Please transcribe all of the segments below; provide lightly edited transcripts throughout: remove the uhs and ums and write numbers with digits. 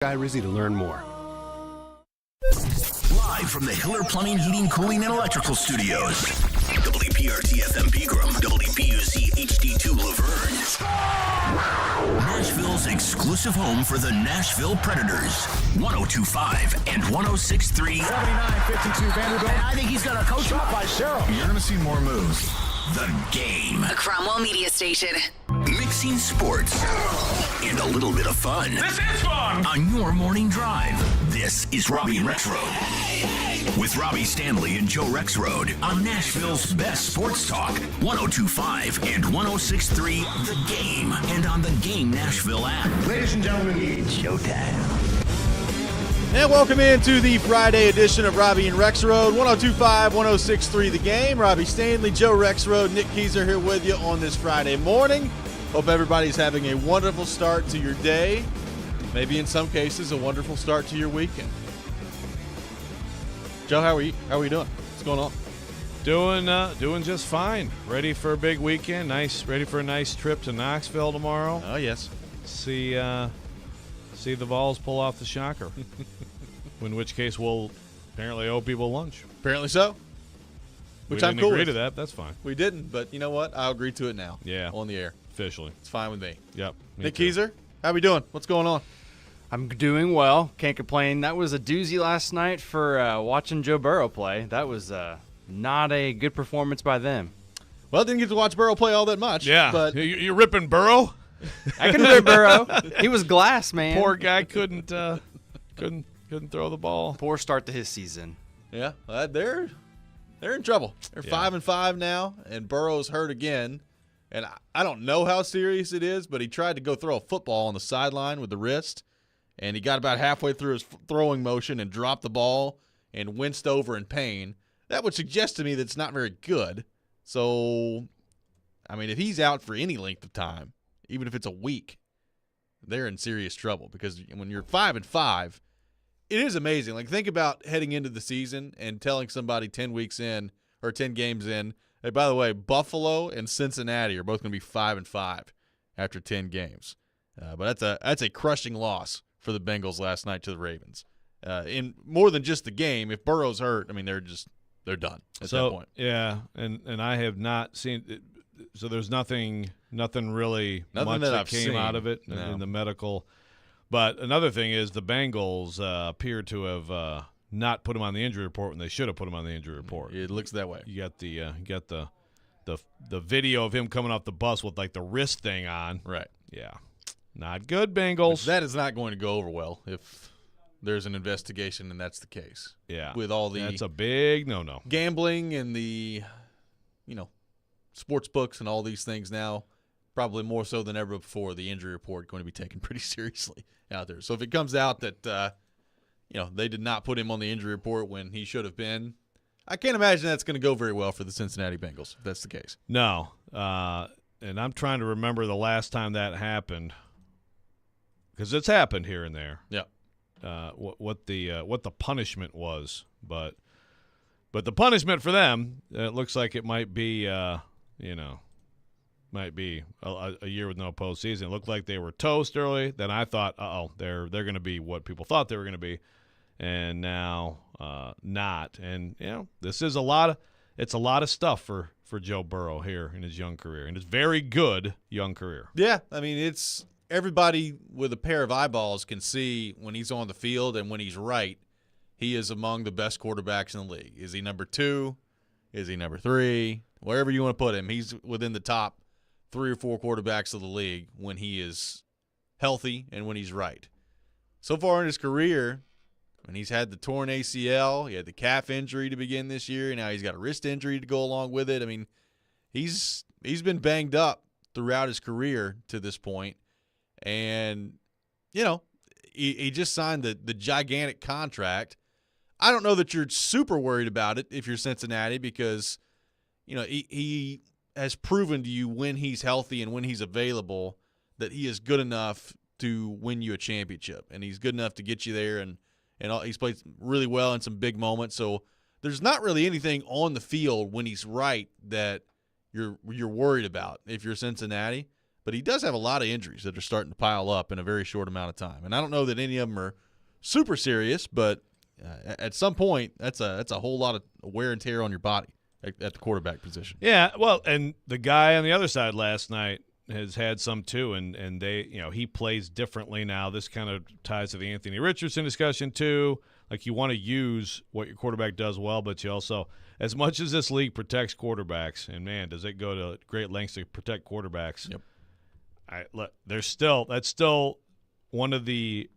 Guy Rizzi to learn more. Live from the Hiller Plumbing, Heating, Cooling, and Electrical Studios. WPRT FM Pegram, WPUC HD2 Laverne. Nashville's exclusive home for the Nashville Predators. 102.5 and 106.3. 79-52 Vanderbilt. I think he's going to coach up by Cheryl. You're going to see more moves. The Game. A Cromwell Media Station. Mixing sports and a little bit of fun. This is fun! On your morning drive. This is Robby and Rexrode. With Robby Stanley and Joe Rexrode on Nashville's best sports talk. 102.5 and 106.3 The Game. And on the Game Nashville app. Ladies and gentlemen, it's showtime. And welcome into the Friday edition of Robby and Rexrode, 102.5, 106.3 The Game. Robby Stanley, Joe Rexrode, Nick Keyser here with you on this Friday morning. Hope everybody's having a wonderful start to your day. Maybe in some cases, a wonderful start to your weekend. Joe, how are you doing? What's going on? Doing just fine. Ready for a big weekend. Ready for a nice trip to Knoxville tomorrow. Oh, yes. See the Vols pull off the shocker. In which case we'll apparently owe people lunch. Apparently so. Which I'm cool with. We didn't agree to that. That's fine. We didn't, but you know what? I'll agree to it now. Yeah. On the air. Officially. It's fine with me. Yep. Nick Keyser, how we doing? What's going on? I'm doing well. Can't complain. That was a doozy last night for watching Joe Burrow play. That was not a good performance by them. Well, didn't get to watch Burrow play all that much. Yeah. But You're ripping Burrow? I couldn't rip Burrow. He was glass, man. Poor guy couldn't throw the ball. Poor start to his season. yeah, they're in trouble. They're 5-5 now, and Burrow's hurt again. And I don't know how serious it is, but he tried to go throw a football on the sideline with the wrist, and he got about halfway through his throwing motion and dropped the ball and winced over in pain. That would suggest to me that it's not very good. So, I mean, if he's out for any length of time, even if it's a week, they're in serious trouble because when you're 5-5, it is amazing. Like, think about heading into the season and telling somebody 10 weeks in or 10 games in, hey, by the way, Buffalo and Cincinnati are both going to be 5-5 after 10 games. But that's a crushing loss for the Bengals last night to the Ravens. In more than just the game, if Burrow's hurt, I mean, they're done at that point. Yeah, and I have not seen it. So there's nothing really much that that I've came seen. out of it No. in the medical. But another thing is the Bengals appear to have not put him on the injury report when they should have put him on the injury report. It looks that way. You got the video of him coming off the bus with like the wrist thing on. Right. Yeah, not good, Bengals. That is not going to go over well if there's an investigation and that's the case. Yeah, With all the that's a big no-no. Gambling and the, sports books and all these things now, probably more so than ever before, the injury report going to be taken pretty seriously out there. So if it comes out that, they did not put him on the injury report when he should have been, I can't imagine that's going to go very well for the Cincinnati Bengals, if that's the case. No, and I'm trying to remember the last time that happened because it's happened here and there. Yeah. What the punishment was, but the punishment for them, it looks like it might be a year with no postseason. It looked like they were toast early. Then I thought, they're going to be what people thought they were going to be, and now not. And this is a lot of stuff for Joe Burrow here in his young career, and his very good young career. Yeah, I mean, it's everybody with a pair of eyeballs can see when he's on the field and when he's right, he is among the best quarterbacks in the league. Is he number 2? Is he number 3? Wherever you want to put him, he's within the top 3 or 4 quarterbacks of the league when he is healthy and when he's right. So far in his career, when he's had the torn ACL, he had the calf injury to begin this year, and now he's got a wrist injury to go along with it. I mean, he's been banged up throughout his career to this point. And, he just signed the gigantic contract. I don't know that you're super worried about it if you're Cincinnati because, he has proven to you when he's healthy and when he's available that he is good enough to win you a championship. And he's good enough to get you there, and he's played really well in some big moments. So there's not really anything on the field when he's right that you're worried about if you're Cincinnati. but he does have a lot of injuries that are starting to pile up in a very short amount of time. And I don't know that any of them are super serious, but at some point, that's a whole lot of wear and tear on your body at the quarterback position. Yeah, well, and the guy on the other side last night has had some too, and they, he plays differently now. This kind of ties to the Anthony Richardson discussion too. Like, you want to use what your quarterback does well, but you also, as much as this league protects quarterbacks, and man, does it go to great lengths to protect quarterbacks. Yep. That's still one of the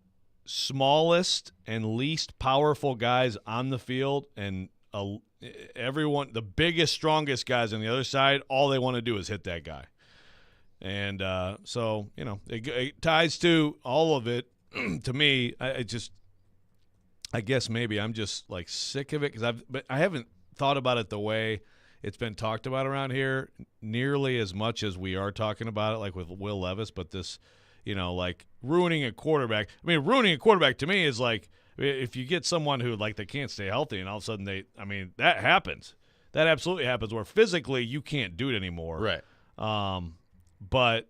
smallest and least powerful guys on the field, and everyone, the biggest, strongest guys on the other side, all they want to do is hit that guy. And so, it ties to all of it. To me, I guess maybe I'm just like sick of it because I haven't thought about it the way it's been talked about around here nearly as much as we are talking about it, like with Will Levis. But this, like ruining a quarterback. I mean, ruining a quarterback to me is like if you get someone who like they can't stay healthy and all of a sudden that happens. That absolutely happens where physically you can't do it anymore. Right. But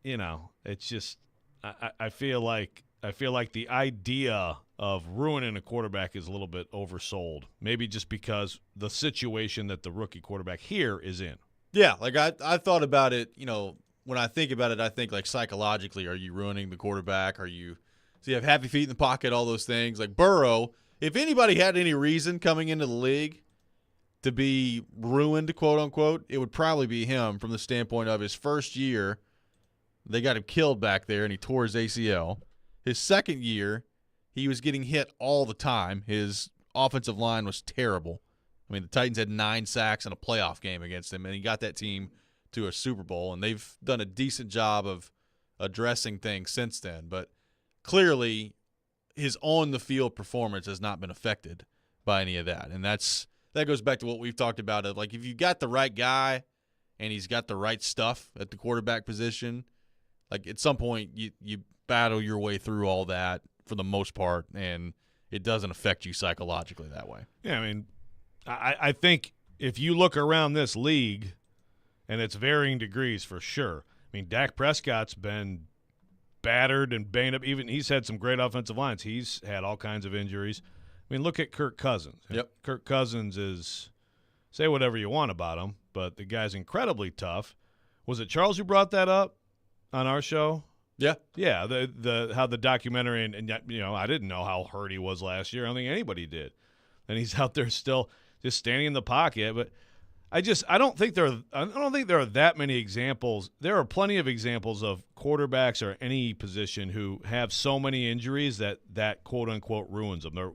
it's just I feel like the idea of ruining a quarterback is a little bit oversold. Maybe just because the situation that the rookie quarterback here is in. Yeah, like I thought about it, when I think about it, I think like psychologically, are you ruining the quarterback? So you have happy feet in the pocket, all those things. Like Burrow, if anybody had any reason coming into the league to be ruined, quote unquote, it would probably be him from the standpoint of his first year, they got him killed back there and he tore his ACL. His second year, he was getting hit all the time. His offensive line was terrible. I mean, the Titans had 9 sacks in a playoff game against him, and he got that team to a Super Bowl, and they've done a decent job of addressing things since then. But clearly, his on-the-field performance has not been affected by any of that. And that goes back to what we've talked about. Like, if you got the right guy and he's got the right stuff at the quarterback position, like at some point you battle your way through all that for the most part, and it doesn't affect you psychologically that way. Yeah, I mean, I think if you look around this league, and it's varying degrees for sure. I mean, Dak Prescott's been battered and banged up. Even he's had some great offensive lines. He's had all kinds of injuries. I mean, look at Kirk Cousins. Yep. Kirk Cousins is, say whatever you want about him, but the guy's incredibly tough. Was it Charles who brought that up on our show? Yeah. Yeah, how the documentary, and I didn't know how hurt he was last year. I don't think anybody did. And he's out there still just standing in the pocket, but I don't think there are that many examples. There are plenty of examples of quarterbacks or any position who have so many injuries that quote unquote ruins them.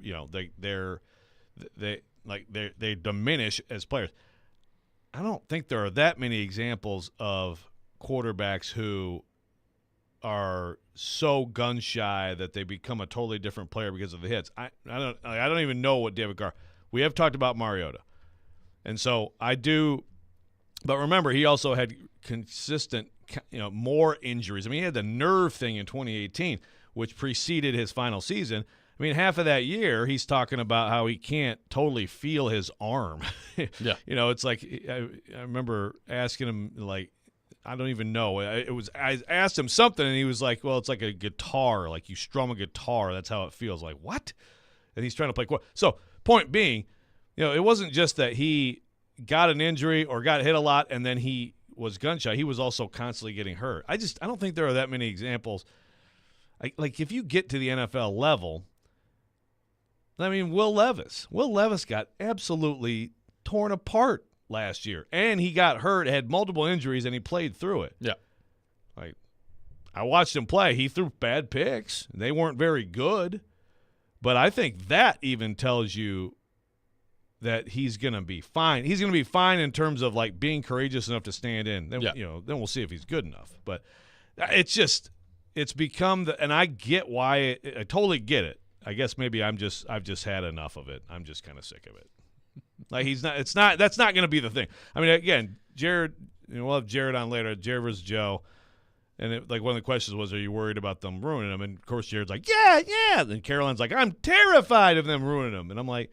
They diminish as players. I don't think there are that many examples of quarterbacks who are so gun shy that they become a totally different player because of the hits. I don't even know what David Carr. We have talked about Mariota. And so I do, but remember, he also had consistent, more injuries. I mean, he had the nerve thing in 2018, which preceded his final season. I mean, half of that year, he's talking about how he can't totally feel his arm. Yeah. It's like, I remember asking him, like, I don't even know. I asked him something, and he was like, well, it's like a guitar. Like you strum a guitar. That's how it feels. Like, what? And he's trying to play. So, point being, it wasn't just that he got an injury or got hit a lot and then he was gun shy. He was also constantly getting hurt. I don't think there are that many examples. Like if you get to the NFL level, I mean, Will Levis got absolutely torn apart last year, and he got hurt, had multiple injuries, and he played through it. Yeah. Like, I watched him play. He threw bad picks. They weren't very good, but I think that even tells you that he's going to be fine. He's going to be fine in terms of like being courageous enough to stand in. Then, then we'll see if he's good enough. But it's become and I get why. I totally get it. I guess maybe I've just had enough of it. I'm just kind of sick of it. Like that's not going to be the thing. I mean, again, Jared, we'll have Jared on later. Jared versus Joe. And one of the questions was, are you worried about them ruining them? And of course, Jared's like, yeah. And Caroline's like, I'm terrified of them ruining them. And I'm like,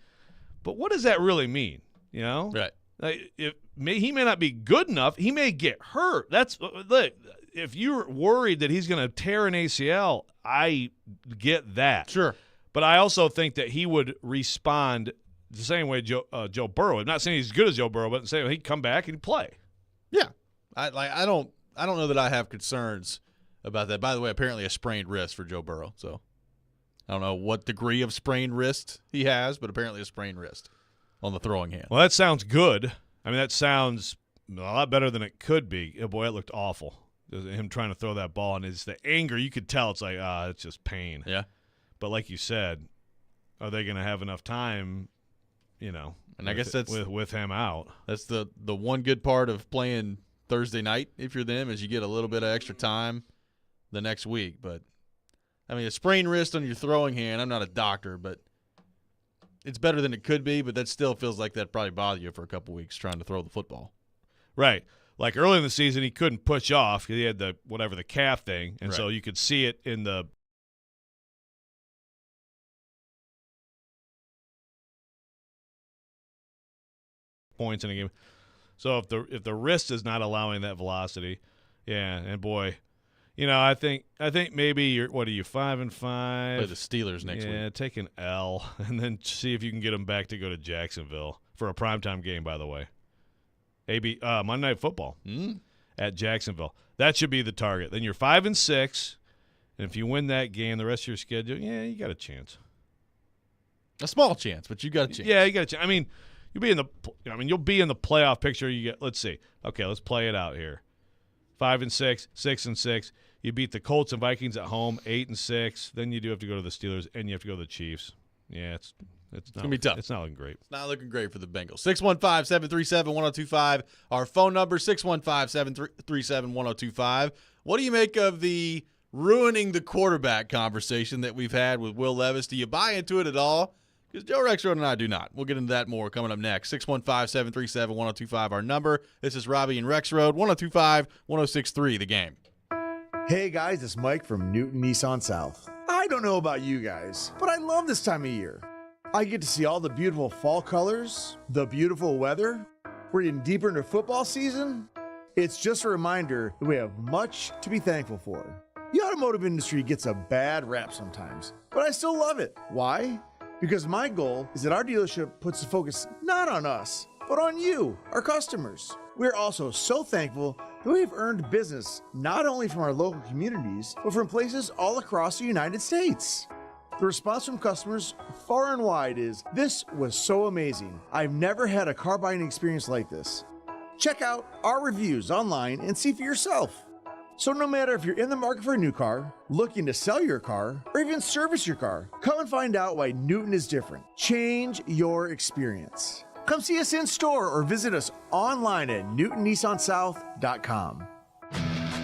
but what does that really mean? Right. Like, he may not be good enough. He may get hurt. Look, if you're worried that he's going to tear an ACL, I get that. Sure. But I also think that he would respond the same way Joe Burrow. I'm not saying he's as good as Joe Burrow, but saying he'd come back and he'd play. Yeah. I don't know that I have concerns about that. By the way, apparently a sprained wrist for Joe Burrow. So I don't know what degree of sprained wrist he has, but apparently a sprained wrist on the throwing hand. Well, that sounds good. I mean, that sounds a lot better than it could be. Oh, boy, it looked awful. Him trying to throw that ball, and it's the anger. You could tell it's like, it's just pain. Yeah. But like you said, are they going to have enough time, And I guess that's with him out. That's the one good part of playing Thursday night, if you're them, is you get a little bit of extra time the next week. But, I mean, a sprained wrist on your throwing hand, I'm not a doctor, but it's better than it could be, but that still feels like that probably bother you for a couple weeks trying to throw the football. Right. Like early in the season, he couldn't push off because he had the calf thing, and so Right. you could see it in the points in a game. So if the wrist is not allowing that velocity, yeah, and boy, I think maybe you're 5-5. Play the Steelers next week. Yeah, take an L and then see if you can get them back to go to Jacksonville for a primetime game. By the way, Monday Night Football at Jacksonville. That should be the target. Then you're 5-6, and if you win that game, the rest of your schedule, yeah, you got a chance. A small chance, but you got a chance. Yeah, you got a chance. I mean, you'll be in the playoff picture. Let's see. Okay, let's play it out here. 5-6, 6-6. You beat the Colts and Vikings at home, 8-6. Then you do have to go to the Steelers, and you have to go to the Chiefs. Yeah, it's gonna be tough. It's not looking great. It's not looking great for the Bengals. 615-737-1025. Our phone number, 615-737-1025. What do you make of the ruining the quarterback conversation that we've had with Will Levis? Do you buy into it at all? Because Joe Rexrode and I do not. We'll get into that more coming up next. 615-737-1025, our number. This is Robby and Rexrode, 102.5-106.3, The Game. Hey guys, it's Mike from Newton Nissan South. I don't know about you guys, but I love this time of year. I get to see all the beautiful fall colors, the beautiful weather. We're getting deeper into football season. It's just a reminder that we have much to be thankful for. The automotive industry gets a bad rap sometimes, but I still love it. Why? Because my goal is that our dealership puts the focus not on us, but on you, our customers. We're also so thankful that we've earned business not only from our local communities, but from places all across the United States. The response from customers far and wide is, "This was so amazing. I've never had a car buying experience like this." Check out our reviews online and see for yourself. So no matter if you're in the market for a new car, looking to sell your car, or even service your car, come and find out why Newton is different. Change your experience. Come see us in store or visit us online at newtonnissansouth.com.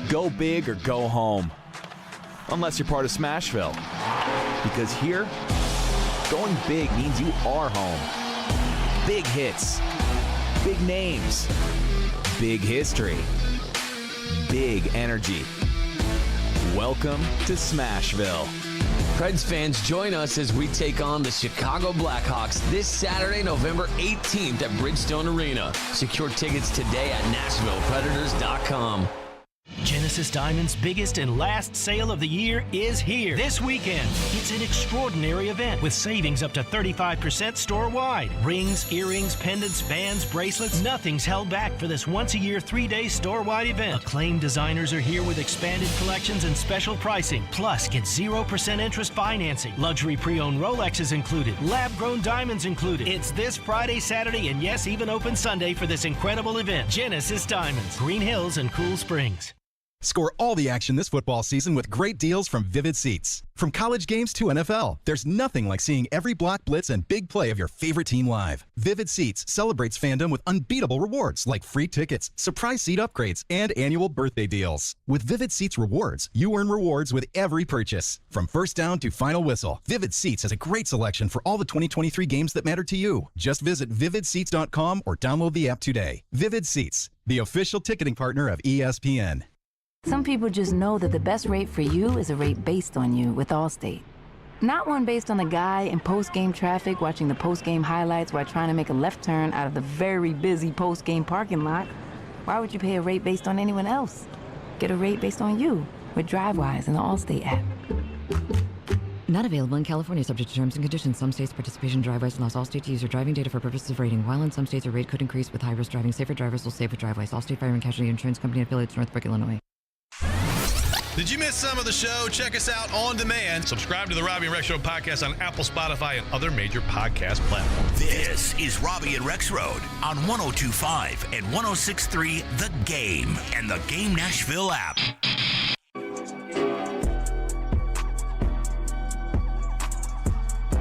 Go big or go home. Unless you're part of Smashville. Because here, going big means you are home. Big hits. Big names. Big history. Big energy. Welcome to Smashville. Preds fans, join us as we take on the Chicago Blackhawks this Saturday, November 18th at Bridgestone Arena. Secure tickets today at NashvillePredators.com. Genesis Diamond's biggest and last sale of the year is here this weekend. It's an extraordinary event with savings up to 35% store-wide. Rings, earrings, pendants, bands, bracelets, nothing's held back for this once-a-year 3-day store-wide event. Acclaimed designers are here with expanded collections and special pricing. Plus, get 0% interest financing. Luxury pre-owned Rolexes included. Lab-grown diamonds included. It's this Friday, Saturday, and yes, even open Sunday for this incredible event. Genesis Diamonds, Green Hills and Cool Springs. Score all the action this football season with great deals from Vivid Seats. From college games to NFL, there's nothing like seeing every block, blitz, and big play of your favorite team live. Vivid Seats celebrates fandom with unbeatable rewards like free tickets, surprise seat upgrades, and annual birthday deals. With Vivid Seats rewards, you earn rewards with every purchase. From first down to final whistle, Vivid Seats has a great selection for all the 2023 games that matter to you. Just visit vividseats.com or download the app today. Vivid Seats, the official ticketing partner of ESPN. Some people just know that the best rate for you is a rate based on you with Allstate. Not one based on the guy in post-game traffic watching the post-game highlights while trying to make a left turn out of the very busy post-game parking lot. Why would you pay a rate based on anyone else? Get a rate based on you with DriveWise and the Allstate app. Not available in California, subject to terms and conditions. Some states' participation in DriveWise allows Allstate to use your driving data for purposes of rating. While in some states, a rate could increase with high-risk driving. Safer drivers will save with DriveWise. Allstate Fire and Casualty Insurance Company and affiliates, Northbrook, Illinois. Did you miss some of the show? Check us out on demand. Subscribe to the Robby and Rexrode podcast on Apple, Spotify, and other major podcast platforms. This is Robby and Rexrode on 102.5 and 106.3 The Game and the Game Nashville app.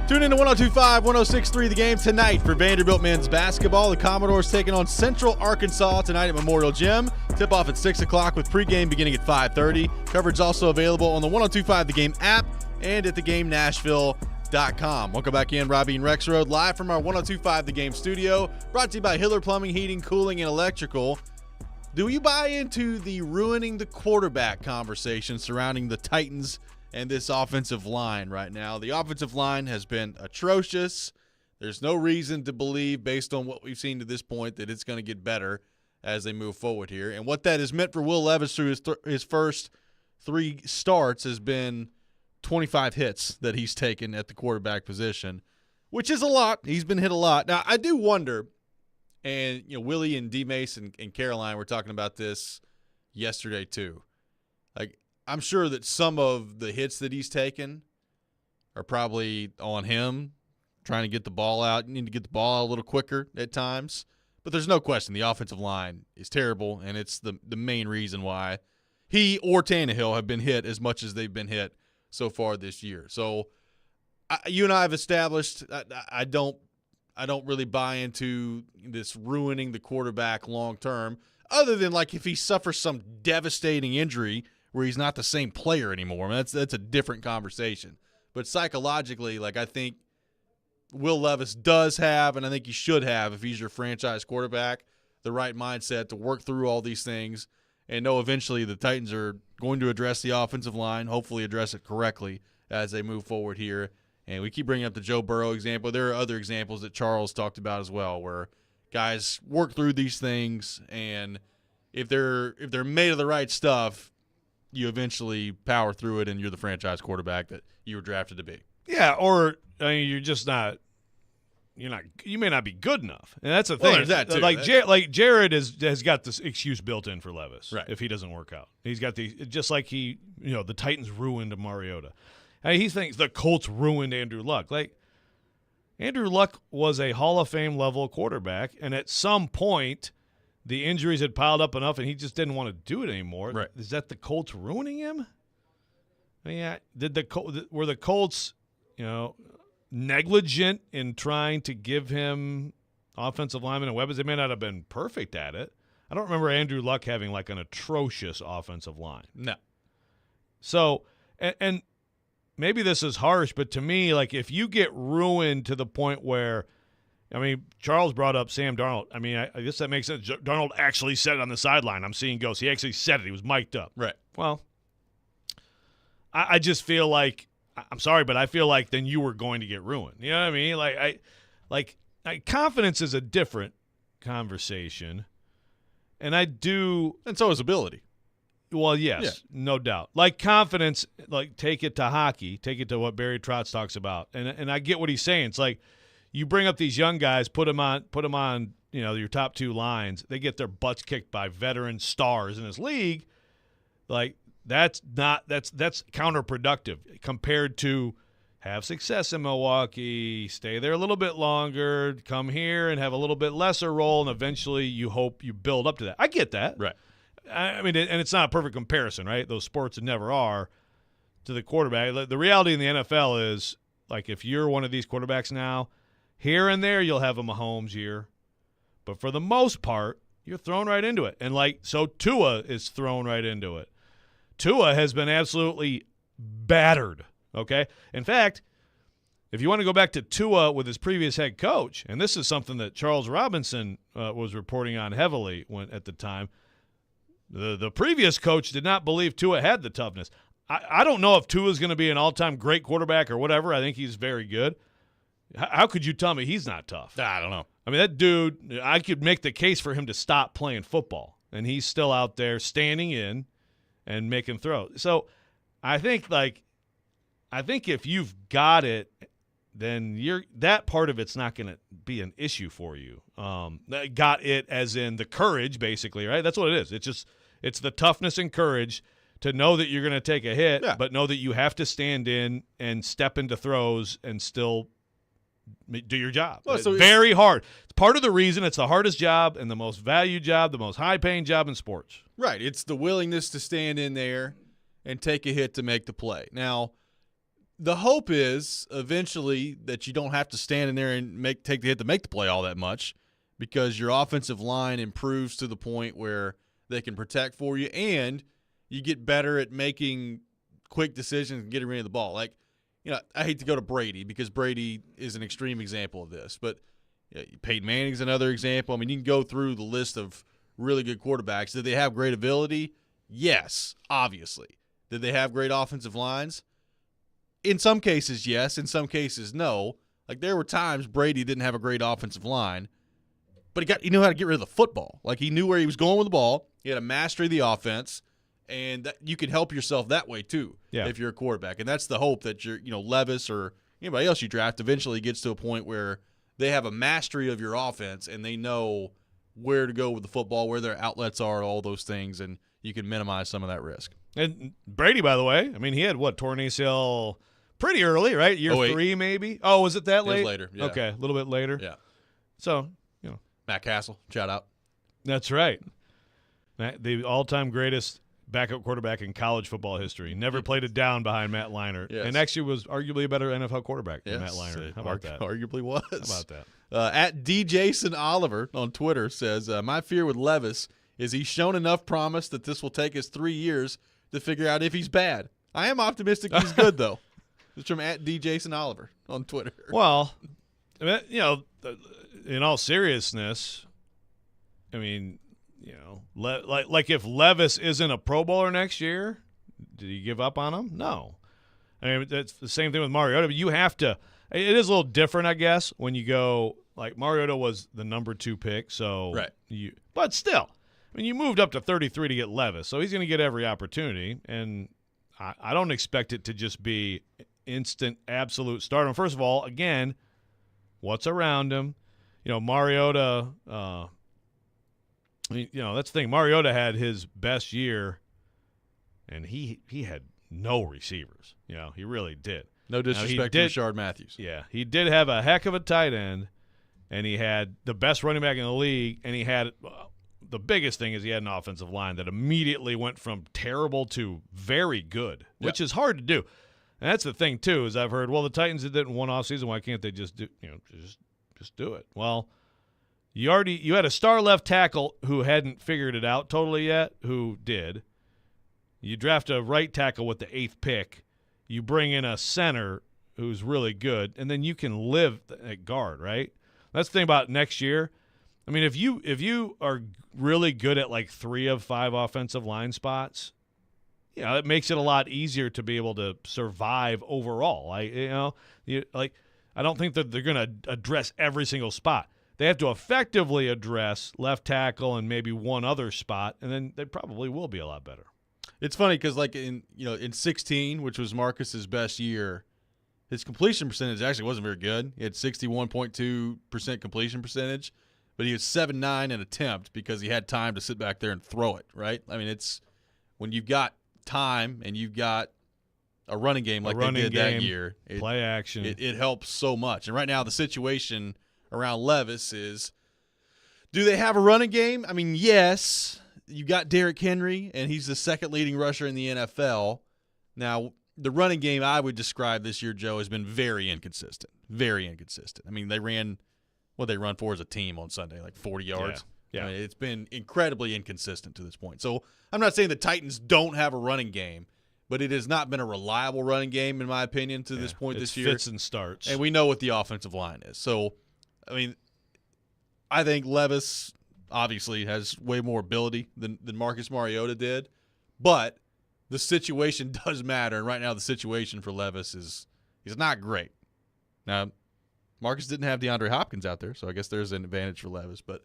Tune in to 102.5, 106.3 The Game tonight for Vanderbilt men's basketball. The Commodores taking on Central Arkansas tonight at Memorial Gym. Tip-off at 6 o'clock with pregame beginning at 5:30. Coverage also available on the 102.5 The Game app and at thegamenashville.com. Welcome back in, Robby and Rexrode, live from our 102.5 The Game studio. Brought to you by Hiller Plumbing, Heating, Cooling, and Electrical. Do you buy into the ruining the quarterback conversation surrounding the Titans and this offensive line right now? The offensive line has been atrocious. There's no reason to believe, based on what we've seen to this point, that it's going to get better as they move forward here. And what that has meant for Will Levis through his first 3 starts has been 25 hits that he's taken at the quarterback position, which is a lot. He's been hit a lot. Now, I do wonder, and Willie and D. Mason and Caroline were talking about this yesterday too. Like, I'm sure that some of the hits that he's taken are probably on him, trying to get the ball out. You need to get the ball out a little quicker at times. But there's no question the offensive line is terrible, and it's the main reason why he or Tannehill have been hit as much as they've been hit so far this year. So you and I have established I don't really buy into this ruining the quarterback long term, other than like if he suffers some devastating injury where he's not the same player anymore. I mean, that's a different conversation. But psychologically, like, I think Will Levis does have, and I think he should have, if he's your franchise quarterback, the right mindset to work through all these things and know eventually the Titans are going to address the offensive line, hopefully address it correctly as they move forward here. And we keep bringing up the Joe Burrow example. There are other examples that Charles talked about as well, where guys work through these things, and if they're made of the right stuff, you eventually power through it, and you're the franchise quarterback that you were drafted to be. Yeah, or you're just not. You may not be good enough, and that's the thing. Well, there's that too. Like Jared has got this excuse built in for Levis, right? If he doesn't work out, he's got just like the Titans ruined Mariota. He thinks the Colts ruined Andrew Luck. Like, Andrew Luck was a Hall of Fame level quarterback, and at some point, the injuries had piled up enough, and he just didn't want to do it anymore. Right? Is that the Colts ruining him? I mean, were the Colts, negligent in trying to give him offensive linemen and weapons? They may not have been perfect at it. I don't remember Andrew Luck having like an atrocious offensive line. No. So, and maybe this is harsh, but to me, like, if you get ruined to the point where, Charles brought up Sam Darnold. I guess that makes sense. Darnold actually said it on the sideline. I'm seeing ghosts. He actually said it. He was mic'd up. Right. Well, I just feel like, I'm sorry, but I feel like then you were going to get ruined. You know what I mean? Confidence is a different conversation, and and so is ability. Well, yes, no doubt. Like confidence, like take it to hockey, take it to what Barry Trotz talks about, and I get what he's saying. It's like you bring up these young guys, put them on, your top 2 lines. They get their butts kicked by veteran stars in this league. Like, that's counterproductive compared to have success in Milwaukee, stay there a little bit longer, come here and have a little bit lesser role, and eventually you hope you build up to that. I get that. Right. And it's not a perfect comparison, right? Those sports never are to the quarterback. The reality in the NFL is, like, if you're one of these quarterbacks now, here and there you'll have a Mahomes year. But for the most part, you're thrown right into it. And, so Tua is thrown right into it. Tua has been absolutely battered, okay? In fact, if you want to go back to Tua with his previous head coach, and this is something that Charles Robinson was reporting on heavily at the time, the previous coach did not believe Tua had the toughness. I don't know if Tua is going to be an all-time great quarterback or whatever. I think he's very good. How could you tell me he's not tough? I don't know. That dude, I could make the case for him to stop playing football, and he's still out there standing in and making throws. So I think if you've got it, then that part of it's not going to be an issue for you. Got it as in the courage, basically, right? That's what it is. It's the toughness and courage to know that you're going to take a hit, but know that you have to stand in and step into throws and still do your job. Well, so it's very hard. It's part of the reason it's the hardest job and the most valued job, the most high-paying job in sports. Right. It's the willingness to stand in there and take a hit to make the play. Now, the hope is eventually that you don't have to stand in there and take the hit to make the play all that much, because your offensive line improves to the point where they can protect for you, and you get better at making quick decisions and getting rid of the ball. Like, I hate to go to Brady because Brady is an extreme example of this, but Peyton Manning's another example. I mean, you can go through the list of really good quarterbacks. Did they have great ability? Yes, obviously. Did they have great offensive lines? In some cases, yes. In some cases, no. Like, there were times Brady didn't have a great offensive line, but he knew how to get rid of the football. Like, he knew where he was going with the ball. He had a mastery of the offense, and you can help yourself that way too if you're a quarterback. And that's the hope that Levis or anybody else you draft eventually gets to a point where they have a mastery of your offense and they know where to go with the football, where their outlets are, all those things, and you can minimize some of that risk. And Brady, by the way, I mean, he had torn ACL pretty early, right? Year 3 maybe? Oh, was it that late? It was later, yeah. Okay, a little bit later. Yeah. So, Matt Castle, shout out. That's right. The all-time greatest backup quarterback in college football history. Never played it down behind Matt Leinart. Yes. And actually was arguably a better NFL quarterback than Matt Leinart. How about that? Arguably was. How about that? At DJson Oliver on Twitter says, my fear with Levis is he's shown enough promise that this will take us 3 years to figure out if he's bad. I am optimistic he's good, though. It's from at DJson Oliver on Twitter. Well, in all seriousness, I mean, like if Levis isn't a Pro Bowler next year, did you give up on him? No. I mean, that's the same thing with Mariota. But you have to – it is a little different, I guess, when you go – like Mariota was the number 2 pick. So right. But still, I mean, you moved up to 33 to get Levis. So he's going to get every opportunity. And I don't expect it to just be instant, absolute stardom. First of all, again, what's around him? Mariota that's the thing. Mariota had his best year, and he had no receivers. He really did. No disrespect to Rashard Matthews. Yeah, he did have a heck of a tight end, and he had the best running back in the league, and he had the biggest thing is he had an offensive line that immediately went from terrible to very good, which is hard to do. And that's the thing, too, is I've heard, well, the Titans did it in one offseason. Why can't they just do just do it? Well, you had a star left tackle who hadn't figured it out totally yet, who did. You draft a right tackle with the 8th pick. You bring in a center who's really good, and then you can live at guard, right? That's the thing about next year. I mean, if you are really good at like 3 of 5 offensive line spots, it makes it a lot easier to be able to survive overall. I don't think that they're going to address every single spot. They have to effectively address left tackle and maybe one other spot, and then they probably will be a lot better. It's funny because, like in 16, which was Marcus's best year, his completion percentage actually wasn't very good. He had 61.2% completion percentage, but he was 7.9 an attempt because he had time to sit back there and throw it. Right? I mean, it's when you've got time and you've got a running game like they did that year, play action. It helps so much. And right now, the situation around Levis is, do they have a running game? I mean, yes. You got Derrick Henry, and he's the second leading rusher in the NFL. Now, the running game I would describe this year, Joe, has been very inconsistent. Very inconsistent. I mean, they ran what they run for as a team on Sunday, like 40 yards. Yeah. I mean, it's been incredibly inconsistent to this point. So I'm not saying the Titans don't have a running game, but it has not been a reliable running game, in my opinion, to this point this year. Fits and starts. And we know what the offensive line is. So, I mean, I think Levis obviously has way more ability than Marcus Mariota did, but the situation does matter. And right now the situation for Levis is not great. Now, Marcus didn't have DeAndre Hopkins out there, so I guess there's an advantage for Levis. But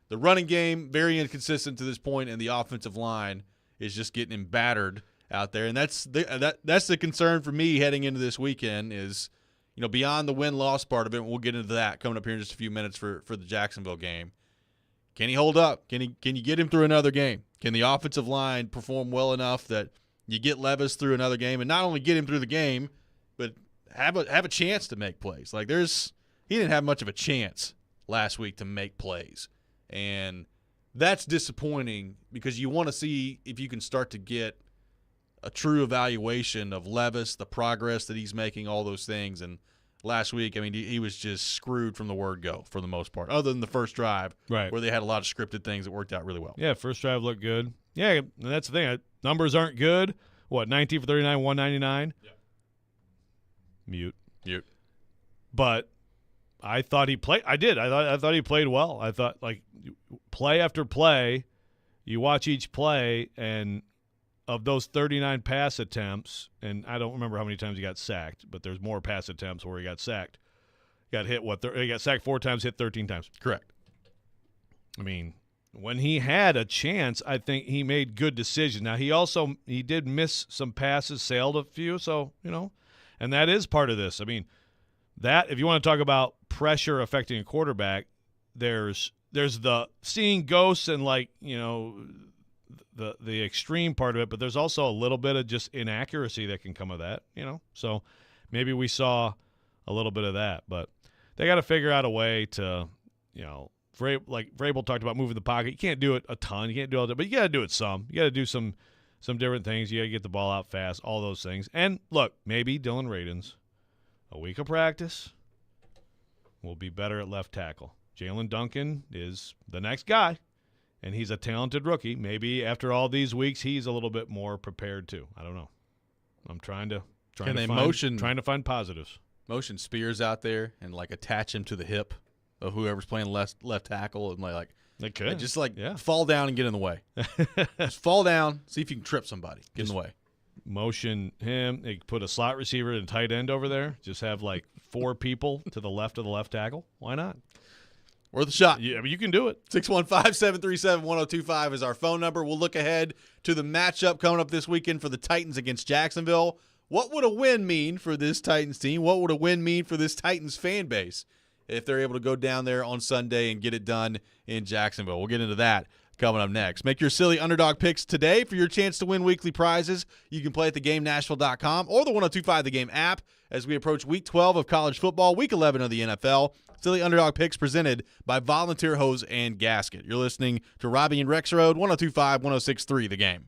the running game, very inconsistent to this point, and the offensive line is just getting him battered out there. And that's the concern for me heading into this weekend is, beyond the win-loss part of it, we'll get into that coming up here in just a few minutes for the Jacksonville game. Can he hold up? Can you get him through another game? Can the offensive line perform well enough that you get Levis through another game and not only get him through the game, but have a chance to make plays? Like he didn't have much of a chance last week to make plays. And that's disappointing because you want to see if you can start to get a true evaluation of Levis, the progress that he's making, all those things. And last week, I mean, he was just screwed from the word go for the most part, other than the first drive where they had a lot of scripted things that worked out really well. Yeah, first drive looked good. Yeah, that's the thing. Numbers aren't good. What, 19 for 39, 199? Yeah. Mute. But I thought he played. I did. I thought he played well. I thought, like, play after play, you watch each play, and of those 39 pass attempts, and I don't remember how many times he got sacked, but there's more pass attempts where he got sacked. Got hit, he got sacked 4 times, hit 13 times. Correct. I mean, when he had a chance, I think he made good decisions. Now, he did miss some passes, sailed a few, so, and that is part of this. I mean, that, if you want to talk about pressure affecting a quarterback, there's the seeing ghosts and, like, the extreme part of it, but there's also a little bit of just inaccuracy that can come of that, So maybe we saw a little bit of that, but they got to figure out a way to, like Vrabel talked about moving the pocket. You can't do it a ton. You can't do all that, but you got to do it some. You got to do some different things. You got to get the ball out fast, all those things. And look, maybe Dylan Radins, a week of practice, will be better at left tackle. Jalen Duncan is the next guy. And he's a talented rookie. Maybe after all these weeks, he's a little bit more prepared too. I don't know. I'm trying to find positives. Motion Spears out there and like attach him to the hip of whoever's playing left tackle and like they could just fall down and get in the way. Just fall down, see if you can trip somebody, get in the way. Motion him. They put a slot receiver and tight end over there. Just have like 4 people to the left of the left tackle. Why not? Worth a shot. Yeah, you can do it. 615-737-1025 is our phone number. We'll look ahead to the matchup coming up this weekend for the Titans against Jacksonville. What would a win mean for this Titans team? What would a win mean for this Titans fan base if they're able to go down there on Sunday and get it done in Jacksonville? We'll get into that coming up next. Make your silly underdog picks today for your chance to win weekly prizes. You can play at theGameNashville.com or the 1025 The Game app as we approach Week 12 of college football, Week 11 of the NFL. Silly Underdog Picks presented by Volunteer Hose and Gasket. You're listening to Robby and Rexrode, 1025, 1063 The Game.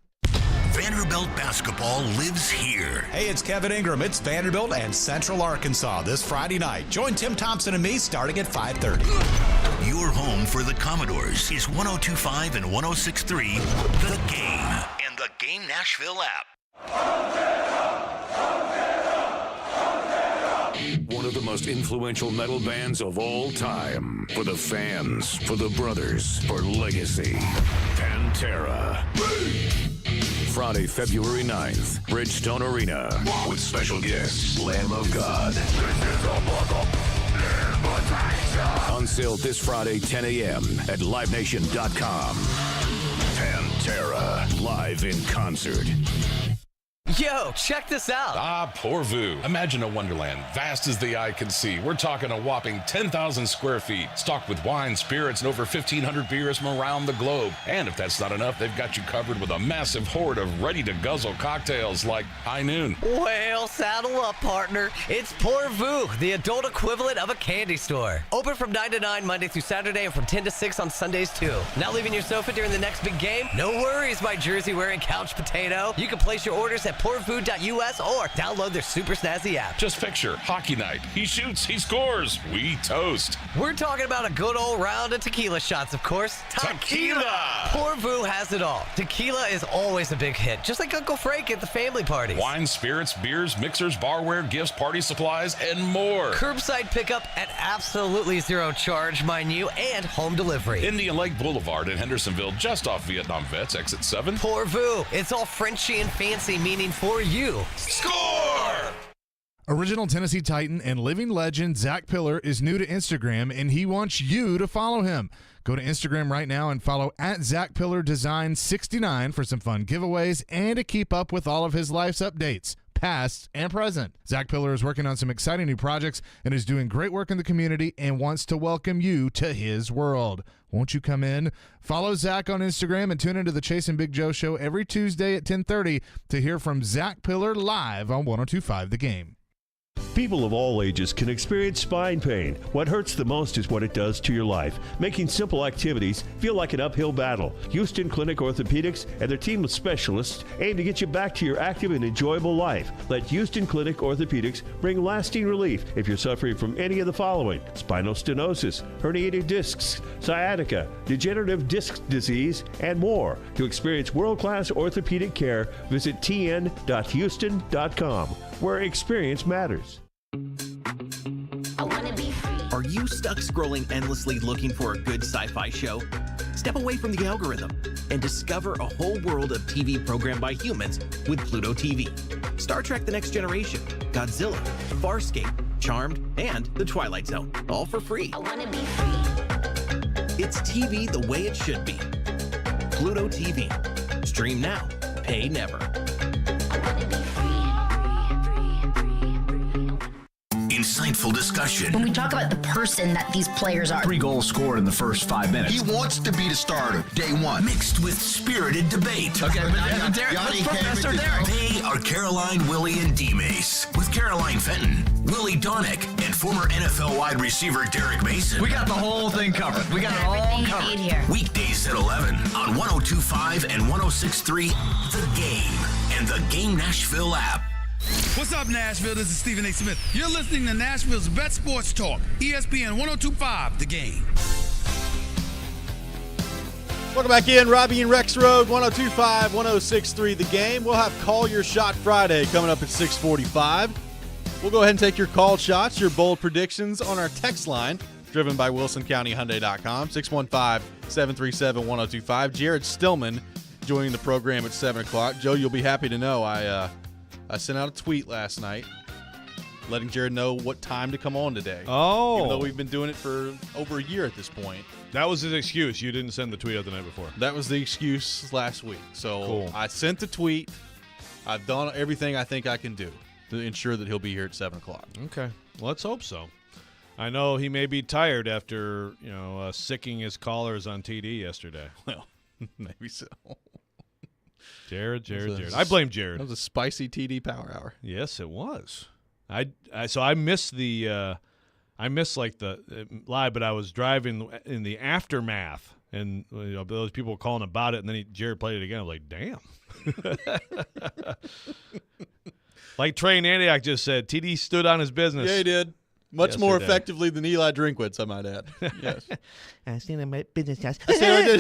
Vanderbilt basketball lives here. Hey, it's Kevin Ingram. It's Vanderbilt and Central Arkansas this Friday night. Join Tim Thompson and me starting at 5:30. Your home for the Commodores is 1025 and 1063 The Game and the Game Nashville app. One of the most influential metal bands of all time. For the fans, for the brothers, for legacy. Pantera. Friday, February 9th, Bridgestone Arena. With special guests, Lamb of God. On sale this Friday, 10 a.m. at LiveNation.com. Pantera, live in concert. Yo, check this out. Ah, Pourvu. Imagine a wonderland, vast as the eye can see. We're talking a whopping 10,000 square feet, stocked with wine, spirits, and over 1,500 beers from around the globe. And if that's not enough, they've got you covered with a massive horde of ready-to-guzzle cocktails like High Noon. Well, saddle up, partner. It's Pourvu, the adult equivalent of a candy store. Open from 9 to 9 Monday through Saturday and from 10 to 6 on Sundays, too. Not leaving your sofa during the next big game? No worries, my jersey-wearing couch potato. You can place your orders at pourvu.us or download their super snazzy app. Just picture hockey night. He shoots, he scores, we toast. We're talking about a good old round of tequila shots, of course. Tequila! Pourvu has it all. Tequila is always a big hit, just like Uncle Frank at the family parties. Wine, spirits, beers, mixers, barware, gifts, party supplies, and more. Curbside pickup at absolutely zero charge, mind you, and home delivery. Indian Lake Boulevard in Hendersonville, just off Vietnam Vets, exit 7. Pourvu. It's all Frenchy and fancy, meaning for you. Score! Original Tennessee Titan and living legend Zach Pillar is new to Instagram, and he wants you to follow him. Go to Instagram right now and follow at Zach Pillar Design 69 for some fun giveaways and to keep up with all of his life's updates, past and present. Zach Pillar is working on some exciting new projects and is doing great work in the community and wants to welcome you to his world. Won't you come in? Follow Zach on Instagram and tune into the Chase and Big Joe show every Tuesday at 10:30 to hear from Zach Pillar live on 102.5 The Game. People of all ages can experience spine pain. What hurts the most is what it does to your life, making simple activities feel like an uphill battle. Houston Clinic Orthopedics and their team of specialists aim to get you back to your active and enjoyable life. Let Houston Clinic Orthopedics bring lasting relief if you're suffering from any of the following: spinal stenosis, herniated discs, sciatica, degenerative disc disease, and more. To experience world-class orthopedic care, visit tn.houston.com, where experience matters. Are you stuck scrolling endlessly looking for a good sci-fi show? Step away from the algorithm and discover a whole world of TV programmed by humans with Pluto TV. Star Trek: The Next Generation, Godzilla, Farscape, Charmed, and The Twilight Zone, all for free. It's TV the way it should be. Pluto TV. Stream now, pay never. Insightful discussion. When we talk about the person that these players are. 3 goals scored in the first 5 minutes. He wants to be the starter, day one. Mixed with spirited debate. Okay, but Professor Derek. They are Caroline, Willie, and D-Mace. With Caroline Fenton, Willie Donick, and former NFL wide receiver Derek Mason. We got the whole thing covered. We got it all covered. Here. Weekdays at 11 on 102.5 and 106.3 The Game and the Game Nashville app. What's up, Nashville? This is Stephen A. Smith. You're listening to Nashville's best sports talk, ESPN 102.5 The Game. Welcome back in. Robby and Rexrode, 102.5, 106.3 The Game. We'll have Call Your Shot Friday coming up at 6:45. We'll go ahead and take your called shots, your bold predictions on our text line, driven by WilsonCountyHyundai.com, 615-737-1025. Jared Stillman joining the program at 7 o'clock. Joe, you'll be happy to know I sent out a tweet last night letting Jared know what time to come on today. Oh. Even though we've been doing it for over a year at this point. That was his excuse. You didn't send the tweet out the night before. That was the excuse last week. So cool. I sent the tweet. I've done everything I think I can do to ensure that he'll be here at 7 o'clock. Okay. Let's hope so. I know he may be tired after, sicking his callers on TD yesterday. Well, maybe so. Jared. I blame Jared. That was a spicy TD power hour. Yes, it was. So I missed the live, but I was driving in the aftermath, and those people were calling about it, and then Jared played it again. I was like, damn. Like Trey Naniak just said, TD stood on his business. Yeah, he did. Much more effectively than Eli Drinkwitz, I might add. Yes. I stand on my business, guys.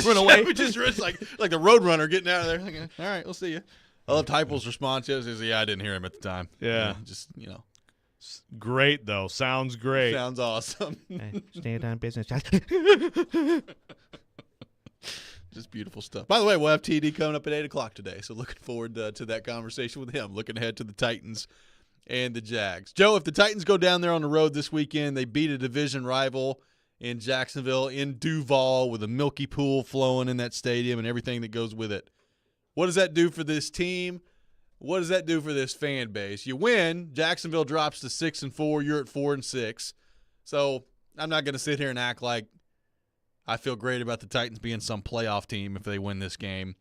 Run away. Just like the road runner getting out of there. Like, all right, we'll see you. I loved Heupel's response. Yeah, I didn't hear him at the time. Yeah. Great, though. Sounds great. Sounds awesome. Stand on business, guys. Just beautiful stuff. By the way, we'll have TD coming up at 8 o'clock today, so looking forward to that conversation with him. Looking ahead to the Titans and the Jags. Joe, if the Titans go down there on the road this weekend, they beat a division rival in Jacksonville, in Duval, with a milky pool flowing in that stadium and everything that goes with it. What does that do for this team? What does that do for this fan base? You win, Jacksonville drops to 6-4, you're at 4-6. So I'm not going to sit here and act like I feel great about the Titans being some playoff team if they win this game.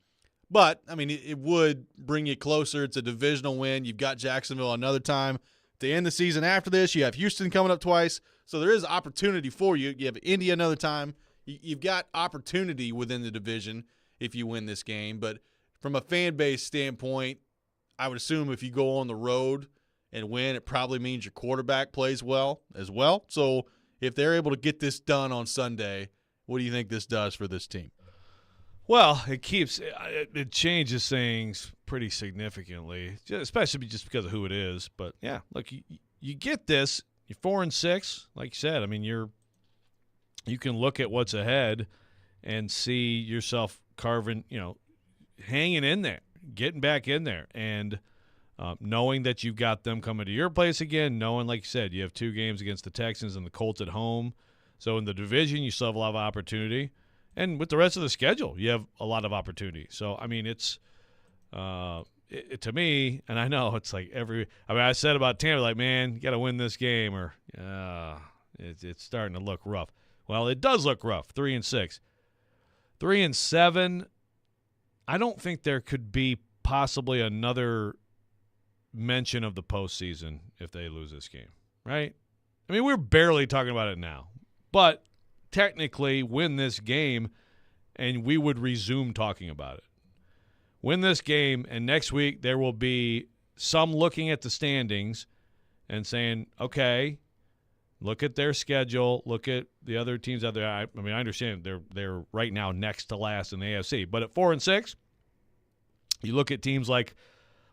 But, I mean, it would bring you closer. It's a divisional win. You've got Jacksonville another time to end the season after this. You have Houston coming up twice. So there is opportunity for you. You have Indy another time. You've got opportunity within the division if you win this game. But from a fan base standpoint, I would assume if you go on the road and win, it probably means your quarterback plays well as well. So if they're able to get this done on Sunday, what do you think this does for this team? Well, it changes things pretty significantly, especially just because of who it is. But yeah, look, you get this. You're 4-6, like you said. I mean, you can look at what's ahead and see yourself carving, hanging in there, getting back in there, and knowing that you've got them coming to your place again, knowing, like you said, you have 2 games against the Texans and the Colts at home. So in the division, you still have a lot of opportunity. And with the rest of the schedule, you have a lot of opportunity. So, I mean, it's to me, and I know it's like I said about Tampa, like, man, you got to win this game or it's starting to look rough. Well, it does look rough, 3-6. 3-7, I don't think there could be possibly another mention of the postseason if they lose this game, right? I mean, we're barely talking about it now. But technically win this game and we would resume talking about it. Win this game, and next week there will be some looking at the standings and saying, okay, look at their schedule, look at the other teams out there. I mean, I understand they're right now next to last in the AFC. But at 4-6, you look at teams like,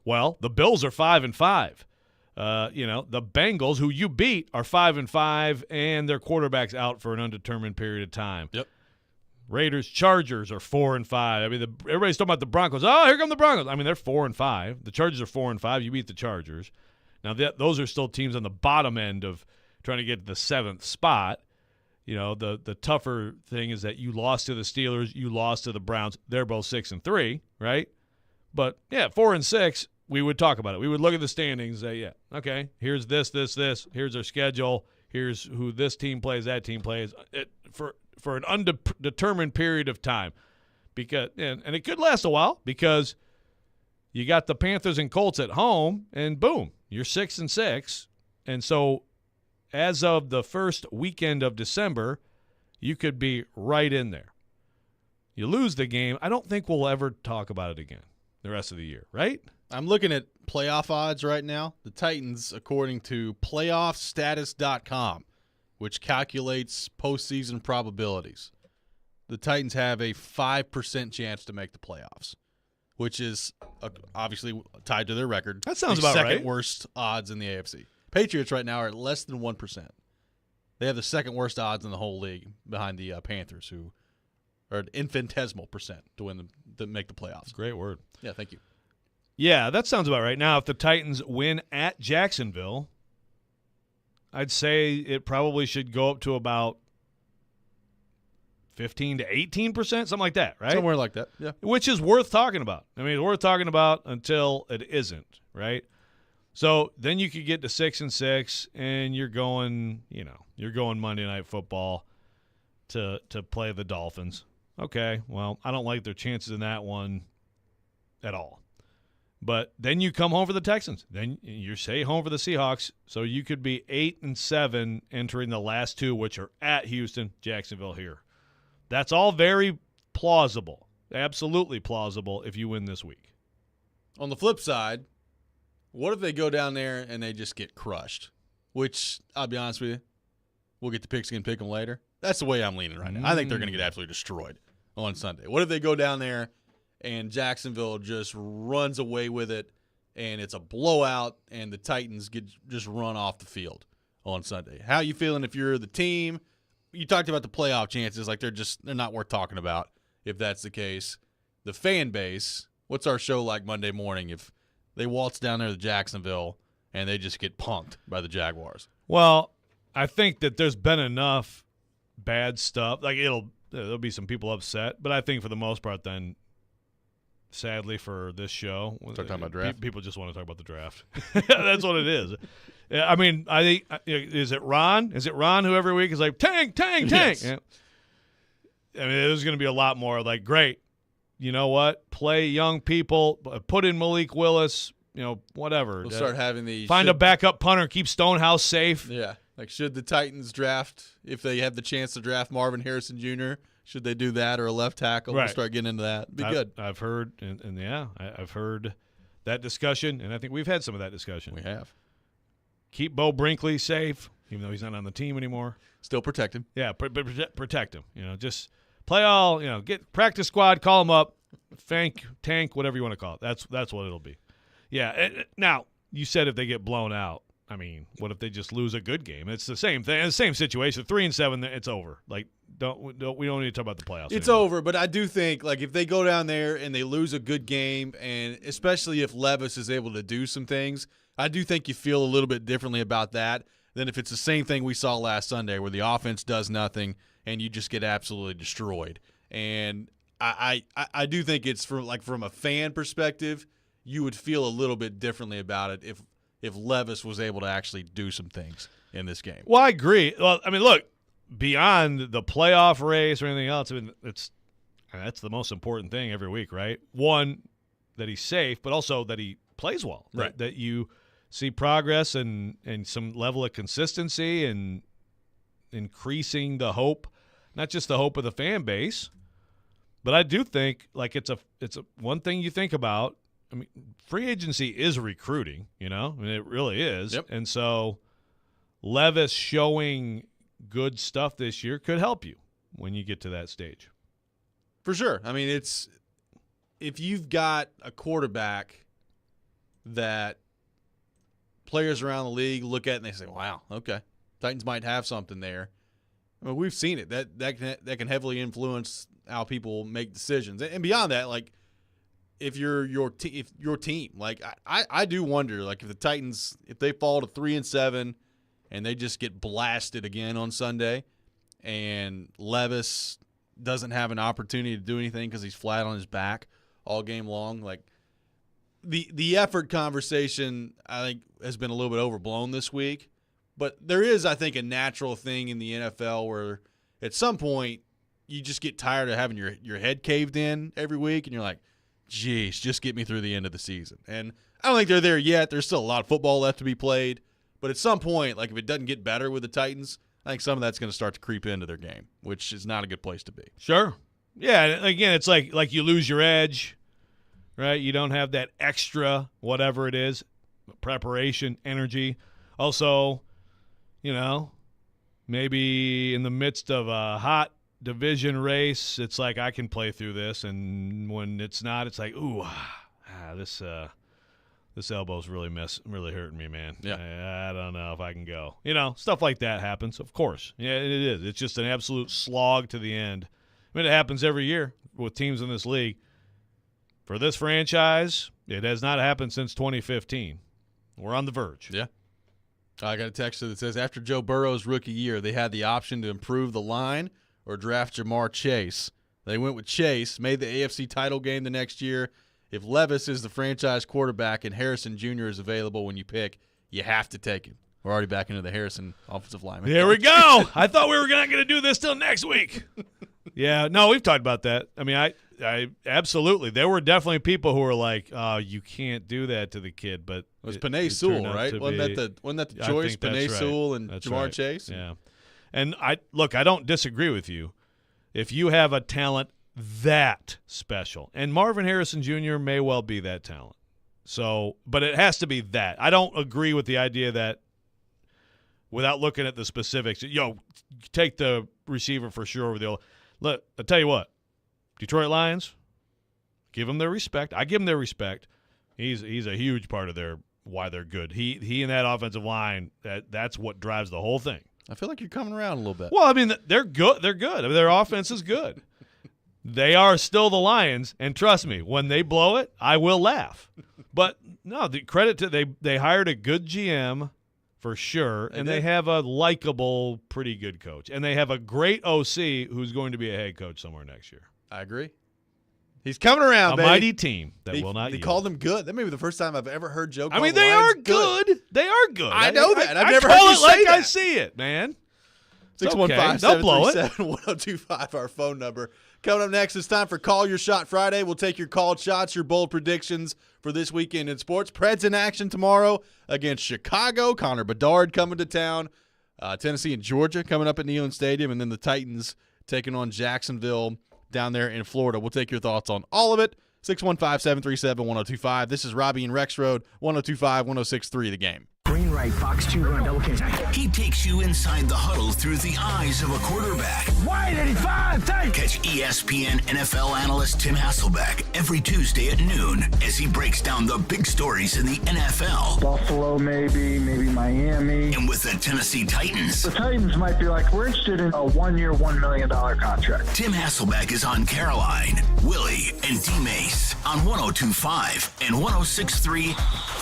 well, the Bills are 5-5. The Bengals, who you beat, are 5-5, and their quarterback's out for an undetermined period of time. Yep. Raiders, Chargers are 4-5. I mean, everybody's talking about the Broncos. Oh, here come the Broncos. I mean, they're 4-5. The Chargers are 4-5. You beat the Chargers. Now, those are still teams on the bottom end of trying to get to the 7th spot. You know, the tougher thing is that you lost to the Steelers, you lost to the Browns. They're both 6-3, right? But, yeah, 4-6, we would talk about it. We would look at the standings and say, yeah, okay, here's this. Here's their schedule. Here's who this team plays, that team plays. For an undetermined period of time. And it could last a while because you got the Panthers and Colts at home, and boom, you're 6-6. And so as of the first weekend of December, you could be right in there. You lose the game, I don't think we'll ever talk about it again the rest of the year, right? I'm looking at playoff odds right now. The Titans, according to playoffstatus.com, which calculates postseason probabilities, the Titans have a 5% chance to make the playoffs, which is obviously tied to their record. That sounds about right. Second worst odds in the AFC. Patriots right now are at less than 1%. They have the second worst odds in the whole league behind the Panthers, who are an infinitesimal percent to make the playoffs. Great word. Yeah, thank you. Yeah, that sounds about right. Now, if the Titans win at Jacksonville, I'd say it probably should go up to about 15 to 18%, something like that, right? Somewhere like that, yeah. Which is worth talking about. I mean, it's worth talking about until it isn't, right? So then you could get to 6-6, and you're going Monday Night Football to play the Dolphins. Okay, well, I don't like their chances in that one at all. But then you come home for the Texans. Then you stay home for the Seahawks. So you could be 8-7 entering the last 2, which are at Houston, Jacksonville here. That's all very plausible, absolutely plausible if you win this week. On the flip side, what if they go down there and they just get crushed? Which, I'll be honest with you, we'll get to pigskin pick them later. That's the way I'm leaning right now. I think they're going to get absolutely destroyed on Sunday. What if they go down there and Jacksonville just runs away with it, and it's a blowout, and the Titans get just run off the field on Sunday? How you feeling if you're the team? You talked about the playoff chances, like they're not worth talking about if that's the case. The fan base, what's our show like Monday morning if they waltz down there to Jacksonville and they just get punked by the Jaguars? Well, I think that there's been enough bad stuff. Like there'll be some people upset, but I think for the most part then, sadly for this show, start talking about draft. People just want to talk about the draft. That's what it is. I mean, I think is it Ron? Is it Ron who every week is like tank? Yes. Yeah. I mean, there's going to be a lot more like, great. You know what? Play young people. Put in Malik Willis. Whatever. We'll start having find a backup punter. Keep Stonehouse safe. Yeah. Like, should the Titans draft, if they have the chance to draft Marvin Harrison Jr., should they do that, or a left tackle? Right. We'll start getting into that. Be good. I've heard, and yeah, I've heard that discussion, and I think we've had some of that discussion. We have. Keep Bo Brinkley safe, even though he's not on the team anymore. Still protect him. Yeah, protect him. Just play all. Get practice squad, call him up, tank, whatever you want to call it. That's what it'll be. Yeah. Now you said if they get blown out. I mean, what if they just lose a good game? It's the same thing. It's the same situation. 3-7, it's over. Like, We don't need to talk about the playoffs. It's anymore. over, but I do think, like, if they go down there and they lose a good game, and especially if Levis is able to do some things, I do think you feel a little bit differently about that than if it's the same thing we saw last Sunday where the offense does nothing and you just get absolutely destroyed. And I do think it's from a fan perspective, you would feel a little bit differently about it if Levis was able to actually do some things in this game. Well, I agree. Well, I mean, look, beyond the playoff race or anything else, I mean, that's the most important thing every week, right? One, that he's safe, but also that he plays well. Right. That you see progress and some level of consistency and increasing the hope, not just the hope of the fan base, but I do think, like, it's a one thing you think about. I mean, free agency is recruiting, I mean, it really is. Yep. And so Levis showing good stuff this year could help you when you get to that stage. For sure. I mean, if you've got a quarterback that players around the league look at and they say, wow, okay, Titans might have something there. I mean, we've seen it. That can heavily influence how people make decisions. And beyond that, like, if you're your team, like, I do wonder, like, if the Titans, if they fall to 3-7 and they just get blasted again on Sunday and Levis doesn't have an opportunity to do anything because he's flat on his back all game long, like, the effort conversation, I think, has been a little bit overblown this week. But there is, I think, a natural thing in the NFL where at some point you just get tired of having your head caved in every week, and you're like, geez, just get me through the end of the season. And I don't think they're there yet. There's still a lot of football left to be played. But at some point, like, if it doesn't get better with the Titans, I think some of that's going to start to creep into their game, which is not a good place to be. Sure. Yeah, and again, it's like you lose your edge, right? You don't have that extra whatever it is, preparation, energy. Also, maybe in the midst of a hot division race, it's like, I can play through this, and when it's not, it's like, ooh, this elbow's really hurting me, man. Yeah. I don't know if I can go. Stuff like that happens, of course. Yeah, it is. It's just an absolute slog to the end. I mean, it happens every year with teams in this league. For this franchise, it has not happened since 2015. We're on the verge. Yeah. I got a text that says, after Joe Burrow's rookie year, they had the option to improve the line or draft Jamar Chase. They went with Chase, made the AFC title game the next year. If Levis is the franchise quarterback and Harrison Jr. is available when you pick, you have to take him. We're already back into the Harrison offensive lineman. There we go. I thought we were not going to do this till next week. Yeah, no, we've talked about that. I mean, I absolutely. There were definitely people who were like, "Oh, you can't do that to the kid." But it was Penei Sewell, right? Wasn't that the choice? Penei Sewell and Jamar Chase. Yeah, and I don't disagree with you. If you have a talent that special, and Marvin Harrison Jr. may well be that talent, but it has to be that. I don't agree with the idea that, without looking at the specifics, take the receiver for sure over the old. Look, I'll tell you what, Detroit Lions, give them their respect. I give them their respect. He's a huge part of why they're good. He and that offensive line, that's what drives the whole thing. I feel like you're coming around a little bit. Well, I mean, they're good. They're good. I mean, their offense is good. They are still the Lions, and trust me, when they blow it, I will laugh. But no, the credit to they hired a good GM. For sure, and they have a likable, pretty good coach. And they have a great OC who's going to be a head coach somewhere next year. I agree. He's coming around, baby. A mighty team that will not They yield. called them good. That may be the first time I've ever heard Joe call I mean, the they Lions are good. They are good. I know that. I've never call heard you it say like that. I see it, man. 615-737-1025, our phone number. Coming up next, it's time for Call Your Shot Friday. We'll take your called shots, your bold predictions for this weekend in sports. Preds in action tomorrow against Chicago. Connor Bedard coming to town. Tennessee and Georgia coming up at Neyland Stadium. And then the Titans taking on Jacksonville down there in Florida. We'll take your thoughts on all of it. 615-737-1025. This is Robby and Rexrode, 1025-1063 The Game. Green right, box 2 run, double catch. He takes you inside the huddle through the eyes of a quarterback. Wide 85, thanks. Catch ESPN NFL analyst Tim Hasselbeck every Tuesday at noon as he breaks down the big stories in the NFL. Buffalo, maybe Miami. And with the Tennessee Titans. The Titans might be like, we're interested in a 1-year, $1 million contract. Tim Hasselbeck is on Caroline, Willie, and D-Mace on 102.5 and 106.3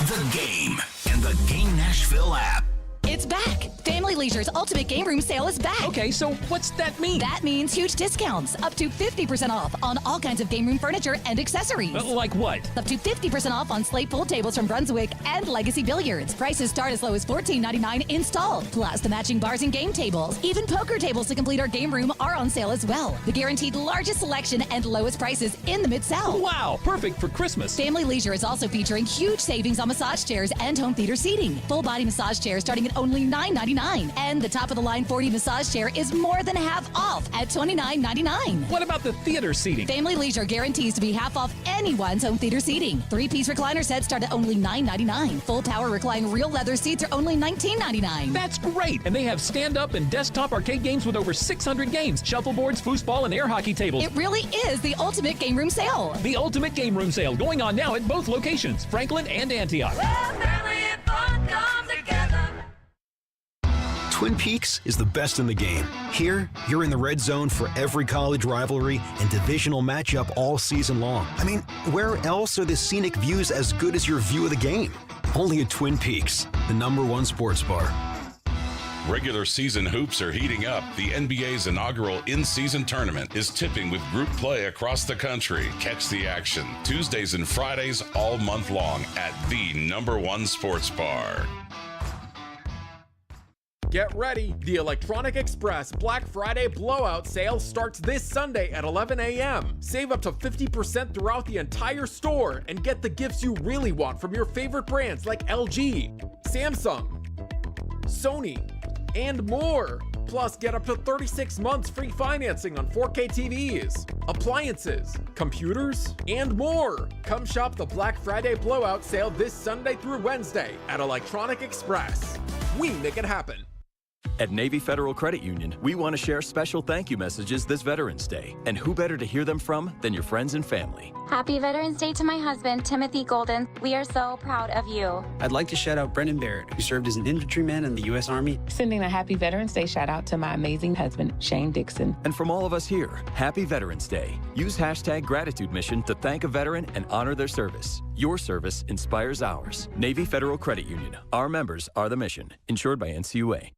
The Game and the Game Nashville app. It's back. Family Leisure's Ultimate Game Room Sale is back. Okay, so what's that mean? That means huge discounts, up to 50% off on all kinds of game room furniture and accessories. Like what? Up to 50% off on slate pool tables from Brunswick and Legacy Billiards. Prices start as low as $14.99 installed, plus the matching bars and game tables. Even poker tables to complete our game room are on sale as well. The guaranteed largest selection and lowest prices in the Mid-South. Wow, perfect for Christmas. Family Leisure is also featuring huge savings on massage chairs and home theater seating. Full body massage chairs starting at only $9.99. And the top-of-the-line 40 massage chair is more than half off at $29.99. What about the theater seating? Family Leisure guarantees to be half off anyone's home theater seating. 3-piece recliner sets start at only $9.99. Full power recline real leather seats are only $19.99. That's great. And they have stand-up and desktop arcade games with over 600 games, shuffleboards, foosball, and air hockey tables. It really is the Ultimate Game Room Sale. The Ultimate Game Room Sale going on now at both locations, Franklin and Antioch. Twin Peaks is the best in the game. Here, you're in the red zone for every college rivalry and divisional matchup all season long. I mean, where else are the scenic views as good as your view of the game? Only at Twin Peaks, the #1 sports bar. Regular season hoops are heating up. The NBA's inaugural in-season tournament is tipping with group play across the country. Catch the action Tuesdays and Fridays all month long at the #1 sports bar. Get ready! The Electronic Express Black Friday blowout sale starts this Sunday at 11 a.m. Save up to 50% throughout the entire store and get the gifts you really want from your favorite brands like LG, Samsung, Sony, and more. Plus, get up to 36 months free financing on 4K TVs, appliances, computers, and more. Come shop the Black Friday blowout sale this Sunday through Wednesday at Electronic Express. We make it happen. At Navy Federal Credit Union, we want to share special thank you messages this Veterans Day. And who better to hear them from than your friends and family? Happy Veterans Day to my husband, Timothy Golden. We are so proud of you. I'd like to shout out Brendan Barrett, who served as an infantryman in the U.S. Army. Sending a happy Veterans Day shout out to my amazing husband, Shane Dixon. And from all of us here, happy Veterans Day. Use hashtag Gratitude Mission to thank a veteran and honor their service. Your service inspires ours. Navy Federal Credit Union. Our members are the mission. Insured by NCUA.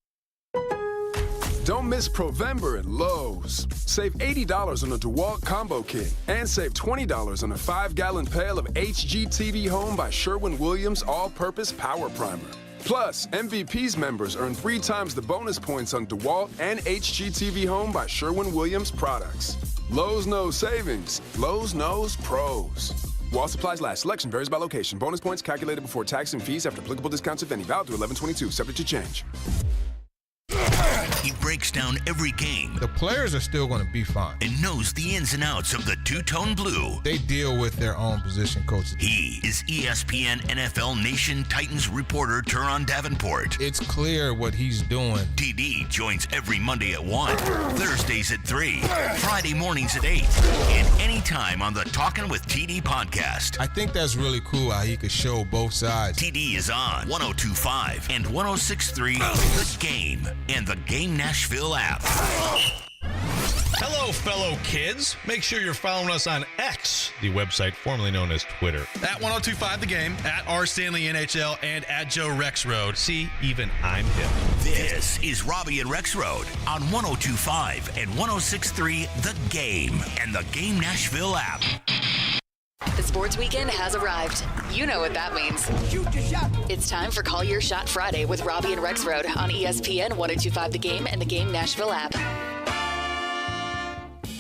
Don't miss Provember at Lowe's. Save $80 on a DeWalt Combo Kit and save $20 on a 5-gallon pail of HGTV Home by Sherwin-Williams All-Purpose Power Primer. Plus, MVP's members earn 3 times the bonus points on DeWalt and HGTV Home by Sherwin-Williams products. Lowe's knows savings. Lowe's knows pros. While supplies last, selection varies by location. Bonus points calculated before tax and fees after applicable discounts, if any. Valid through 11/22, subject to change. He breaks down every game. The players are still going to be fine. And knows the ins and outs of the two-tone blue. They deal with their own position coaches. He is ESPN NFL Nation Titans reporter Teron Davenport. It's clear what he's doing. TD joins every Monday at 1, Thursdays at 3, Friday mornings at 8, and anytime on the Talkin' with TD podcast. I think that's really cool how he could show both sides. TD is on 102.5 and 106.3 The Game and the Game Nashville app. Hello, fellow kids. Make sure you're following us on X, the website formerly known as Twitter. At 102.5 The Game, at R. Stanley NHL, and at Joe Rexrode. See, even I'm hip. This is Robby and Rexrode on 102.5 and 106.3 The Game and the Game Nashville app. The sports weekend has arrived. You know what that means. Shoot your shot. It's time for Call Your Shot Friday with Robby and Rexrode on ESPN 102.5 The Game and the Game Nashville app.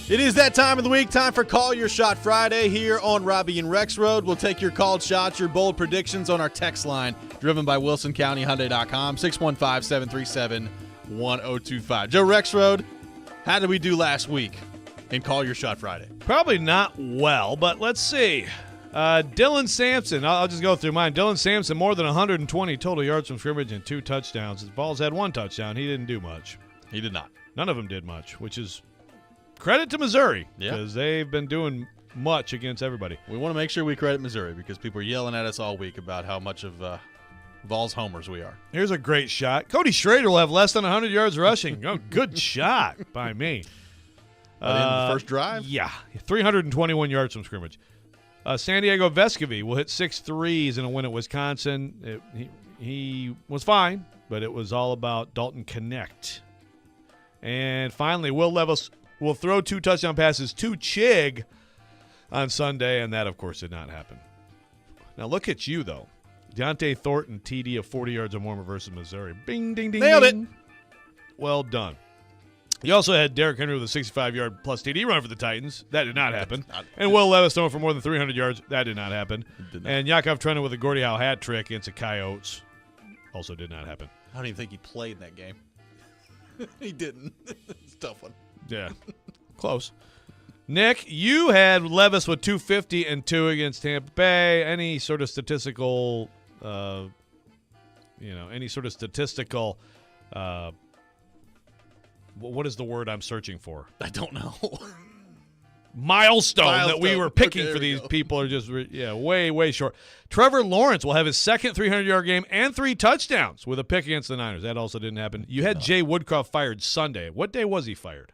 It is that time of the week, time for Call Your Shot Friday here on Robby and Rexrode. We'll take your called shots, your bold predictions on our text line, driven by WilsonCountyHyundai.com, 615-737-1025. Joe Rexrode, how did we do last week in Call Your Shot Friday? Probably not well, but let's see. Dylan Sampson, I'll just go through mine. Dylan Sampson, more than 120 total yards from scrimmage and 2 touchdowns. His Vols had 1 touchdown. He didn't do much. He did not. None of them did much, which is credit to Missouri because they've been doing much against everybody. We want to make sure we credit Missouri because people are yelling at us all week about how much of Vols homers we are. Here's a great shot. Cody Schrader will have less than 100 yards rushing. Oh, good shot by me. In the first drive? Yeah, 321 yards from scrimmage. San Diego Vescovy will hit 6 threes in a win at Wisconsin. He was fine, but it was all about Dalton Connect. And finally, Will Levis will throw 2 touchdown passes to Chig on Sunday, and that, of course, did not happen. Now, look at you, though. Deontay Thornton, TD of 40 yards or more versus Missouri. Bing, ding, ding, Nailed ding. it. Well done. You also had Derrick Henry with a 65-yard plus TD run for the Titans. That did not happen. And Will Levis throwing for more than 300 yards. That did not happen. And Yakov Trenna with a Gordie Howe hat trick against the Coyotes. Also did not happen. I don't even think he played in that game. He didn't. It's a tough one. Yeah. Close. Nick, you had Levis with 250 and 2 against Tampa Bay. Any sort of statistical, what is the word I'm searching for? I don't know. Milestone that we were picking for these people are just way, way short. Trevor Lawrence will have his second 300-yard game and 3 touchdowns with a pick against the Niners. That also didn't happen. You had Jay Woodcroft fired Sunday. What day was he fired?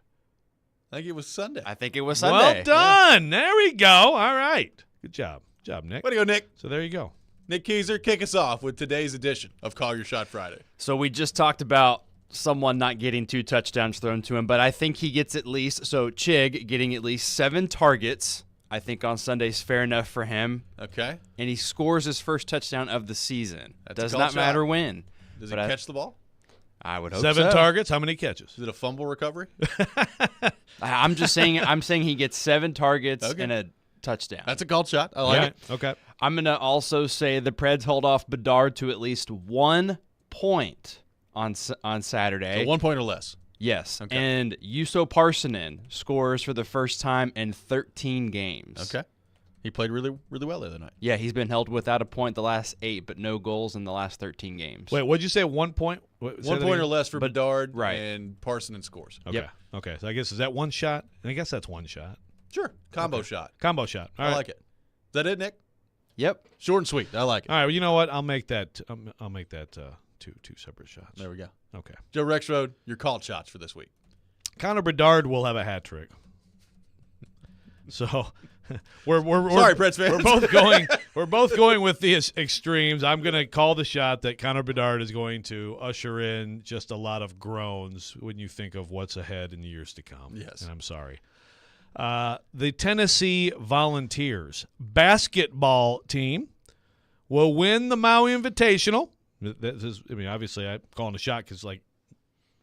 I think it was Sunday. I think it was Sunday. Well done. Yeah. There we go. All right. Good job. Good job, Nick. Way to go, Nick. So there you go. Nick Keiser, kick us off with today's edition of Call Your Shot Friday. So we just talked about someone not getting 2 touchdowns thrown to him, but I think he gets at least, so Chig getting at least 7 targets, I think on Sunday's fair enough for him. Okay. And he scores his first touchdown of the season. That's Does not matter when. Does he catch the ball? I would hope 7 so. targets, how many catches? Is it a fumble recovery? I'm just saying he gets 7 targets and a touchdown. That's a called shot. I like it. Okay. I'm going to also say the Preds hold off Bedard to at least 1 point on Saturday. So 1 point or less. Yes. Okay. And Juuso Parssinen scores for the first time in 13 games. Okay. He played really, really well the other night. Yeah, he's been held without a point the last 8, but no goals in the last 13 games. Wait, what'd you say? 1 point? 1 point or less for Bedard, right. And Parssinen scores. Okay. Yep. Okay. So I guess, is that 1 shot? I guess that's 1 shot. Sure. Combo shot. Combo shot. All I right. like it. Is that it, Nick? Yep. Short and sweet. I like it. All right. Well, you know what? I'll make that. Two separate shots. There we go. Okay. Joe Rexrode, your called shots for this week. Connor Bedard will have a hat trick. So we're sorry, Preds fans. We're both going with the extremes. I'm going to call the shot that Connor Bedard is going to usher in just a lot of groans when you think of what's ahead in the years to come. Yes. And I'm sorry. The Tennessee Volunteers basketball team will win the Maui Invitational. Obviously, I'm calling a shot because,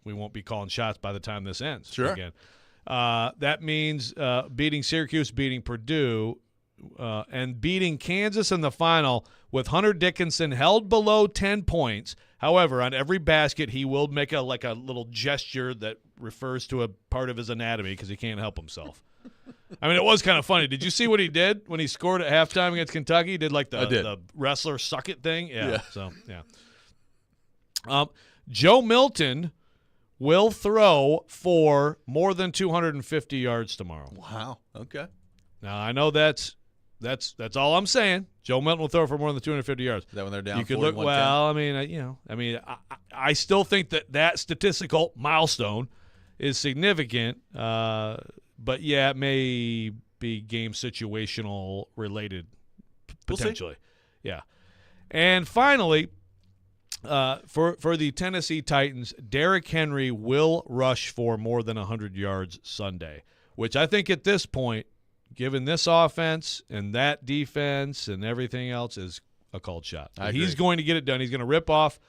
we won't be calling shots by the time this ends. Sure. Again. That means beating Syracuse, beating Purdue, and beating Kansas in the final with Hunter Dickinson held below 10 points. However, on every basket, he will make a little gesture that refers to a part of his anatomy because he can't help himself. I mean, it was kind of funny. Did you see what he did when he scored at halftime against Kentucky? He did the wrestler suck it thing? Yeah. So, yeah. Joe Milton will throw for more than 250 yards tomorrow. Wow. Okay. Now, I know that's all I'm saying. Joe Milton will throw for more than 250 yards. Is that when they're down? You could look well. I still think that statistical milestone is significant. But yeah, it may be game situational related potentially. Yeah. And finally, for the Tennessee Titans, Derrick Henry will rush for more than 100 yards Sunday, which I think at this point, given this offense and that defense and everything else, is a called shot. He's going to get it done. He's going to rip off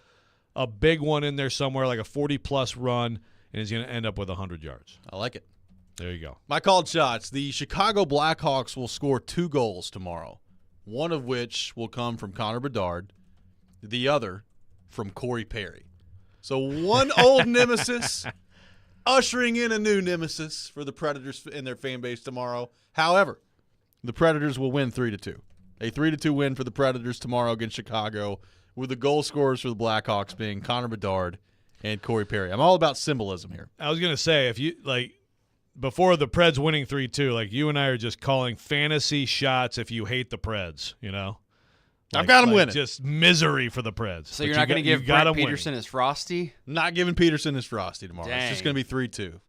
a big one in there somewhere, like a 40-plus run, and he's going to end up with 100 yards. I like it. There you go. My called shots. The Chicago Blackhawks will score 2 goals tomorrow, one of which will come from Connor Bedard, the other from Corey Perry. So one old nemesis ushering in a new nemesis for the Predators and their fan base tomorrow. However, the Predators will win 3-2. A 3-2 win for the Predators tomorrow against Chicago, with the goal scorers for the Blackhawks being Connor Bedard and Corey Perry. I'm all about symbolism here. I was going to say, if you before the Preds winning 3-2, you and I are just calling fantasy shots if you hate the Preds, I've got them winning. Just misery for the Preds. So you're not going to give Brent Peterson his Frosty? Not giving Peterson his Frosty tomorrow. Dang. It's just going to be 3-2.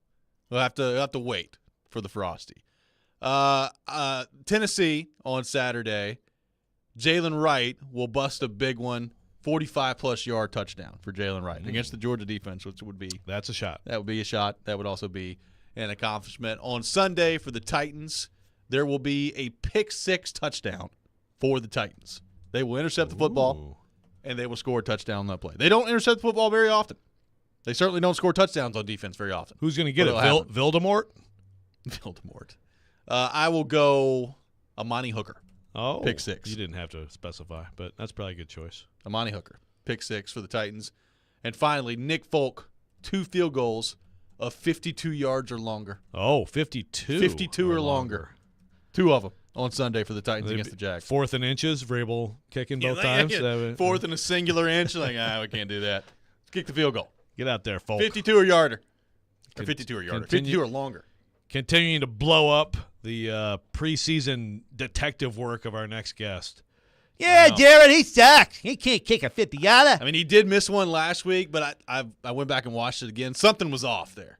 We'll have to wait for the Frosty. Tennessee on Saturday. Jalen Wright will bust a big one, 45-plus yard touchdown for Jalen Wright against the Georgia defense, which would be that's a shot. That would be a shot. That would also be an accomplishment. On Sunday for the Titans, there will be a pick-6 touchdown for the Titans. They will intercept the football, and they will score a touchdown on that play. They don't intercept the football very often. They certainly don't score touchdowns on defense very often. Who's going to get it? Voldemort? Voldemort. I will go Amani Hooker. Oh, pick 6. You didn't have to specify, but that's probably a good choice. Amani Hooker, pick 6 for the Titans. And finally, Nick Folk, 2 field goals of 52 yards or longer. Oh, 52. 52 or longer. 2 of them on Sunday for the Titans against the Jags. 4th and inches, Vrabel kicking both times. 4th and a singular inch. We can't do that. Let's kick the field goal. Get out there, Folk. 52 or yarder. Or 52 or yarder. 52 or longer. Continuing to blow up the preseason detective work of our next guest. Yeah, Jared, he sucks. He can't kick a 50-yarder. I mean, he did miss one last week, but I went back and watched it again. Something was off there.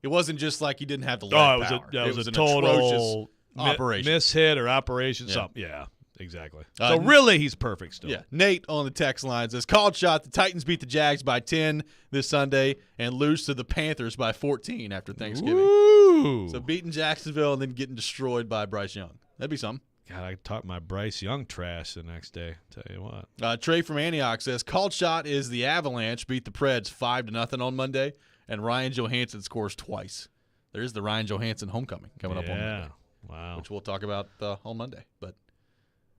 It wasn't just like he didn't have the leg power. It was a an total operation. Miss-hit or operation. Yeah. Something. Yeah, exactly. So really, he's perfect still. Yeah. Nate on the text line says, called shot, the Titans beat the Jags by 10 this Sunday and lose to the Panthers by 14 after Thanksgiving. Ooh. So beating Jacksonville and then getting destroyed by Bryce Young. That'd be something. God, I talked my Bryce Young trash the next day. Tell you what. Trey from Antioch says, called shot is the Avalanche beat the Preds 5-0 on Monday, and Ryan Johansson scores twice. There's the Ryan Johansson homecoming coming up on Monday. Wow. Which we'll talk about on Monday. But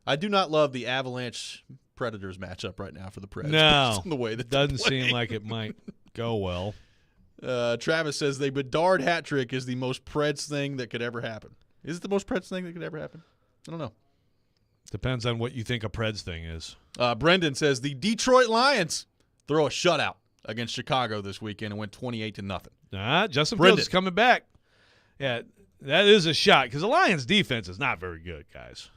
I do not love the Avalanche Predators matchup right now for the Preds. No. The way that doesn't seem like it might go well. Travis says the Bedard hat trick is the most Preds thing that could ever happen. Is it the most Preds thing that could ever happen? I don't know. Depends on what you think a Preds thing is. Brendan says the Detroit Lions throw a shutout against Chicago this weekend and went 28-0. Justin Fields is coming back. Yeah, that is a shot because the Lions' defense is not very good, guys.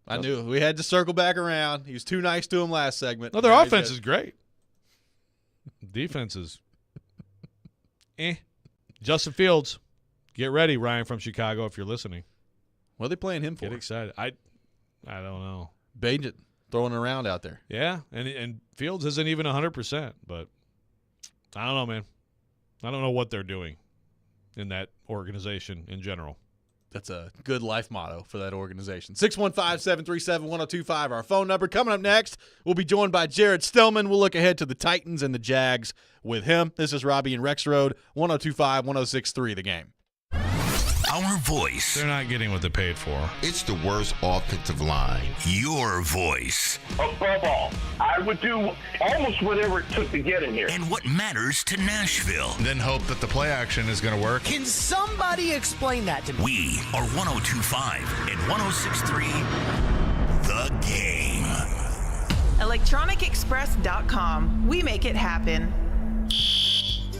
I knew. We had to circle back around. He was too nice to him last segment. No, their offense is great. Defense is Justin Fields, get ready, Ryan from Chicago, if you're listening. What are they playing him for? Get excited. I don't know. Bajan throwing it around out there. Yeah, and Fields isn't even 100%, but I don't know, man. I don't know what they're doing in that organization in general. That's a good life motto for that organization. 615-737-1025, our phone number. Coming up next, we'll be joined by Jared Stillman. We'll look ahead to the Titans and the Jags with him. This is Robby and Rexrode, 102.5, 106.3 The Game. Our voice. They're not getting what they paid for. It's the worst offensive line. Your voice. Above all, I would do almost whatever it took to get in here. And what matters to Nashville. Then hope that the play action is going to work. Can somebody explain that to me? We are 102.5 and 106.3 The Game. ElectronicExpress.com. We make it happen.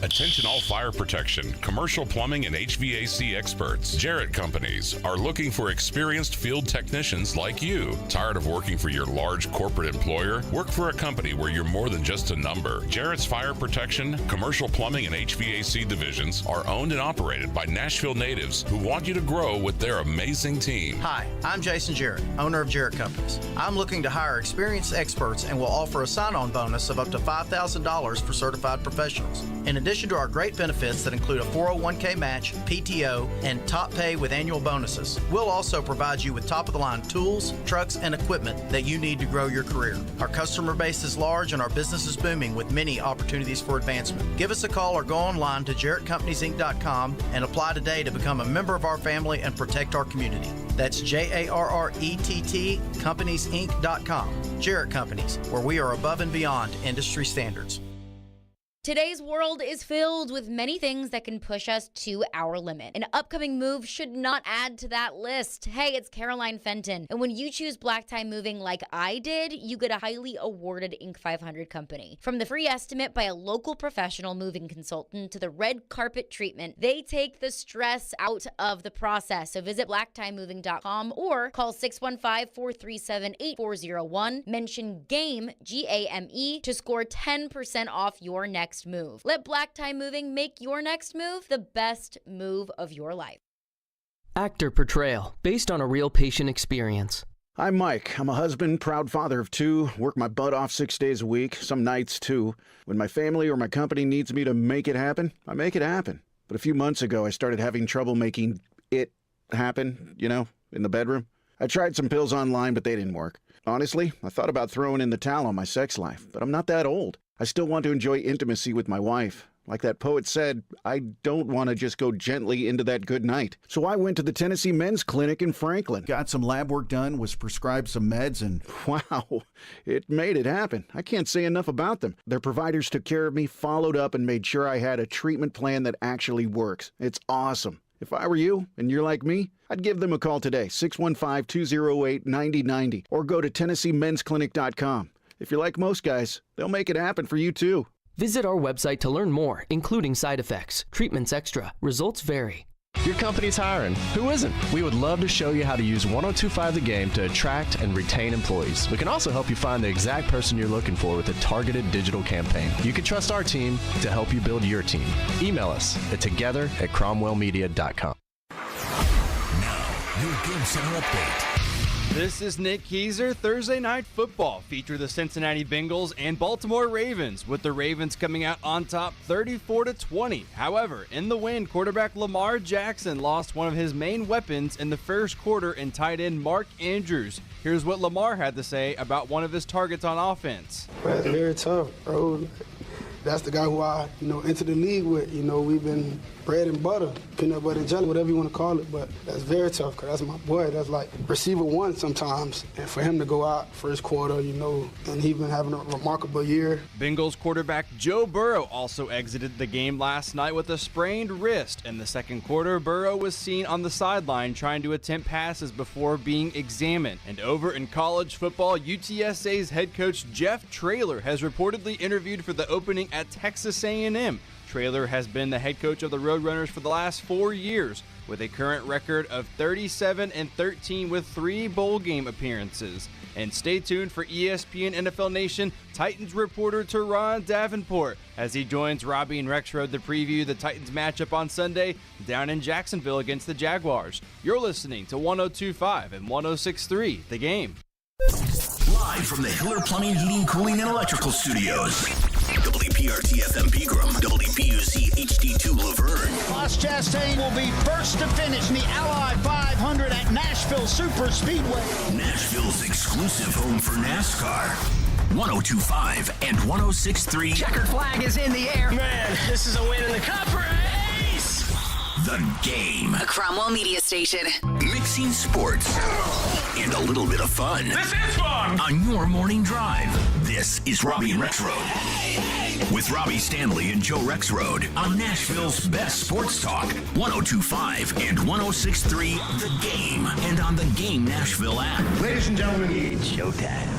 Attention all fire protection, commercial plumbing, and HVAC experts. Jarrett Companies are looking for experienced field technicians like you. Tired of working for your large corporate employer? Work for a company where you're more than just a number. Jarrett's Fire Protection, commercial plumbing, and HVAC divisions are owned and operated by Nashville natives who want you to grow with their amazing team. Hi, I'm Jason Jarrett, owner of Jarrett Companies. I'm looking to hire experienced experts and will offer a sign-on bonus of up to $5,000 for certified professionals. In addition to our great benefits that include a 401k match, PTO, and top pay with annual bonuses, we'll also provide you with top-of-the-line tools, trucks, and equipment that you need to grow your career. Our customer base is large and our business is booming with many opportunities for advancement. Give us a call or go online to JarrettCompaniesInc.com and apply today to become a member of our family and protect our community. That's JARRETT CompaniesInc.com. Jarrett Companies, where we are above and beyond industry standards. Today's world is filled with many things that can push us to our limit. An upcoming move should not add to that list. Hey, it's Caroline Fenton. And when you choose Black Tie Moving like I did, you get a highly awarded Inc. 500 company. From the free estimate by a local professional moving consultant to the red carpet treatment, they take the stress out of the process. So visit blacktiemoving.com or call 615-437-8401. Mention GAME, G-A-M-E, to score 10% off your next move. Let Black Tie Moving make your next move the best move of your life. Actor Portrayal, based on a real patient experience. I'm Mike. I'm a husband, proud father of 2, work my butt off 6 days a week, some nights too. When my family or my company needs me to make it happen, I make it happen. But a few months ago, I started having trouble making it happen, in the bedroom. I tried some pills online, but they didn't work. Honestly, I thought about throwing in the towel on my sex life, but I'm not that old. I still want to enjoy intimacy with my wife. Like that poet said, I don't want to just go gently into that good night. So I went to the Tennessee Men's Clinic in Franklin. Got some lab work done, was prescribed some meds, and wow, it made it happen. I can't say enough about them. Their providers took care of me, followed up, and made sure I had a treatment plan that actually works. It's awesome. If I were you, and you're like me, I'd give them a call today, 615-208-9090, or go to TennesseeMen'sClinic.com. If you're like most guys, they'll make it happen for you too. Visit our website to learn more, including side effects, treatments extra, results vary. Your company's hiring. Who isn't? We would love to show you how to use 1025 The Game to attract and retain employees. We can also help you find the exact person you're looking for with a targeted digital campaign. You can trust our team to help you build your team. Email us at together@cromwellmedia.com. Now, your Game Center update. This is Nick Keiser. Thursday Night Football featured the Cincinnati Bengals and Baltimore Ravens, with the Ravens coming out on top 34-20. However, in the win, quarterback Lamar Jackson lost one of his main weapons in the first quarter in tight end Mark Andrews. Here's what Lamar had to say about one of his targets on offense. That's very tough, bro. That's the guy who I, entered the league with. We've been bread and butter, peanut butter and jelly, whatever you want to call it. But that's very tough because that's my boy. That's like receiver one sometimes. And for him to go out first quarter, and he's been having a remarkable year. Bengals quarterback Joe Burrow also exited the game last night with a sprained wrist. In the second quarter, Burrow was seen on the sideline trying to attempt passes before being examined. And over in college football, UTSA's head coach Jeff Traylor has reportedly interviewed for the opening at Texas A&M. Traylor has been the head coach of the Roadrunners for the last 4 years, with a current record of 37-13 with 3 bowl game appearances. And stay tuned for ESPN NFL Nation Titans reporter Teron Davenport as he joins Robby and Rexrode to preview the Titans matchup on Sunday down in Jacksonville against the Jaguars. You're listening to 102.5 and 106.3 The Game. Live from the Hiller Plumbing, Heating, Cooling, and Electrical Studios. WPRT FM Pegram, WPUC HD2 Laverne. Ross Chastain will be first to finish in the Ally 500 at Nashville Super Speedway. Nashville's exclusive home for NASCAR. 102.5 and 106.3. Checkered flag is in the air. Man, this is a win in the cup race. The Game. A Cromwell Media Station. Mixing sports and a little bit of fun. This is fun. On your morning drive. This is Robby and Rexrode. With Robbie Stanley and Joe Rexrode on Nashville's best sports talk. 102.5 and 106.3 The Game. And on the Game Nashville app. Ladies and gentlemen, it's showtime.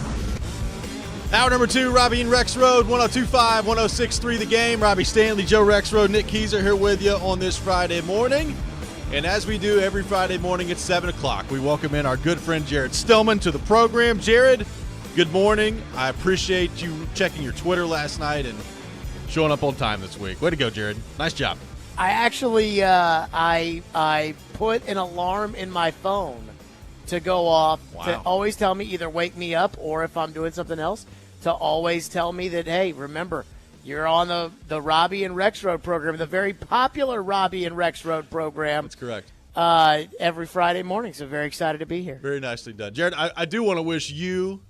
Hour number 2, Robby and Rexrode, 102.5, 106.3 The Game. Robbie Stanley, Joe Rexrode, Nick Keiser here with you on this Friday morning. And as we do every Friday morning at 7 o'clock, we welcome in our good friend Jared Stillman to the program. Jared, good morning. I appreciate you checking your Twitter last night and showing up on time this week. Way to go, Jared. Nice job. I actually I put an alarm in my phone to go off to always tell me, either wake me up or if I'm doing something else, to always tell me that, hey, remember, you're on the Robby and Rexrode program, the very popular Robby and Rexrode program. That's correct. Every Friday morning, so very excited to be here. Very nicely done. Jared, I do want to wish you,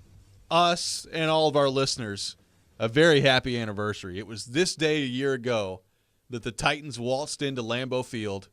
us, and all of our listeners a very happy anniversary. It was this day a year ago that the Titans waltzed into Lambeau Field,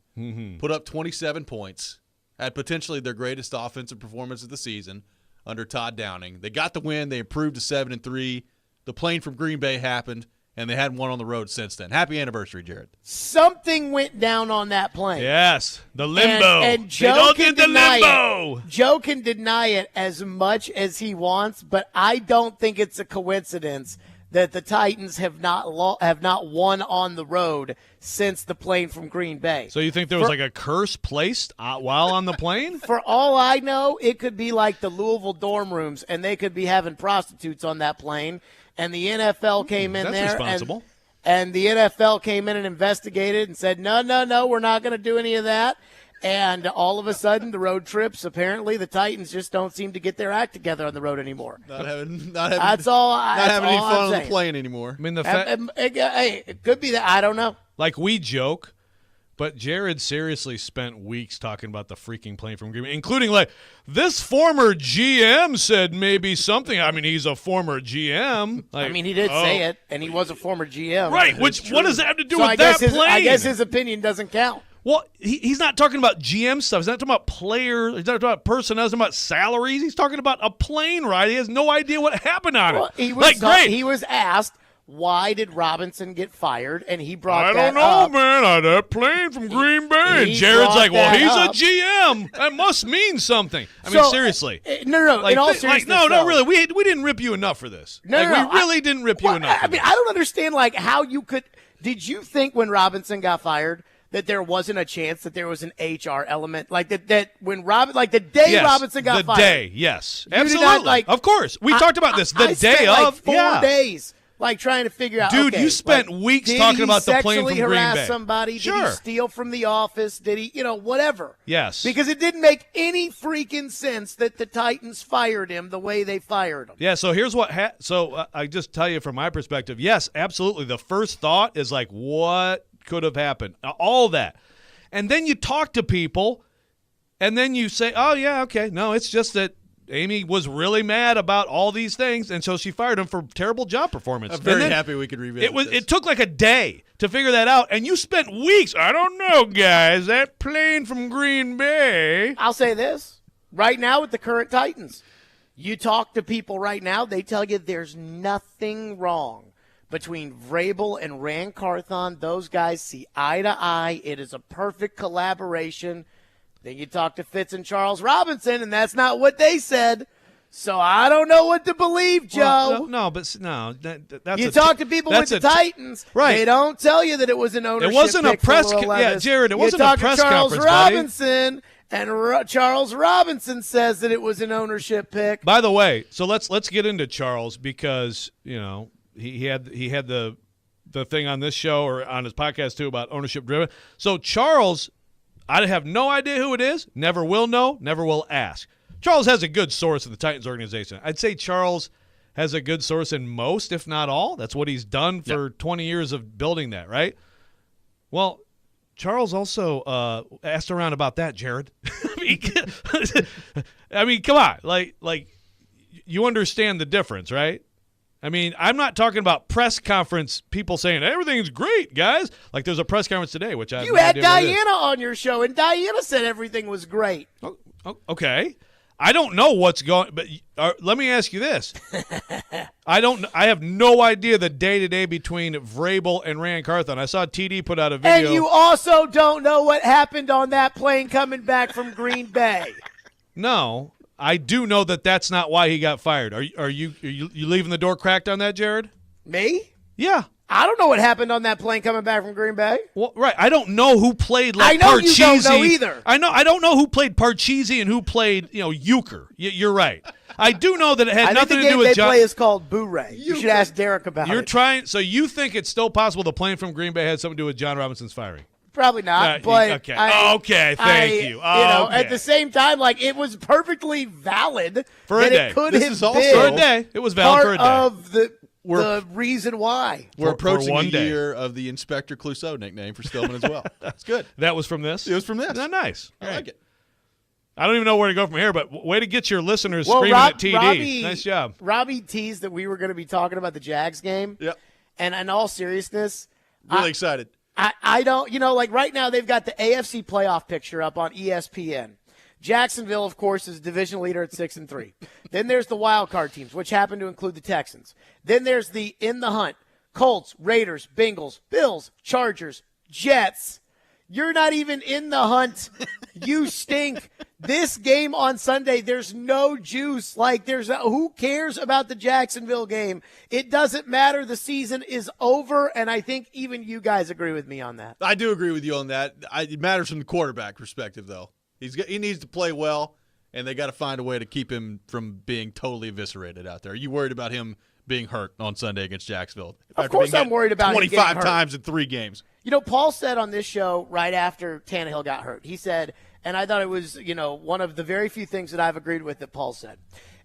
put up 27 points, had potentially their greatest offensive performance of the season under Todd Downing. They got the win. They improved to 7-3. The plane from Green Bay happened, and they hadn't won on the road since then. Happy anniversary, Jared. Something went down on that plane. Yes, the limbo. And Joe can deny it. Joe can deny it as much as he wants, but I don't think it's a coincidence that the Titans have not won on the road since the plane from Green Bay. So you think there was like a curse placed while on the plane? For all I know, it could be like the Louisville dorm rooms, and they could be having prostitutes on that plane, and the NFL came in That's there. responsible. And the NFL came in and investigated and said, no, we're not going to do any of that. And all of a sudden, the road trips, apparently the Titans just don't seem to get their act together on the road anymore. Not having any fun on the saying. plane anymore. I mean, Hey, it could be that. I don't know. Like we joke, but Jared seriously spent weeks talking about the freaking plane from Green Bay, including like this former GM said maybe something. I mean, he's a former GM. Like, I mean, he did say it, and he was a former GM. Right. What does that have to do with that plane? I guess his opinion doesn't count. Well, he's not talking about GM stuff. He's not talking about players. He's not talking about personnel. He's not talking about salaries. He's talking about a plane ride. He has no idea what happened on it. He was asked, why did Robinson get fired? And he brought that up. I don't know, man. That plane from Green Bay. And Jared's like, well, he's a GM. That must mean something. I mean, seriously. No. Like, in all seriousness, no, really. We didn't rip you enough for this. We really didn't rip you enough for this. I don't understand, like, how you could – did you think when Robinson got fired – that there wasn't a chance that there was an HR element, like that when the day Robinson got fired. The day, yes, absolutely, of course. We talked about this. The day of, 4 days, like trying to figure out. Dude, you spent weeks talking about the plane from Green Bay. Did he sexually harass somebody? Sure. Did he steal from the office? Did he, whatever? Yes. Because it didn't make any freaking sense that the Titans fired him the way they fired him. Yeah. So here's what. I just tell you from my perspective. Yes, absolutely. The first thought is like, what could have happened? All that. And then you talk to people, and then you say, oh, yeah, okay. No, it's just that Amy was really mad about all these things, and so she fired him for terrible job performance. I'm very happy we could revisit this. It took like a day to figure that out, and you spent weeks. I don't know, guys. That plane from Green Bay. I'll say this. Right now with the current Titans, you talk to people right now, they tell you there's nothing wrong between Vrabel and Rand Carthon. Those guys see eye to eye. It is a perfect collaboration. Then you talk to Fitz and Charles Robinson, and that's not what they said. So I don't know what to believe, Joe. That's you talk to people with the Titans, right? They don't tell you that it was an ownership. It wasn't a press. Jared. It wasn't a press conference, Charles Robinson, and Charles Robinson says that it was an ownership pick. By the way, so let's get into Charles because He had the thing on this show or on his podcast too about ownership driven. So Charles, I have no idea who it is. Never will know. Never will ask. Charles has a good source in the Titans organization. I'd say Charles has a good source in most, if not all. That's what he's done for 20 years of building that, right? Well, Charles also asked around about that, Jared. I mean, come on, like you understand the difference, right? I mean, I'm not talking about press conference people saying everything's great, guys. Like there's a press conference today, which you had Diana on your show, and Diana said everything was great. Okay, I don't know what's going, but let me ask you this: I have no idea the day-to-day between Vrabel and Rand Carthon. I saw TD put out a video, and you also don't know what happened on that plane coming back from Green Bay. No. I do know that that's not why he got fired. Are you leaving the door cracked on that, Jared? Me? Yeah. I don't know what happened on that plane coming back from Green Bay. Well, right. I don't know who played like Parcheesi. I know you don't know either. I don't know who played Parcheesi and who played, Euchre. You're right. I do know that it had nothing to do with John. I think the game they play is called Boo-Ray. You should ask Derek about it. So you think it's still possible the plane from Green Bay had something to do with John Robinson's firing? Probably not, but okay, thank you. At the same time, like it was perfectly valid for a day. It could this have is also been for a day. It was valid for a day. Part of the reason why we're approaching a year of the Inspector Clouseau nickname for Stillman as well. That's good. That was from this. It was from this. Isn't that nice? I like it. I don't even know where to go from here, but way to get your listeners screaming at TD. Nice job. Robbie teased that we were going to be talking about the Jags game. Yep. And in all seriousness, really excited. I don't, like right now they've got the AFC playoff picture up on ESPN. Jacksonville, of course, is division leader at 6-3. Then there's the wild card teams, which happen to include the Texans. Then there's the in the hunt: Colts, Raiders, Bengals, Bills, Chargers, Jets. You're not even in the hunt. You stink. This game on Sunday, there's no juice. Like, who cares about the Jacksonville game? It doesn't matter. The season is over, and I think even you guys agree with me on that. I do agree with you on that. It matters from the quarterback perspective, though. He needs to play well, and they got to find a way to keep him from being totally eviscerated out there. Are you worried about him being hurt on Sunday against Jacksonville? Of course I'm worried about him 25 times in 3 games. You know, Paul said on this show right after Tannehill got hurt, he said, and I thought it was, one of the very few things that I've agreed with that Paul said.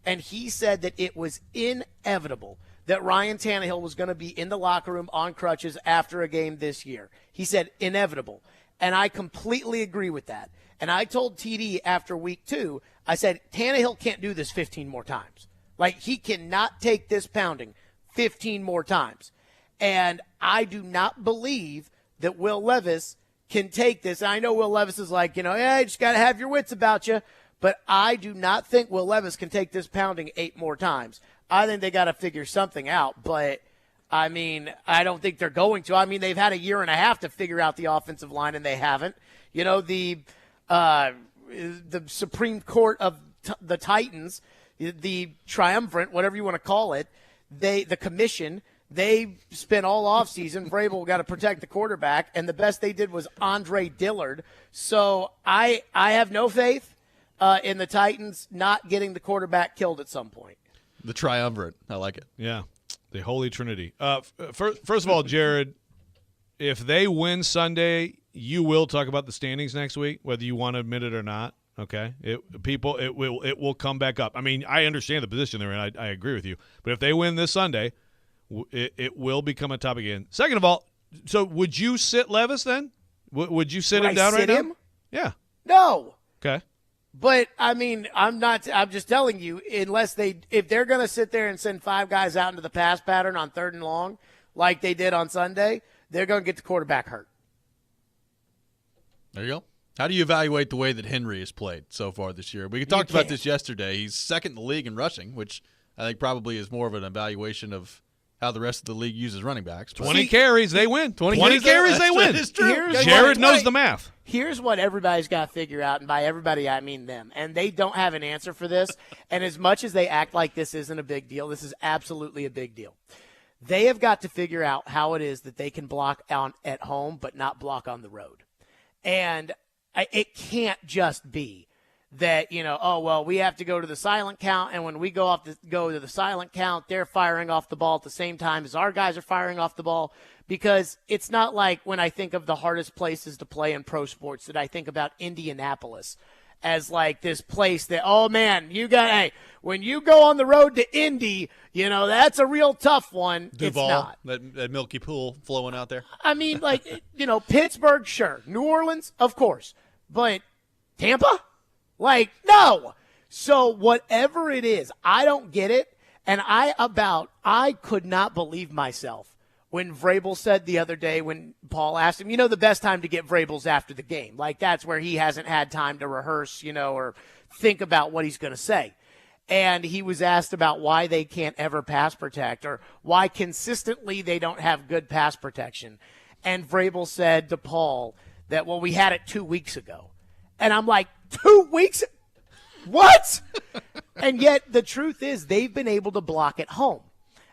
And he said that it was inevitable that Ryan Tannehill was going to be in the locker room on crutches after a game this year. He said inevitable. And I completely agree with that. And I told TD after week 2, I said, Tannehill can't do this 15 more times. Like, he cannot take this pounding 15 more times. And I do not believe that Will Levis can take this. And I know Will Levis is like, you just got to have your wits about you. But I do not think Will Levis can take this pounding 8 more times. I think they got to figure something out. But, I don't think they're going to. They've had a year and a half to figure out the offensive line, and they haven't. The Supreme Court of the Titans, the triumvirate, whatever you want to call it, the commission, they spent all offseason. Vrabel got to protect the quarterback, and the best they did was Andre Dillard. So I have no faith in the Titans not getting the quarterback killed at some point. The triumvirate. I like it. Yeah, the Holy Trinity. First of all, Jared, if they win Sunday, you will talk about the standings next week, whether you want to admit it or not. Okay, it will come back up. I understand the position they're in. I agree with you. But if they win this Sunday, it will become a topic again. Second of all, so would you sit Levis then? Would you sit him down right now? Yeah. No. Okay. But I'm not. I'm just telling you, if they're going to sit there and send 5 guys out into the pass pattern on 3rd and long, like they did on Sunday, they're going to get the quarterback hurt. There you go. How do you evaluate the way that Henry has played so far this year? We talked about this yesterday. He's second in the league in rushing, which I think probably is more of an evaluation of how the rest of the league uses running backs. 20 carries, they win. 20 carries, they win. It's true. Jared knows the math. Here's what everybody's got to figure out, and by everybody I mean them, and they don't have an answer for this. And as much as they act like this isn't a big deal, this is absolutely a big deal. They have got to figure out how it is that they can block at home but not block on the road. And it can't just be that, we have to go to the silent count, and when we go to the silent count, they're firing off the ball at the same time as our guys are firing off the ball, because it's not like when I think of the hardest places to play in pro sports that I think about Indianapolis as like this place that, oh man, when you go on the road to Indy, that's a real tough one. Duval, it's not. That milky pool flowing out there. Pittsburgh, sure. New Orleans, of course. But Tampa? No. So whatever it is, I don't get it. And I could not believe myself when Vrabel said the other day when Paul asked him, the best time to get Vrabel's after the game. That's where he hasn't had time to rehearse, or think about what he's going to say. And he was asked about why they can't ever pass protect or why consistently they don't have good pass protection. And Vrabel said to Paul that, we had it 2 weeks ago. And I'm like, 2 weeks? What? And yet the truth is they've been able to block at home.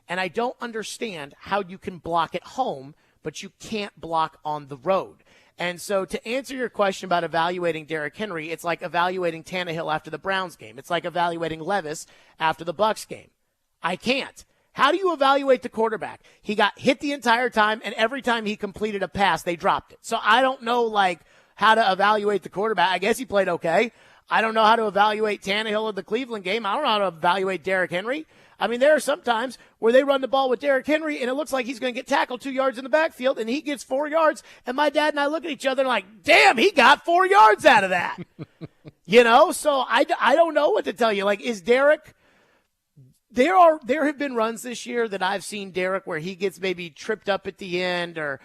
And I don't understand how you can block at home, but you can't block on the road. And so to answer your question about evaluating Derrick Henry, it's like evaluating Tannehill after the Browns game. It's like evaluating Levis after the Bucs game. I can't. How do you evaluate the quarterback? He got hit the entire time, and every time he completed a pass, they dropped it. So I don't know, how to evaluate the quarterback. I guess he played okay. I don't know how to evaluate Tannehill in the Cleveland game. I don't know how to evaluate Derrick Henry. There are some times where they run the ball with Derrick Henry, and it looks like he's going to get tackled 2 yards in the backfield, and he gets 4 yards, and my dad and I look at each other like, damn, he got 4 yards out of that. So I don't know what to tell you. Is Derrick – there have been runs this year that I've seen Derrick where he gets maybe tripped up at the end or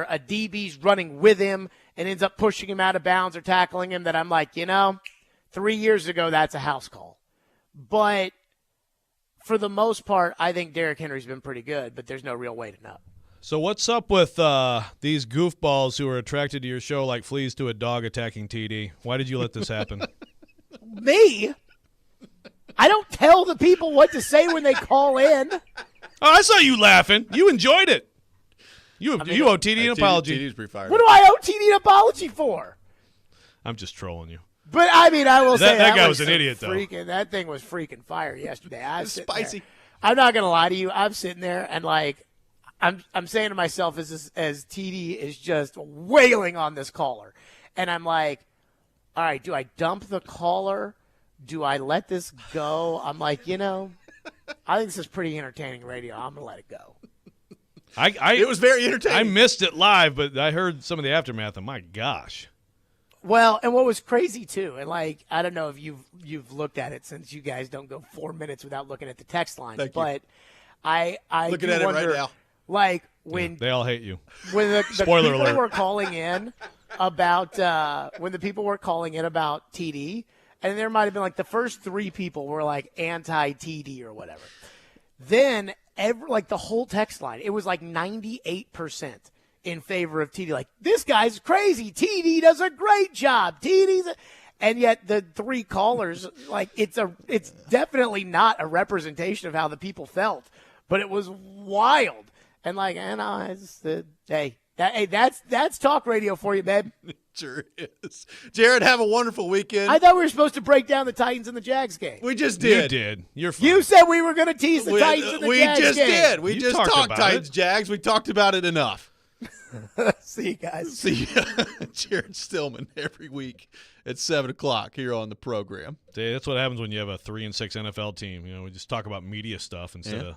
a DB's running with him and ends up pushing him out of bounds or tackling him that I'm like, 3 years ago, that's a house call. But for the most part, I think Derrick Henry's been pretty good, but there's no real way to know. So what's up with these goofballs who are attracted to your show like fleas to a dog attacking TD? Why did you let this happen? Me? I don't tell the people what to say when they call in. Oh, I saw you laughing. You enjoyed it. You owe TD an apology. TD's pretty fired. What do I owe TD an apology for? I'm just trolling you. But, I mean, I will say that guy was an idiot, though. That thing was freaking fire yesterday. It's spicy. I'm not going to lie to you. I'm sitting there and, like, I'm saying to myself as TD is just wailing on this caller. And I'm like, all right, do I dump the caller? Do I let this go? I'm like, I think this is pretty entertaining radio. I'm going to let it go. It was very entertaining. I missed it live, but I heard some of the aftermath, and my gosh. Well, and what was crazy, too, and, like, I don't know if you've looked at it since you guys don't go 4 minutes without looking at the text line. Thank you. I looking do at wonder, it right now. Like, when they all hate you. When the Spoiler people alert. were calling in about TD, and there might have been like the first 3 people were like anti-TD or whatever. Then the whole text line, it was like 98% in favor of TD. Like, this guy's crazy. TD does a great job. And yet the 3 callers, like, it's definitely not a representation of how the people felt, but it was wild. And like, that's talk radio for you, babe. It sure is. Jared, have a wonderful weekend. I thought we were supposed to break down the Titans and the Jags game. We just did. You did. You're fine. You said we were going to tease the Titans and the Jags game. We just did. We You just talked talked about Titans, it. Jags. We talked about it enough. See you guys. See you. Jared Stillman every week at 7 o'clock here on the program. See, that's what happens when you have a 3-6 NFL team. We just talk about media stuff instead of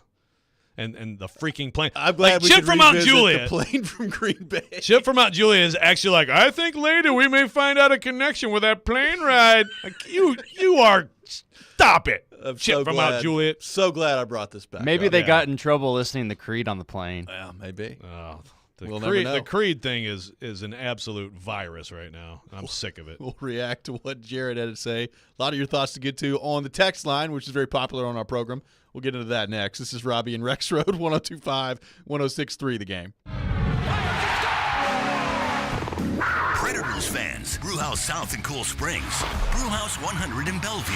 and the freaking plane. I'm glad we Chip could from Mount revisit Juliet. the plane from Green Bay. Chip from Mount Juliet is actually like, I think later we may find out a connection with that plane ride. Like, you are stop it. Chip from Mount Juliet. So glad I brought this back. Maybe they got in trouble listening to Creed on the plane. Yeah, maybe. The never know. The Creed thing is an absolute virus right now. I'm sick of it. We'll react to what Jared had to say. A lot of your thoughts to get to on the text line, which is very popular on our program. We'll get into that next. This is Robby and Rexrode, 102.5, 106.3 The Game. Predators fans, Brewhouse South in Cool Springs, Brewhouse 100 in Bellevue,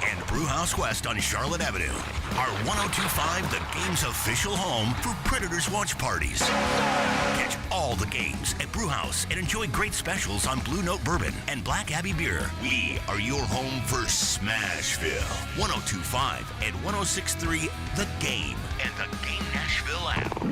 and Brewhouse West on Charlotte Avenue are 102.5 The Game's official home for Predators watch parties. Catch all the games at Brewhouse and enjoy great specials on Blue Note Bourbon and Black Abbey Beer. We are your home for Smashville. 102.5 and 106.3 The Game and the Game Nashville app.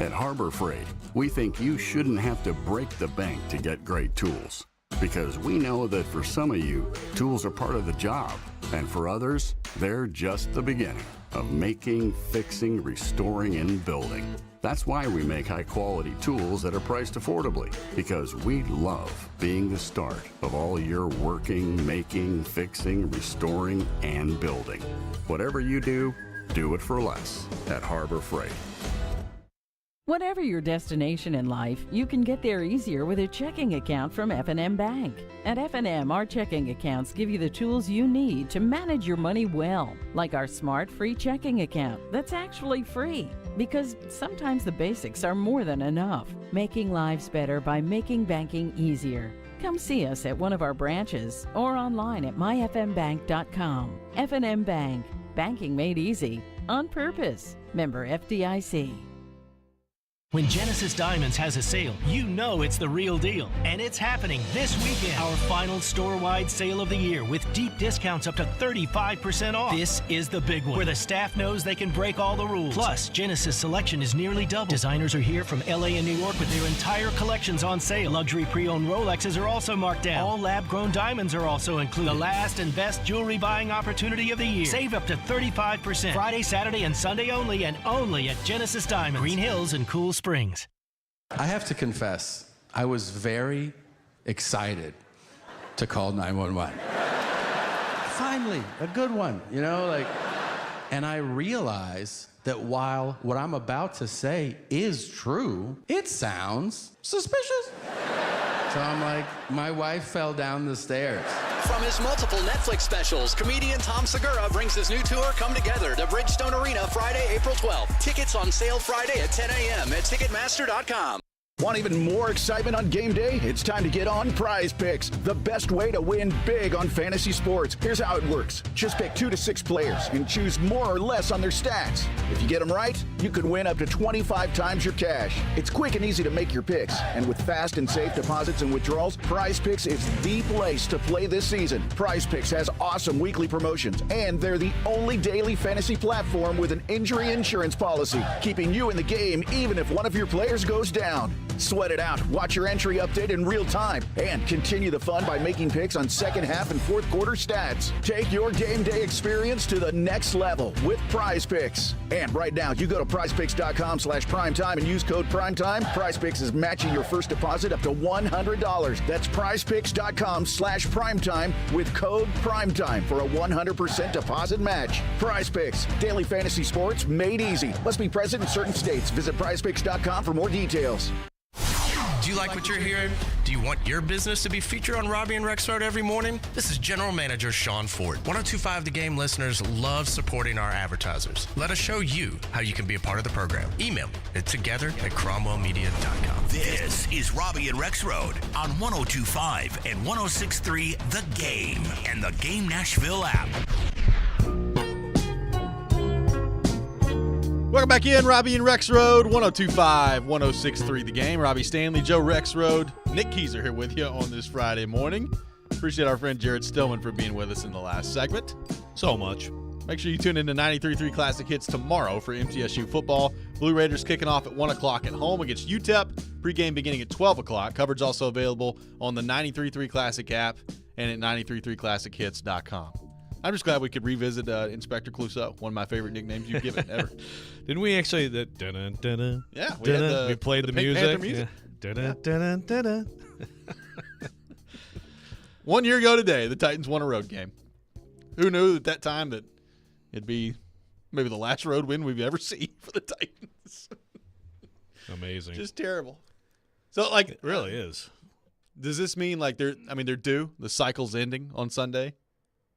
At Harbor Freight, we think you shouldn't have to break the bank to get great tools. Because we know that for some of you, tools are part of the job. And for others, they're just the beginning of making, fixing, restoring, and building. That's why we make high-quality tools that are priced affordably. Because we love being the start of all your working, making, fixing, restoring, and building. Whatever you do it for less at Harbor Freight. Whatever your destination in life, you can get there easier with a checking account from F&M Bank. At F&M, our checking accounts give you the tools you need to manage your money well, like our smart free checking account that's actually free. Because sometimes the basics are more than enough, making lives better by making banking easier. Come see us at one of our branches or online at myfmbank.com. F&M Bank, banking made easy on purpose. Member FDIC. When Genesis Diamonds has a sale, you know it's the real deal. And it's happening this weekend. Our final store-wide sale of the year with deep discounts up to 35% off. This is the big one, where the staff knows they can break all the rules. Plus, Genesis selection is nearly double. Designers are here from LA and New York with their entire collections on sale. Luxury pre-owned Rolexes are also marked down. All lab-grown diamonds are also included. The last and best jewelry buying opportunity of the year. Save up to 35%. Friday, Saturday, and Sunday only, and only at Genesis Diamonds, Green Hills and Cool Springs. I have to confess, I was very excited to call 911. Finally, a good one, and I realize that while what I'm about to say is true, it sounds suspicious. So I'm like, my wife fell down the stairs. From his multiple Netflix specials, comedian Tom Segura brings his new tour, Come Together, to Bridgestone Arena Friday, April 12th. Tickets on sale Friday at 10 a.m. at Ticketmaster.com. Want even more excitement on game day? It's time to get on Prize Picks, the best way to win big on fantasy sports. Here's how it works. Just pick 2 to 6 players and choose more or less on their stats. If you get them right, you could win up to 25 times your cash. It's quick and easy to make your picks, and with fast and safe deposits and withdrawals, Prize Picks is the place to play this season. Prize Picks has awesome weekly promotions, and they're the only daily fantasy platform with an injury insurance policy, keeping you in the game even if one of your players goes down. Sweat it out, watch your entry update in real time, and continue the fun by making picks on second half and fourth quarter stats. Take your game day experience to the next level with Prize Picks. And right now, you go to prizepicks.com/primetime and use code primetime. Prize Picks is matching your first deposit up to $100. That's prizepicks.com/primetime with code primetime for a 100% deposit match. Prize Picks, daily fantasy sports made easy. Must be present in certain states. Visit prizepicks.com for more details. Do you like what you're hearing? Do you want your business to be featured on Robby and Rexrode every morning? This is General Manager Sean Ford. 102.5 The Game listeners love supporting our advertisers. Let us show you how you can be a part of the program. Email it together@cromwellmedia.com. This is Robby and Rexrode on 102.5 and 106.3 The Game and the Game Nashville app. Welcome back in, Robby and Rexrode, 102.5, 106.3 The Game. Robbie Stanley, Joe Rexrode, Nick Keyser here with you on this Friday morning. Appreciate our friend Jared Stillman for being with us in the last segment. So much. Make sure you tune in to 93.3 Classic Hits tomorrow for MTSU football. Blue Raiders kicking off at 1 o'clock at home against UTEP. Pregame beginning at 12 o'clock. Coverage also available on the 93.3 Classic app and at 93.3classichits.com. I'm just glad we could revisit Inspector Clouseau, one of my favorite nicknames you've given ever. Didn't we actually? Yeah, we played the music. Yeah. 1 year ago today, the Titans won a road game. Who knew at that time that it'd be maybe the last road win we've ever seen for the Titans? Amazing. Just terrible. So, like, it really is. Does this mean like they're due? The cycle's ending on Sunday.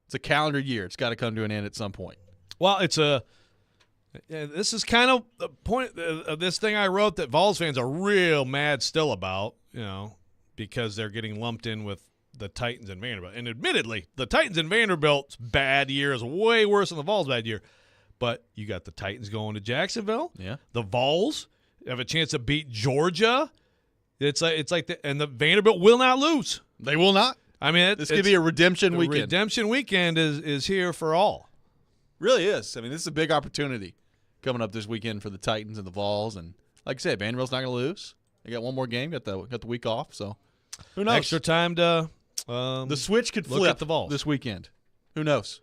It's a calendar year. It's got to come to an end at some point. Well, this is kind of the point of this thing I wrote that Vols fans are real mad still about, because they're getting lumped in with the Titans and Vanderbilt. And admittedly, the Titans and Vanderbilt's bad year is way worse than the Vols' bad year. But you got the Titans going to Jacksonville. Yeah. The Vols have a chance to beat Georgia. And the Vanderbilt will not lose. They will not. I mean, this could be a redemption weekend. Redemption weekend is here for all. Really is. I mean, this is a big opportunity coming up this weekend for the Titans and the Vols. And like I said, Vanderbilt's not going to lose. They got one more game. Got the week off. So who knows? Extra time to the switch could flip at the Vols this weekend. Who knows?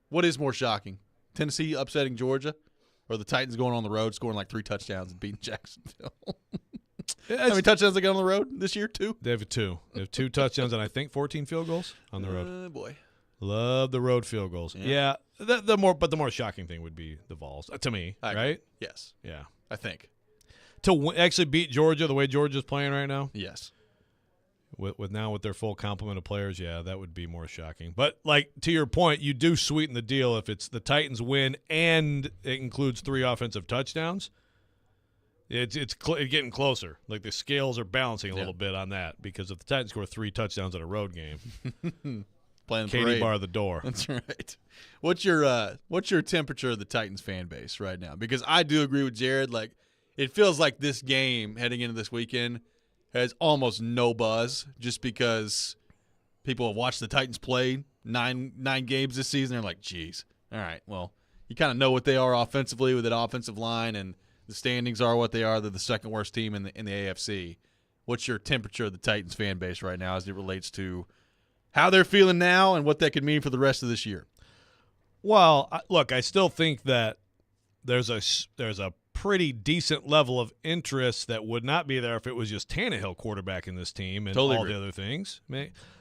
What is more shocking? Tennessee upsetting Georgia, or the Titans going on the road scoring like 3 touchdowns and beating Jacksonville? How many touchdowns they got on the road this year? 2? They have 2. They have 2 touchdowns and I think 14 field goals on the road. Oh, boy. Love the road field goals. Yeah. The more shocking thing would be the Vols to me, right? Yes. Yeah. I think. To actually beat Georgia the way Georgia's playing right now? Yes. With their full complement of players, yeah, that would be more shocking. But like to your point, you do sweeten the deal if it's the Titans win and it includes 3 offensive touchdowns. It's getting closer. Like the scales are balancing a little bit on that because if the Titans score 3 touchdowns in a road game, playing Katie parade. bar the door. That's right. What's your temperature of the Titans fan base right now? Because I do agree with Jared. Like it feels like this game heading into this weekend has almost no buzz just because people have watched the Titans play nine games this season. They're like, geez, all right, well, you kind of know what they are offensively with that offensive line, and the standings are what they are. They're the second worst team in the AFC. What's your temperature of the Titans fan base right now as it relates to how they're feeling now and what that could mean for the rest of this year? Well, look, I still think that there's a pretty decent level of interest that would not be there if it was just Tannehill quarterbacking this team and all the other things.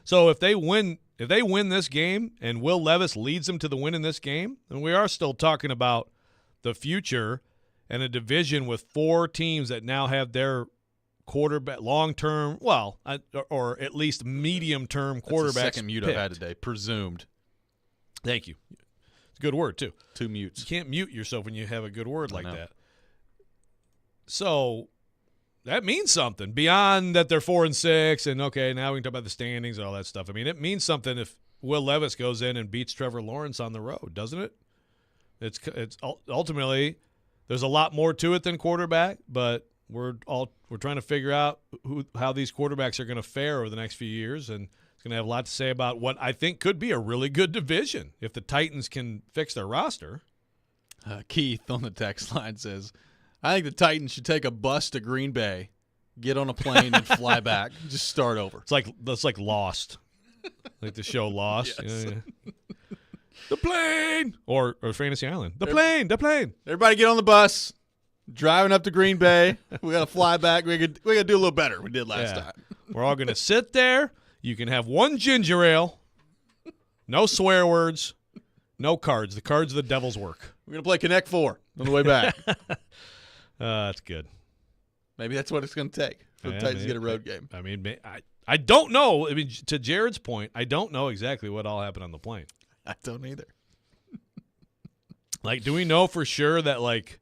So if they win this game and Will Levis leads them to the win in this game, then we are still talking about the future and a division with 4 teams that now have their quarterback, long-term, well, or at least medium-term quarterbacks. That's the second mute I've had today. Presumed. Thank you. It's a good word, too. 2 mutes. You can't mute yourself when you have a good word like that. So that means something beyond that they're 4-6, and okay, now we can talk about the standings and all that stuff. I mean, it means something if Will Levis goes in and beats Trevor Lawrence on the road, doesn't it? It's ultimately there's a lot more to it than quarterback, but we're trying to figure out how these quarterbacks are going to fare over the next few years, and it's going to have a lot to say about what I think could be a really good division if the Titans can fix their roster. Keith on the text line says, I think the Titans should take a bus to Green Bay, get on a plane, and fly back. Just start over. It's like Lost, like the show Lost. Yes. Yeah. The plane, or Fantasy Island. The plane. Everybody get on the bus. Driving up to Green Bay. We got to fly back. We got to do a little better. We did last time. We're all going to sit there. You can have one ginger ale. No swear words. No cards. The cards are the devil's work. We're going to play Connect 4 on the way back. That's good. Maybe that's what it's going to take for the Titans to get a road game. I mean, I don't know. I mean, to Jared's point, I don't know exactly what all happened on the plane. I don't either. Like, do we know for sure that, like,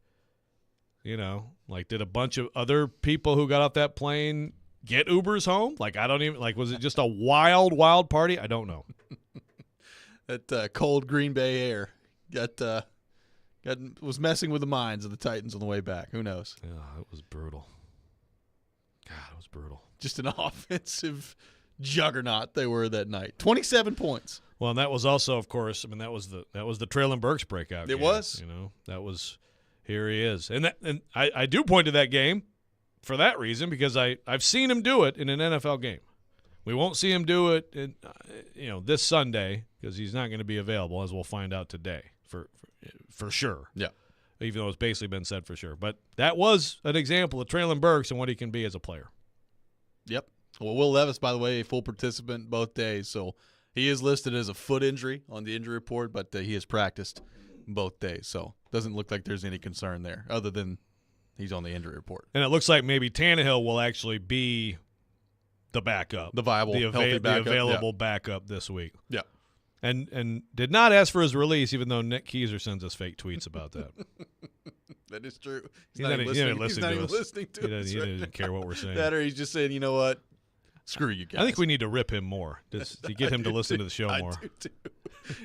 you know, like, did a bunch of other people who got off that plane get Ubers home? Like, I don't even, like, was it just a wild party? I don't know. That cold Green Bay air was messing with the minds of the Titans on the way back. Who knows? Yeah, it was brutal. God, it was brutal. Just an offensive juggernaut they were that night. 27 points. Well, and that was also, of course, I mean, that was the Traylon Burks breakout game. It was. You know, that was, here he is. And I do point to that game for that reason, because I've seen him do it in an NFL game. We won't see him do it this Sunday, because he's not going to be available, as we'll find out today for sure. Yeah. Even though it's basically been said for sure. But that was an example of Traylon Burks and what he can be as a player. Yep. Well, Will Levis, by the way, a full participant both days, so he is listed as a foot injury on the injury report, but he has practiced both days, so doesn't look like there's any concern there other than he's on the injury report. And it looks like maybe Tannehill will actually be the backup, the viable, healthy backup, the available backup this week. Yeah. And did not ask for his release, even though Nick Keiser sends us fake tweets about that. That is true. He's not even listening to us. He doesn't care what we're saying. That, or he's just saying, you know what? Screw you guys. I think we need to rip him more to get him to listen to the show more. I do too.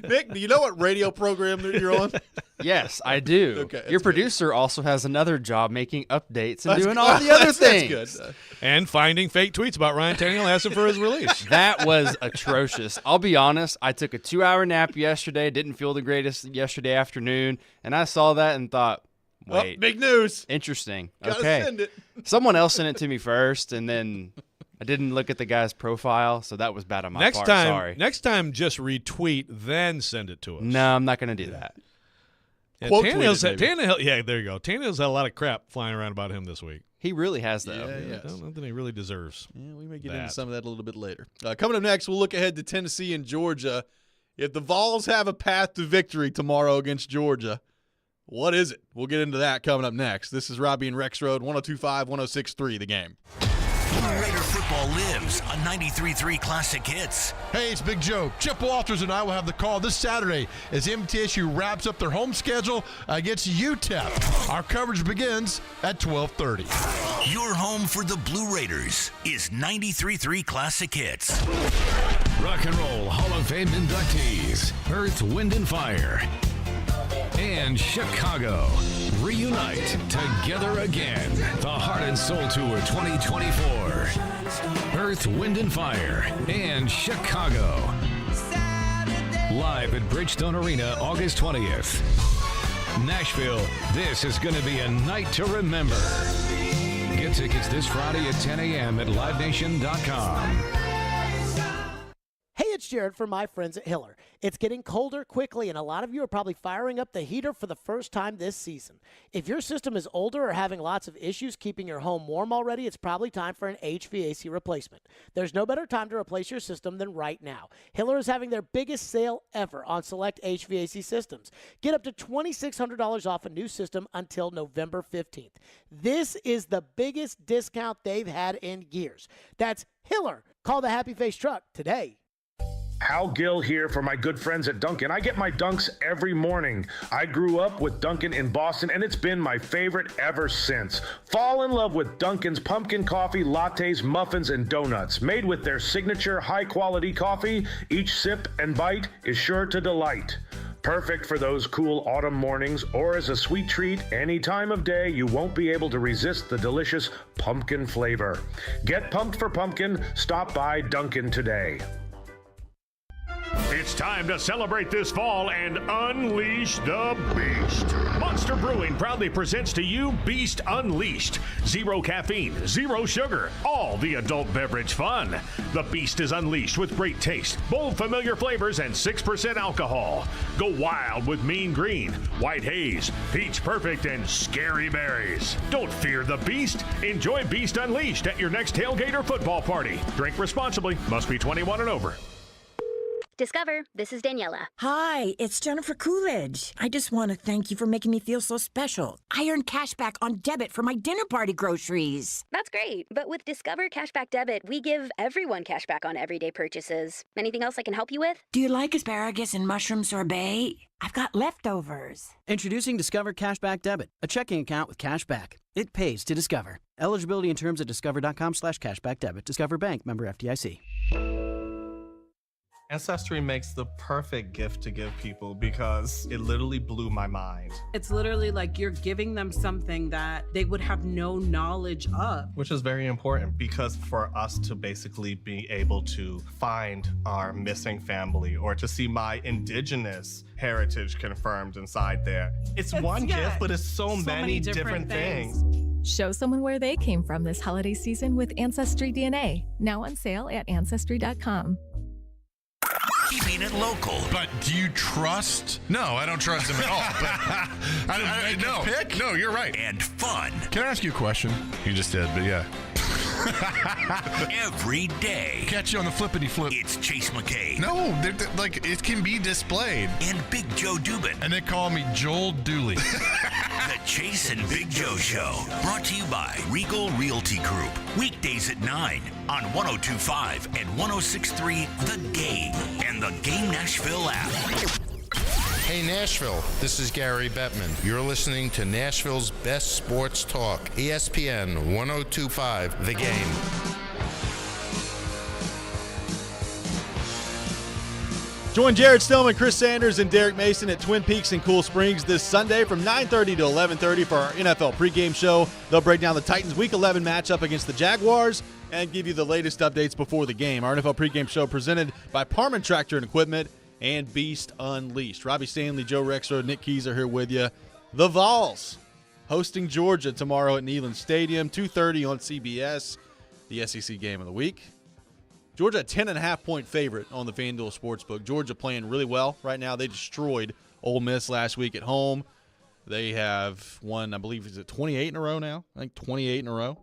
Nick, do you know what radio program that you're on? Yes, I do. Okay, your producer also has another job making updates and doing all the other things. That's good. And finding fake tweets about Ryan Tannehill asking for his release. That was atrocious. I'll be honest. I took a 2-hour nap yesterday. Didn't feel the greatest yesterday afternoon. And I saw that and thought, wait. Oh, big news. Interesting. Gotta okay. send it. Someone else sent it to me first, and then I didn't look at the guy's profile, so that was bad on my part. Sorry. Next time, just retweet, then send it to us. No, I'm not going to do that. Yeah, Tannehill, yeah, there you go. Tannehill's had a lot of crap flying around about him this week. He really has, though. Yeah, yes. Nothing he really deserves. Yeah, we may get into some of that a little bit later. Coming up next, we'll look ahead to Tennessee and Georgia. If the Vols have a path to victory tomorrow against Georgia, what is it? We'll get into that coming up next. This is Robby and Rexrode, 102.5, 106.3, The Game. Raider football lives on 93.3 Classic Hits. Hey, it's Big Joe. Chip Walters and I will have the call this Saturday as MTSU wraps up their home schedule against UTEP. Our coverage begins at 12:30. Your home for the Blue Raiders is 93.3 Classic Hits. Rock and Roll Hall of Fame inductees, Earth, Wind, and Fire, and Chicago reunite together again. The Heart and Soul Tour 2024. Earth, Wind, and Fire and Chicago. Live at Bridgestone Arena, August 20th. Nashville, this is going to be a night to remember. Get tickets this Friday at 10 a.m. at livenation.com. Hey, it's Jared from my friends at Hiller. It's getting colder quickly, and a lot of you are probably firing up the heater for the first time this season. If your system is older or having lots of issues keeping your home warm already, it's probably time for an HVAC replacement. There's no better time to replace your system than right now. Hiller is having their biggest sale ever on select HVAC systems. Get up to $2,600 off a new system until November 15th. This is the biggest discount they've had in years. That's Hiller. Call the Happy Face Truck today. Hal Gill here for my good friends at Dunkin'. I get my Dunks every morning. I grew up with Dunkin' in Boston, and it's been my favorite ever since. Fall in love with Dunkin's pumpkin coffee, lattes, muffins, and donuts. Made with their signature high-quality coffee, each sip and bite is sure to delight. Perfect for those cool autumn mornings or as a sweet treat any time of day. You won't be able to resist the delicious pumpkin flavor. Get pumped for pumpkin. Stop by Dunkin' today. It's time to celebrate this fall and unleash the beast. Monster Brewing proudly presents to you Beast Unleashed. 0 caffeine, 0 sugar, all the adult beverage fun. The Beast is unleashed with great taste, bold familiar flavors, and 6% alcohol. Go wild with Mean Green, White Haze, Peach Perfect, and Scary Berries. Don't fear the Beast. Enjoy Beast Unleashed at your next tailgate or football party. Drink responsibly. Must be 21 and over. Discover, this is Daniela. Hi, it's Jennifer Coolidge. I just want to thank you for making me feel so special. I earned cash back on debit for my dinner party groceries. That's great, but with Discover Cashback Debit, we give everyone cash back on everyday purchases. Anything else I can help you with? Do you like asparagus and mushroom sorbet? I've got leftovers. Introducing Discover Cashback Debit, a checking account with cash back. It pays to Discover. Eligibility and terms at discover.com/cashbackdebit. Discover Bank, member FDIC. Ancestry makes the perfect gift to give people because it literally blew my mind. It's literally like you're giving them something that they would have no knowledge of. Which is very important because for us to basically be able to find our missing family or to see my indigenous heritage confirmed inside there. It's one gift, but it's so many different things. Show someone where they came from this holiday season with Ancestry DNA. Now on sale at Ancestry.com. Keeping it local. But do you trust? No, I don't trust him at all. But no, you're right. And fun. Can I ask you a question? You just did, but yeah. Every day. Catch you on the flippity flip. It's Chase McKay. No, like it can be displayed. And Big Joe Dubin. And they call me Joel Dooley. The Chase and Big Joe Show. Brought to you by Regal Realty Group. Weekdays at 9 on 102.5 and 106.3 The Game and the Game Nashville app. Hey Nashville, this is Gary Bettman. You're listening to Nashville's best sports talk, ESPN 102.5 The Game. Join Jared Stillman, Chris Sanders, and Derek Mason at Twin Peaks in Cool Springs this Sunday from 9:30 to 11:30 for our NFL pregame show. They'll break down the Titans' Week 11 matchup against the Jaguars and give you the latest updates before the game. Our NFL pregame show presented by Parman Tractor and Equipment and Beast Unleashed. Robbie Stanley, Joe Rexrode, Nick Keys are here with you. The Vols hosting Georgia tomorrow at Neyland Stadium, 2:30 on CBS, the SEC game of the week. Georgia, a 10.5-point favorite on the FanDuel Sportsbook. Georgia playing really well right now. They destroyed Ole Miss last week at home. They have won, I believe, is it 28 in a row now? I think 28 in a row.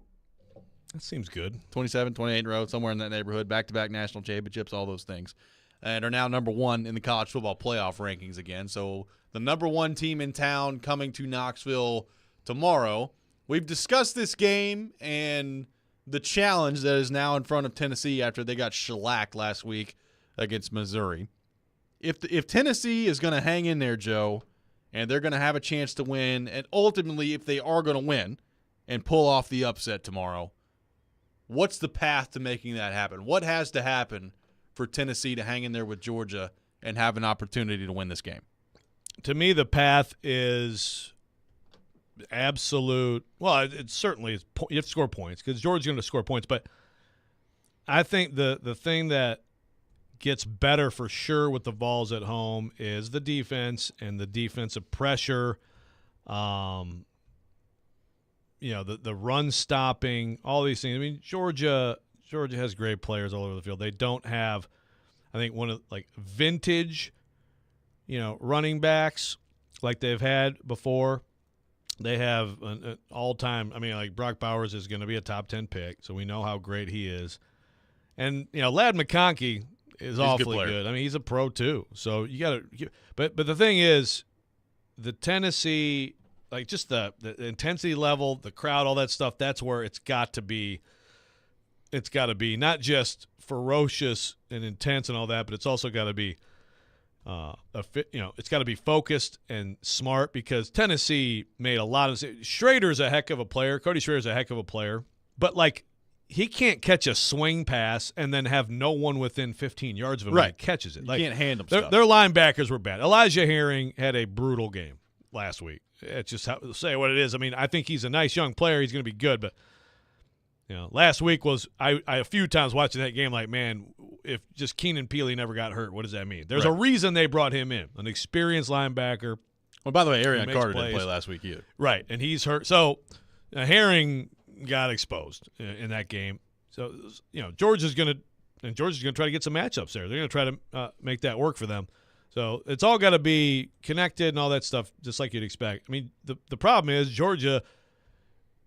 That seems good. 27, 28 in a row, somewhere in that neighborhood. Back-to-back national championships, all those things. And are now number one in the college football playoff rankings again. So the number one team in town coming to Knoxville tomorrow. We've discussed this game and the challenge that is now in front of Tennessee after they got shellacked last week against Missouri. If Tennessee is going to hang in there, Joe, and they're going to have a chance to win, and ultimately if they are going to win and pull off the upset tomorrow, what's the path to making that happen? What has to happen for Tennessee to hang in there with Georgia and have an opportunity to win this game? To me, the path is absolute. Well, it certainly is. You have to score points because Georgia's going to score points. But I think the thing that gets better for sure with the Vols at home is the defense and the defensive pressure. The run stopping, all these things. I mean, Georgia has great players all over the field. They don't have. I think one of vintage, running backs like they've had before. They have an all-time. I mean, like Brock Bowers is going to be a top 10 pick, so we know how great he is. And Ladd McConkey is awfully good. I mean, he's a pro too. So you got to. But the thing is, the Tennessee, just the intensity level, the crowd, all that stuff. That's where it's got to be. It's got to be not just ferocious and intense and all that, but it's also got to be. It's got to be focused and smart because Tennessee made a lot of. Schrader's a heck of a player. Cody Schrader's a heck of a player, but he can't catch a swing pass and then have no one within 15 yards of him when he catches it. You can't hand him stuff. Their linebackers were bad. Elijah Herring had a brutal game last week. It's just how say what it is. I mean, I think he's a nice young player. He's going to be good, but last week was I a few times watching that game man, if just Keenan Peely never got hurt, what does that mean? There's a reason they brought him in, an experienced linebacker. Well, by the way, Arian Carter didn't play last week either. Right, and he's hurt. So Herring got exposed in that game. So Georgia's going to try to get some matchups there. They're going to try to make that work for them. So it's all got to be connected and all that stuff, just like you'd expect. I mean, the problem is Georgia.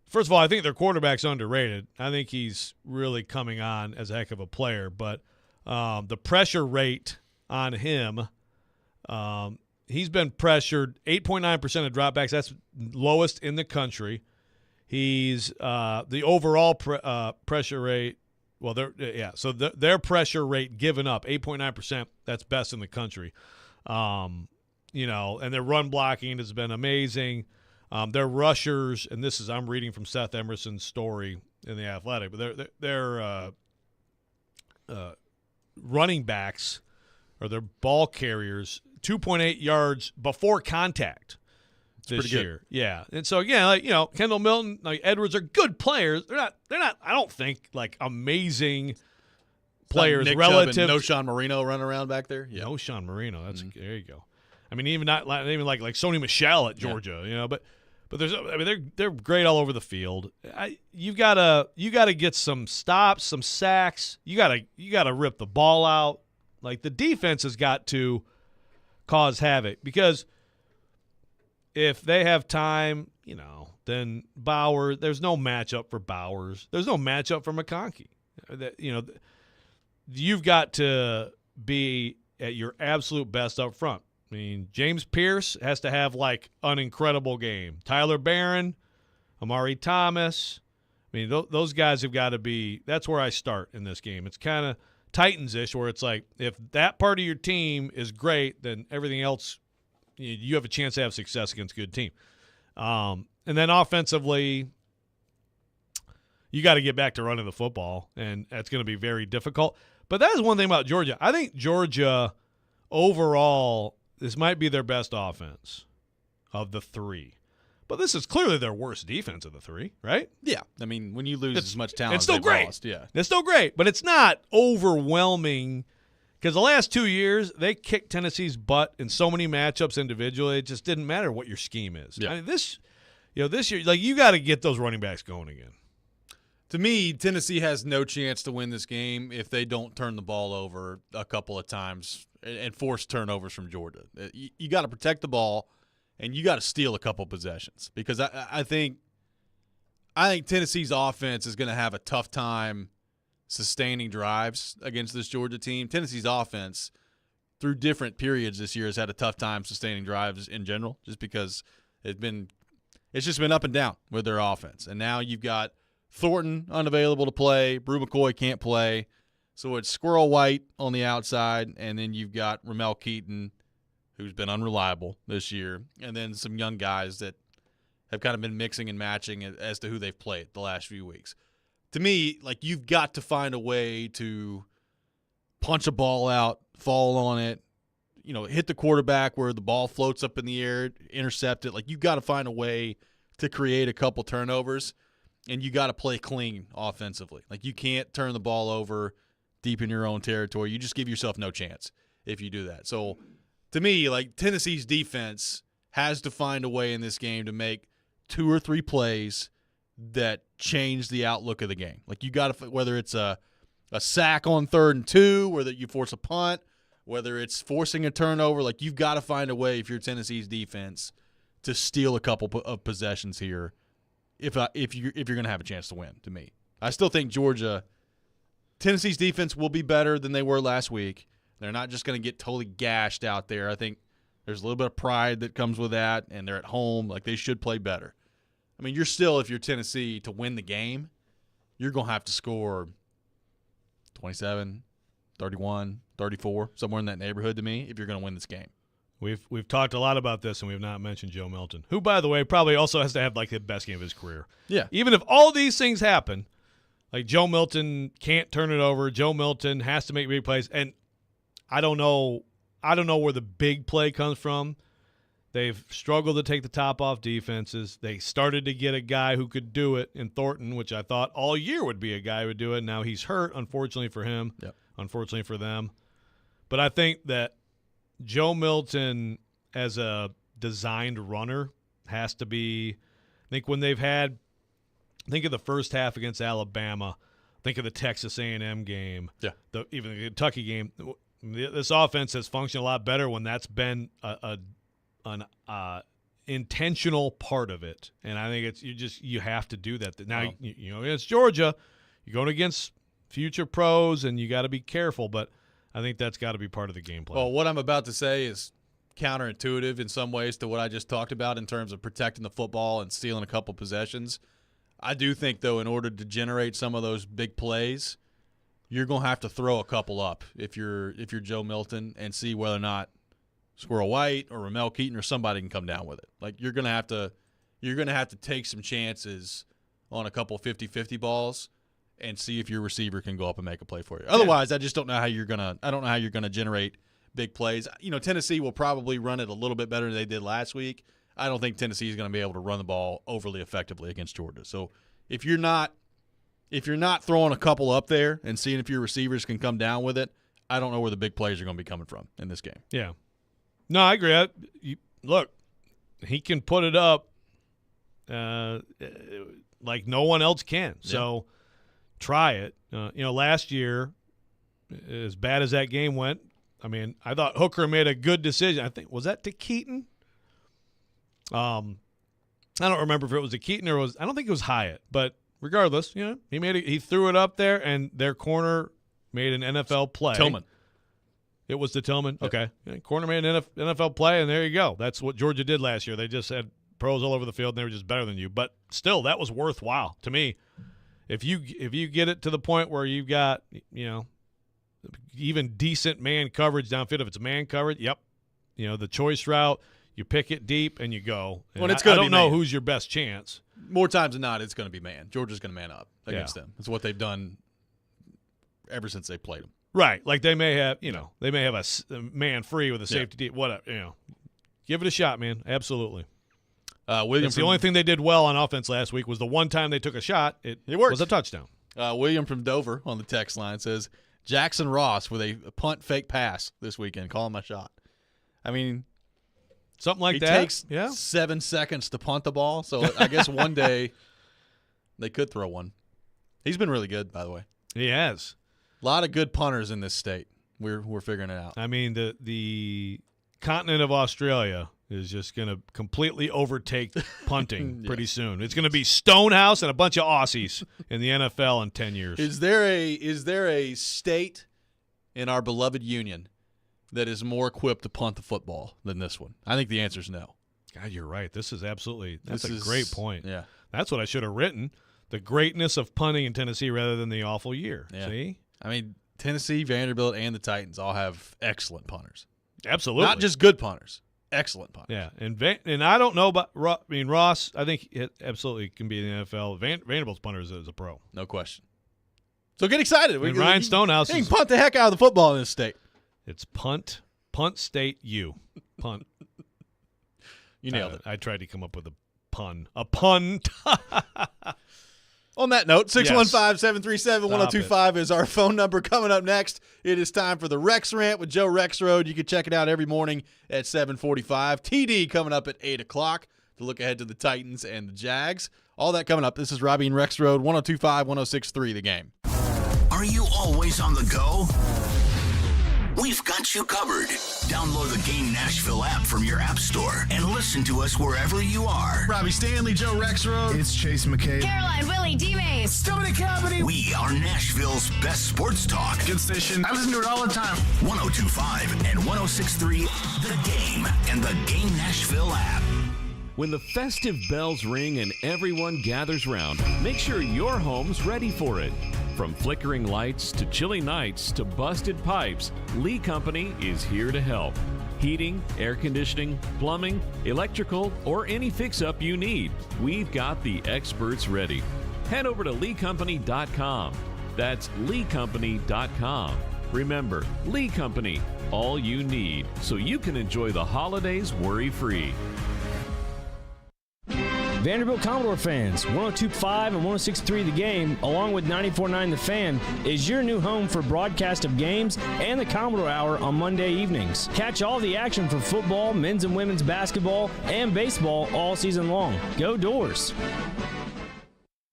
First of all, I think their quarterback's underrated. I think he's really coming on as a heck of a player, but the pressure rate on him, he's been pressured 8.9% of dropbacks. That's lowest in the country. He's the overall pressure rate. Well, so their pressure rate given up 8.9%. That's best in the country. And their run blocking has been amazing. Their rushers, and I'm reading from Seth Emerson's story in The Athletic, but their running backs or their ball carriers 2.8 yards before contact this year. Yeah. And so again, Kendall Milton, Edwards are good players. They're not I don't think amazing players Nick relative. Chubb and no Sean Marino running around back there. Yeah. No Sean Marino. That's there you go. I mean, even like Sony Michel at Georgia, but they're great all over the field. You gotta get some stops, some sacks. You gotta rip the ball out. The defense has got to cause havoc because if they have time, then Bowers. There's no matchup for Bowers. There's no matchup for McConkey. You've got to be at your absolute best up front. I mean, James Pierce has to have an incredible game. Tyler Barron, Amari Thomas. I mean, those guys have got to be – that's where I start in this game. It's kind of Titans-ish where it's if that part of your team is great, then everything else you have a chance to have success against a good team. And then offensively, you got to get back to running the football, and that's going to be very difficult. But that is one thing about Georgia. I think Georgia overall – this might be their best offense of the three. But this is clearly their worst defense of the three, right? Yeah. I mean, when you lose as much talent it's still as great. Lost, yeah. It's still great, but it's not overwhelming because the last 2 years, they kicked Tennessee's butt in so many matchups individually. It just didn't matter what your scheme is. Yeah. I mean, this year, you got to get those running backs going again. To me, Tennessee has no chance to win this game if they don't turn the ball over a couple of times and force turnovers from Georgia. You got to protect the ball, and you got to steal a couple possessions because I think Tennessee's offense is going to have a tough time sustaining drives against this Georgia team. Tennessee's offense, through different periods this year, has had a tough time sustaining drives in general just because it's just been up and down with their offense. And now you've got Thornton unavailable to play. Brew McCoy can't play. So it's Squirrel White on the outside, and then you've got Ramel Keaton, who's been unreliable this year, and then some young guys that have kind of been mixing and matching as to who they've played the last few weeks. To me, you've got to find a way to punch a ball out, fall on it, hit the quarterback where the ball floats up in the air, intercept it. You've got to find a way to create a couple turnovers, and you got to play clean offensively. You can't turn the ball over deep in your own territory. You just give yourself no chance if you do that. So, to me, Tennessee's defense has to find a way in this game to make 2 or 3 plays that change the outlook of the game. You got to, whether it's a a sack on 3rd and 2, whether you force a punt, whether it's forcing a turnover. Like, you've got to find a way, if you're Tennessee's defense, to steal a couple of possessions here if you're going to have a chance to win, to me. I still think Tennessee's defense will be better than they were last week. They're not just going to get totally gashed out there. I think there's a little bit of pride that comes with that, and they're at home. Like, they should play better. I mean, if you're Tennessee, to win the game, you're going to have to score 27, 31, 34, somewhere in that neighborhood to me if you're going to win this game. We've talked a lot about this, and we've not mentioned Joe Milton, who, by the way, probably also has to have, like, the best game of his career. Yeah. Even if all these things happen, like, Joe Milton can't turn it over. Joe Milton has to make big plays. And I don't know where the big play comes from. They've struggled to take the top off defenses. They started to get a guy who could do it in Thornton, which I thought all year would be a guy who would do it. Now he's hurt, unfortunately for him, unfortunately for them. But I think that Joe Milton, as a designed runner, has to be – I think when they've had – think of the first half against Alabama. Think of the Texas A&M game. Yeah. Even the Kentucky game. This offense has functioned a lot better when that's been an intentional part of it, and I think you have to do that. Now against Georgia, you're going against future pros, and you got to be careful. But I think that's got to be part of the game plan. Well, what I'm about to say is counterintuitive in some ways to what I just talked about in terms of protecting the football and stealing a couple possessions. I do think, though, in order to generate some of those big plays, you're going to have to throw a couple up if you're Joe Milton and see whether or not Squirrel White or Ramel Keaton or somebody can come down with it. Like, you're going to have to take some chances on a couple 50-50 balls and see if your receiver can go up and make a play for you. Otherwise, I just don't know how you're going to generate big plays. Tennessee will probably run it a little bit better than they did last week. I don't think Tennessee is going to be able to run the ball overly effectively against Georgia. So if you're not throwing a couple up there and seeing if your receivers can come down with it, I don't know where the big plays are going to be coming from in this game. Yeah. No, I agree. Look, he can put it up like no one else can. So try it. Last year, as bad as that game went, I mean, I thought Hooker made a good decision. I think, was that to Keaton? I don't remember if it was to Keaton or I don't think it was Hyatt. But regardless, he threw it up there, and their corner made an NFL play. Tillman. It was to Tillman? Yep. Okay. Corner made an NFL play, and there you go. That's what Georgia did last year. They just had pros all over the field, and they were just better than you. But still, that was worthwhile to me. If you get it to the point where you've got, even decent man coverage downfield, if it's man coverage, the choice route, you pick it deep and you go. And it's I don't know who's your best chance. More times than not, it's going to be man. Georgia's going to man up against them. It's what they've done ever since they played them. Right. Like they may have, a man free with a safety deep, whatever, Give it a shot, man. Absolutely. That's the only thing they did well on offense last week was the one time they took a shot, it worked. Was a touchdown. William from Dover on the text line says, Jackson Ross with a punt fake pass this weekend. Call him my shot. I mean, something like he that. Takes 7 seconds to punt the ball, so I guess one day they could throw one. He's been really good, by the way. He has. A lot of good punters in this state. We're figuring it out. I mean, the continent of Australia is just going to completely overtake punting pretty soon. It's going to be Stonehouse and a bunch of Aussies in the NFL in 10 years. Is there a state in our beloved union that is more equipped to punt the football than this one? I think the answer is no. God, you're right. That's a great point. Yeah. That's what I should have written. The greatness of punting in Tennessee rather than the awful year. Yeah. See? I mean, Tennessee, Vanderbilt, and the Titans all have excellent punters. Absolutely. Not just good punters. Excellent punters. Yeah, and I don't know about Ross. I think it absolutely can be in the NFL. Vanderbilt's punter is a pro. No question. So get excited. Ryan Stonehouse can punt the heck out of the football in this state. It's punt state U. Punt. You nailed it. I tried to come up with a pun. A pun. On that note, 615-737-1025 is our phone number. Coming up next, it is time for the Rex Rant with Joe Rexrode. You can check it out every morning at 7:45. TD coming up at 8 o'clock to look ahead to the Titans and the Jags. All that coming up. This is Robby and Rexrode, 102.5, 106.3 The Game. Are you always on the go? We've got you covered. Download the Game Nashville app from your app store and listen to us wherever you are. Robbie Stanley, Joe Rexrode. It's Chase McKay. Caroline, Willie, D-Mays. Stomach Company. We are Nashville's best sports talk. Good station. I listen to it all the time. 102.5 and 106.3 The Game and the Game Nashville app. When the festive bells ring and everyone gathers round, make sure your home's ready for it. From flickering lights to chilly nights to busted pipes, Lee Company is here to help. Heating, air conditioning, plumbing, electrical, or any fix-up you need, we've got the experts ready. Head over to leecompany.com. That's leecompany.com. Remember, Lee Company, all you need, so you can enjoy the holidays worry-free. Vanderbilt Commodore fans, 102.5 and 106.3 The Game, along with 94.9 The Fan, is your new home for broadcast of games and the Commodore Hour on Monday evenings. Catch all the action for football, men's and women's basketball, and baseball all season long. Go Doors!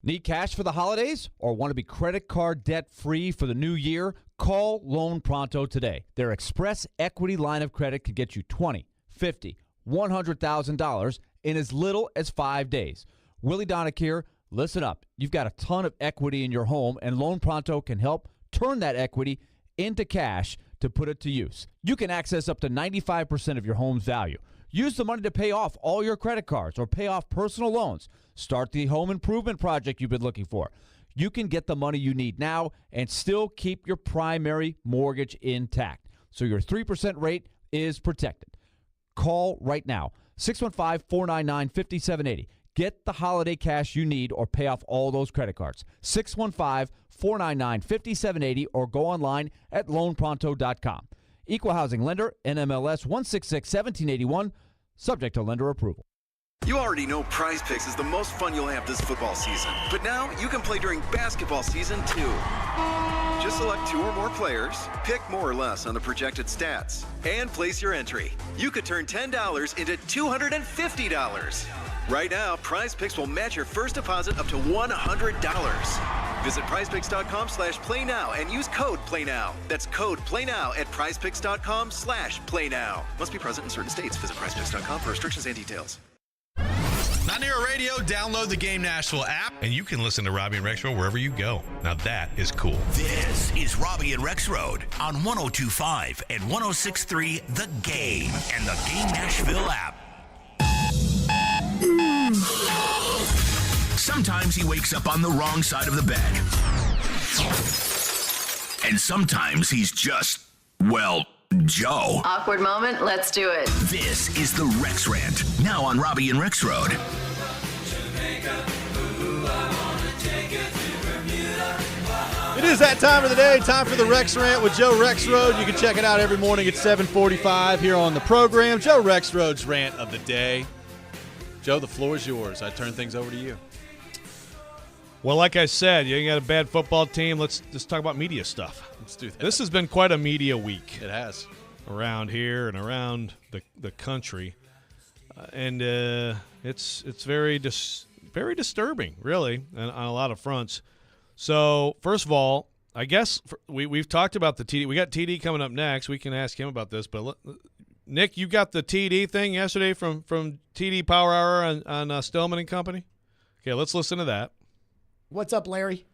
Need cash for the holidays or want to be credit card debt-free for the new year? Call Loan Pronto today. Their Express Equity line of credit could get you $20, $50, $100,000 in as little as 5 days. Willie Donick here. Listen up. You've got a ton of equity in your home, and Loan Pronto can help turn that equity into cash to put it to use. You can access up to 95% of your home's value. Use the money to pay off all your credit cards or pay off personal loans. Start the home improvement project you've been looking for. You can get the money you need now and still keep your primary mortgage intact, so your 3% rate is protected. Call right now. 615-499-5780. Get the holiday cash you need or pay off all those credit cards. 615-499-5780 or go online at loanpronto.com. Equal housing lender, NMLS 166-1781, subject to lender approval. You already know Prize Picks is the most fun you'll have this football season. But now you can play during basketball season too. Just select 2 or more players, pick more or less on the projected stats, and place your entry. You could turn $10 into $250. Right now, Prize Picks will match your first deposit up to $100. Visit prizepicks.com/playnow and use code PLAYNOW. That's code PLAYNOW at prizepicks.com/playnow. Must be present in certain states. Visit prizepicks.com for restrictions and details. Not near a radio, download the Game Nashville app, and you can listen to Robby and Rexrode wherever you go. Now that is cool. This is Robby and Rexrode on 102.5 and 106.3 The Game and the Game Nashville app. Sometimes he wakes up on the wrong side of the bed. And sometimes he's just, well, Joe. Awkward moment, let's do it. This is the Rex Rant, now on Robby and Rexrode. It is that time of the day, time for the Rex Rant with Joe Rexrode. You can check it out every morning at 7:45 here on the program. Joe Rexrode's Rant of the Day. Joe, the floor is yours. I turn things over to you. Well, like I said, you got a bad football team. Let's just talk about media stuff. Let's do that. This has been quite a media week. It has. Around here and around the country. And it's very disturbing, really, on a lot of fronts. So, first of all, I guess we've talked about the TD. We got TD coming up next. We can ask him about this. But, Nick, you got the TD thing yesterday from TD Power Hour on Stillman and Company? Okay, let's listen to that. What's up, Larry?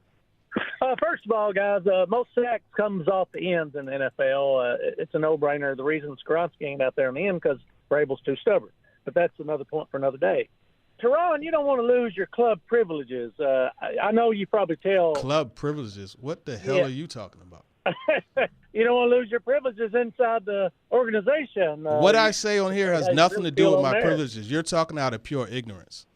First of all, guys, most sacks comes off the ends in the NFL. It's a no-brainer. The reason Skoronski ain't out there in the end because Vrabel's too stubborn. But that's another point for another day. Teron, you don't want to lose your club privileges. I know you probably tell. Club privileges? What the hell are you talking about? You don't want to lose your privileges inside the organization. What I say on here has nothing to do with my privileges. You're talking out of pure ignorance.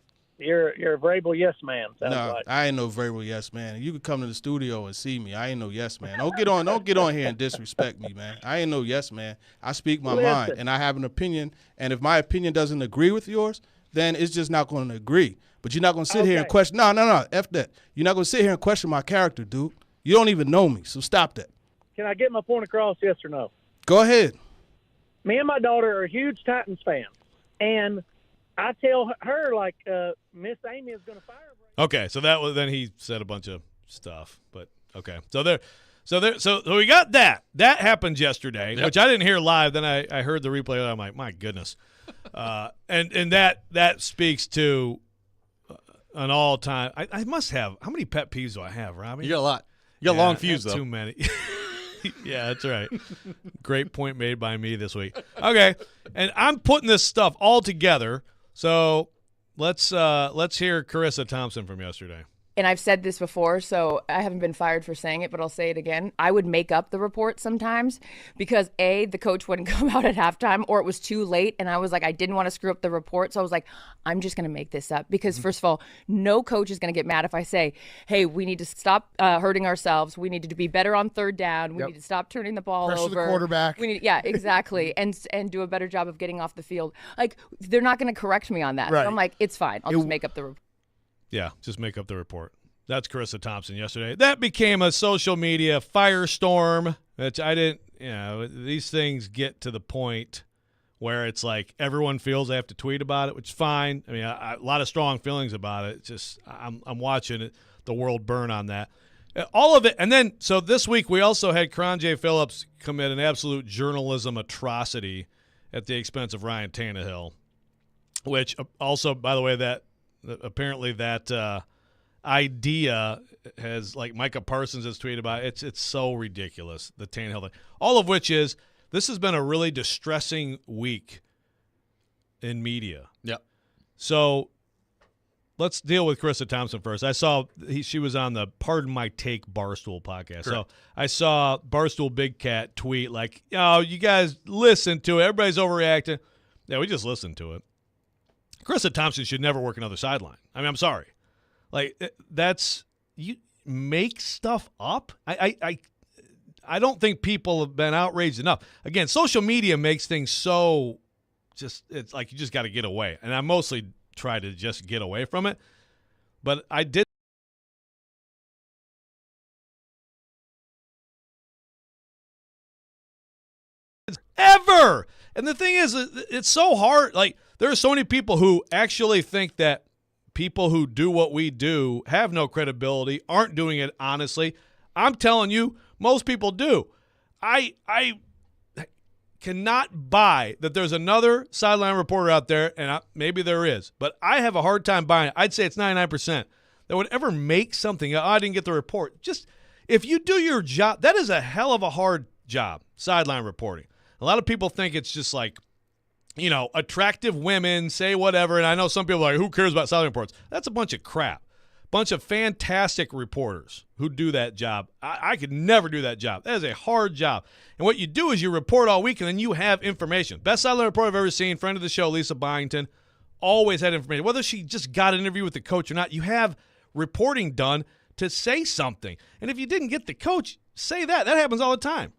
You're a Vrabel yes man. No, like. I ain't no Vrabel yes man. You can come to the studio and see me. I ain't no yes man. Don't get on here and disrespect me, man. I ain't no yes man. I speak my mind, and I have an opinion. And if my opinion doesn't agree with yours, then it's just not going to agree. But you're not going to sit here and question. No, F that. You're not going to sit here and question my character, dude. You don't even know me, so stop that. Can I get my point across, yes or no? Go ahead. Me and my daughter are huge Titans fans, and I tell her, Miss Amy is going to fire. Okay, so that was then he said a bunch of stuff, but Okay. So we got that. That happened yesterday, which I didn't hear live. Then I heard the replay. I'm like, my goodness. And that speaks to an all-time. I must have. How many pet peeves do I have, Robbie? You got a lot. You got a long fuse, though. Too many. Yeah, that's right. Great point made by me this week. Okay, and I'm putting this stuff all together. So let's hear Carissa Thompson from yesterday. And I've said this before, so I haven't been fired for saying it, but I'll say it again. I would make up the report sometimes because, A, the coach wouldn't come out at halftime, or it was too late, and I was like, I didn't want to screw up the report, so I was like, I'm just going to make this up. Because, first of all, no coach is going to get mad if I say, hey, we need to stop hurting ourselves. We need to be better on third down. We need to stop turning the ball Pressure over. the quarterback. Yeah, exactly, and do a better job of getting off the field. Like, they're not going to correct me on that. Right. So I'm like, it's fine. I'll just make up the report. Yeah, just make up the report. That's Carissa Thompson yesterday. That became a social media firestorm, which I didn't, these things get to the point where it's like everyone feels they have to tweet about it, which is fine. I mean, a lot of strong feelings about it. It's just I'm watching the world burn on that. All of it. And then, so this week we also had Karan J. Phillips commit an absolute journalism atrocity at the expense of Ryan Tannehill, which also, by the way, that apparently that idea has, like Micah Parsons has tweeted about it. It's so ridiculous, the Tannehill thing. All of which is, this has been a really distressing week in media. Yep. So let's deal with Carissa Thompson first. I saw she was on the Pardon My Take Barstool podcast. Correct. So I saw Barstool Big Cat tweet like, oh, you guys listen to it. Everybody's overreacting. Yeah, we just listened to it. Carissa Thompson should never work another sideline. I mean, I'm sorry. Like, that's – you make stuff up? I don't think people have been outraged enough. Again, social media makes things so just – it's like you just got to get away. And I mostly try to just get away from it. But I did – ever. And the thing is, it's so hard. Like, there are so many people who actually think that people who do what we do have no credibility, aren't doing it honestly. I'm telling you, most people do. I cannot buy that there's another sideline reporter out there, and maybe there is, but I have a hard time buying it. I'd say it's 99% that would ever make something. Oh, I didn't get the report. Just if you do your job, that is a hell of a hard job, sideline reporting. A lot of people think it's just like, attractive women say whatever, and I know some people are like, who cares about sideline reports? That's a bunch of crap. Bunch of fantastic reporters who do that job. I could never do that job. That is a hard job. And what you do is you report all week, and then you have information. Best sideline report I've ever seen, friend of the show, Lisa Byington, always had information. Whether she just got an interview with the coach or not, you have reporting done to say something. And if you didn't get the coach, say that. That happens all the time.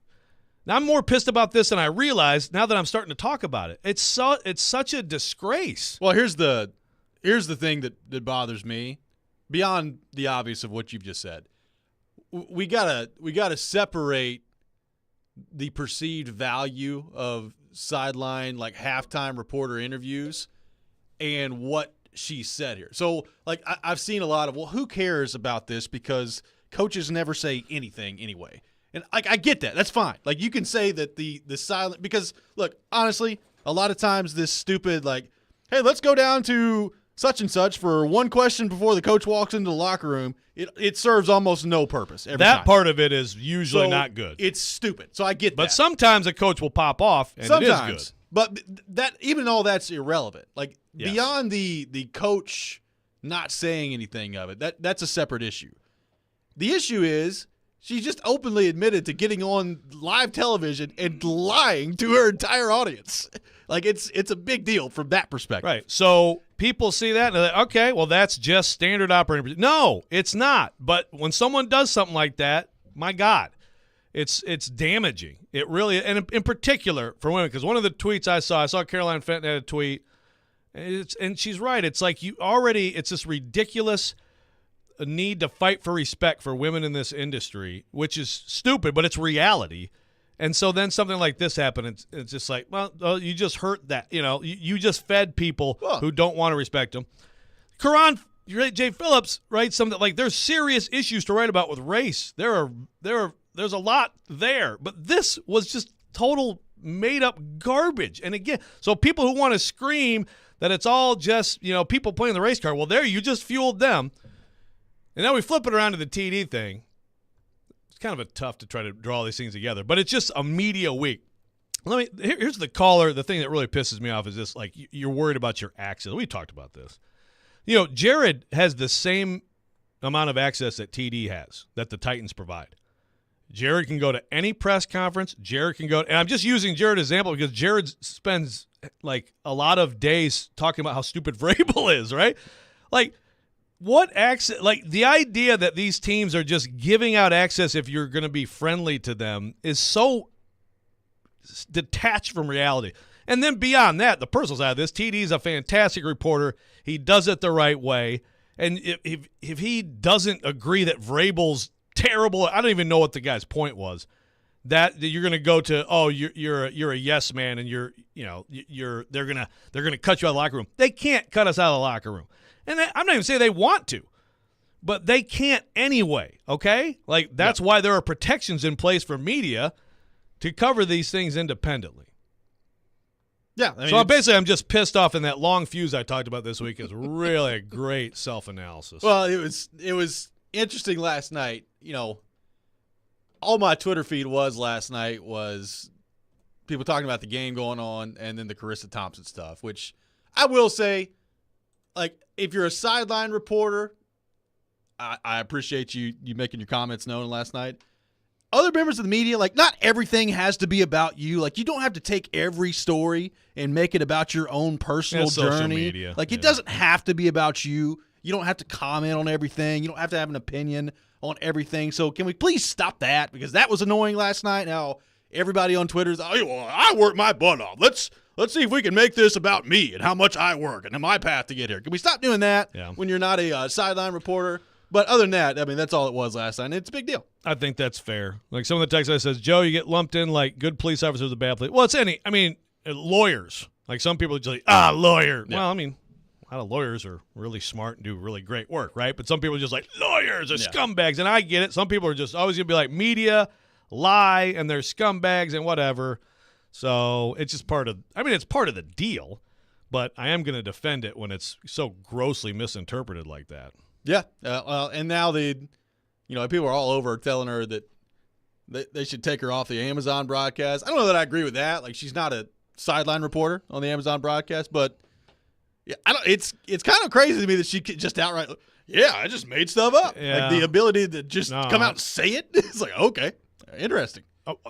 Now, I'm more pissed about this than I realize now that I'm starting to talk about it. It's such a disgrace. Well, here's the thing that bothers me, beyond the obvious of what you've just said. We gotta separate the perceived value of sideline, like halftime reporter interviews, and what she said here. So, like, I've seen a lot of, well, who cares about this because coaches never say anything anyway. And I get that. That's fine. Like, you can say that the silent – because, look, honestly, a lot of times this stupid, like, hey, let's go down to such and such for one question before the coach walks into the locker room, it serves almost no purpose every time. That part of it is usually not good. It's stupid. So I get that. But sometimes a coach will pop off, and sometimes, it is good. But that even all that's irrelevant. Like, beyond the coach not saying anything of it, that's a separate issue. The issue is – she just openly admitted to getting on live television and lying to her entire audience. Like, it's a big deal from that perspective. Right. So people see that and they're like, okay, well, that's just standard operating. No, it's not. But when someone does something like that, my God, it's damaging. It really, and in particular for women, because one of the tweets I saw Caroline Fenton had a tweet, and she's right. It's like it's this ridiculous a need to fight for respect for women in this industry, which is stupid, but it's reality. And so then something like this happened, it's just like, well, you just hurt that. You just fed people who don't want to respect them. Karan, Jay Phillips writes something like there's serious issues to write about with race. There's a lot there, but this was just total made up garbage. And again, so people who want to scream that it's all just, people playing the race card, well, there you just fueled them. And now we flip it around to the TD thing. It's kind of tough to try to draw these things together, but it's just a media week. Here's the caller. The thing that really pisses me off is this, like, you're worried about your access. We talked about this. Jared has the same amount of access that TD has, that the Titans provide. Jared can go to any press conference. Jared can go, and I'm just using Jared as an example because Jared spends like a lot of days talking about how stupid Vrabel is, right? Like, what access? Like, the idea that these teams are just giving out access if you're going to be friendly to them is so detached from reality. And then beyond that, the personal side of this, TD's a fantastic reporter. He does it the right way. And if he doesn't agree that Vrabel's terrible, I don't even know what the guy's point was, that you're going to go to, you're a yes man, and they're going to cut you out of the locker room. They can't cut us out of the locker room. And I'm not even saying they want to, but they can't anyway, okay? Like, that's why there are protections in place for media to cover these things independently. Yeah. I'm just pissed off, and that long fuse I talked about this week is really a great self-analysis. Well, it was interesting last night. All my Twitter feed was last night was people talking about the game going on and then the Carissa Thompson stuff, which I will say, like, if you're a sideline reporter, I appreciate you making your comments known last night. Other members of the media, like, not everything has to be about you. Like, you don't have to take every story and make it about your own personal journey. Social media. Like, it doesn't have to be about you. You don't have to comment on everything. You don't have to have an opinion on everything. So can we please stop that? Because that was annoying last night. Now everybody on Twitter is, I work my butt off. Let's see if we can make this about me and how much I work and my path to get here. Can we stop doing that when you're not a sideline reporter? But other than that, I mean, that's all it was last night, and it's a big deal. I think that's fair. Like, some of the text I says, Joe, you get lumped in like good police officers, a bad police. Well, lawyers. Like, some people are just like, lawyer. Yeah. Well, I mean, a lot of lawyers are really smart and do really great work, right? But some people are just like, lawyers are scumbags, and I get it. Some people are just always going to be like, media, lie, and they're scumbags and whatever. So it's just it's part of the deal, but I am going to defend it when it's so grossly misinterpreted like that. Yeah. And now people are all over telling her that they should take her off the Amazon broadcast. I don't know that I agree with that. Like, she's not a sideline reporter on the Amazon broadcast, but yeah, it's kind of crazy to me that she could just outright, I just made stuff up. Yeah. Like, the ability to just come out and say it. It's like, okay, interesting.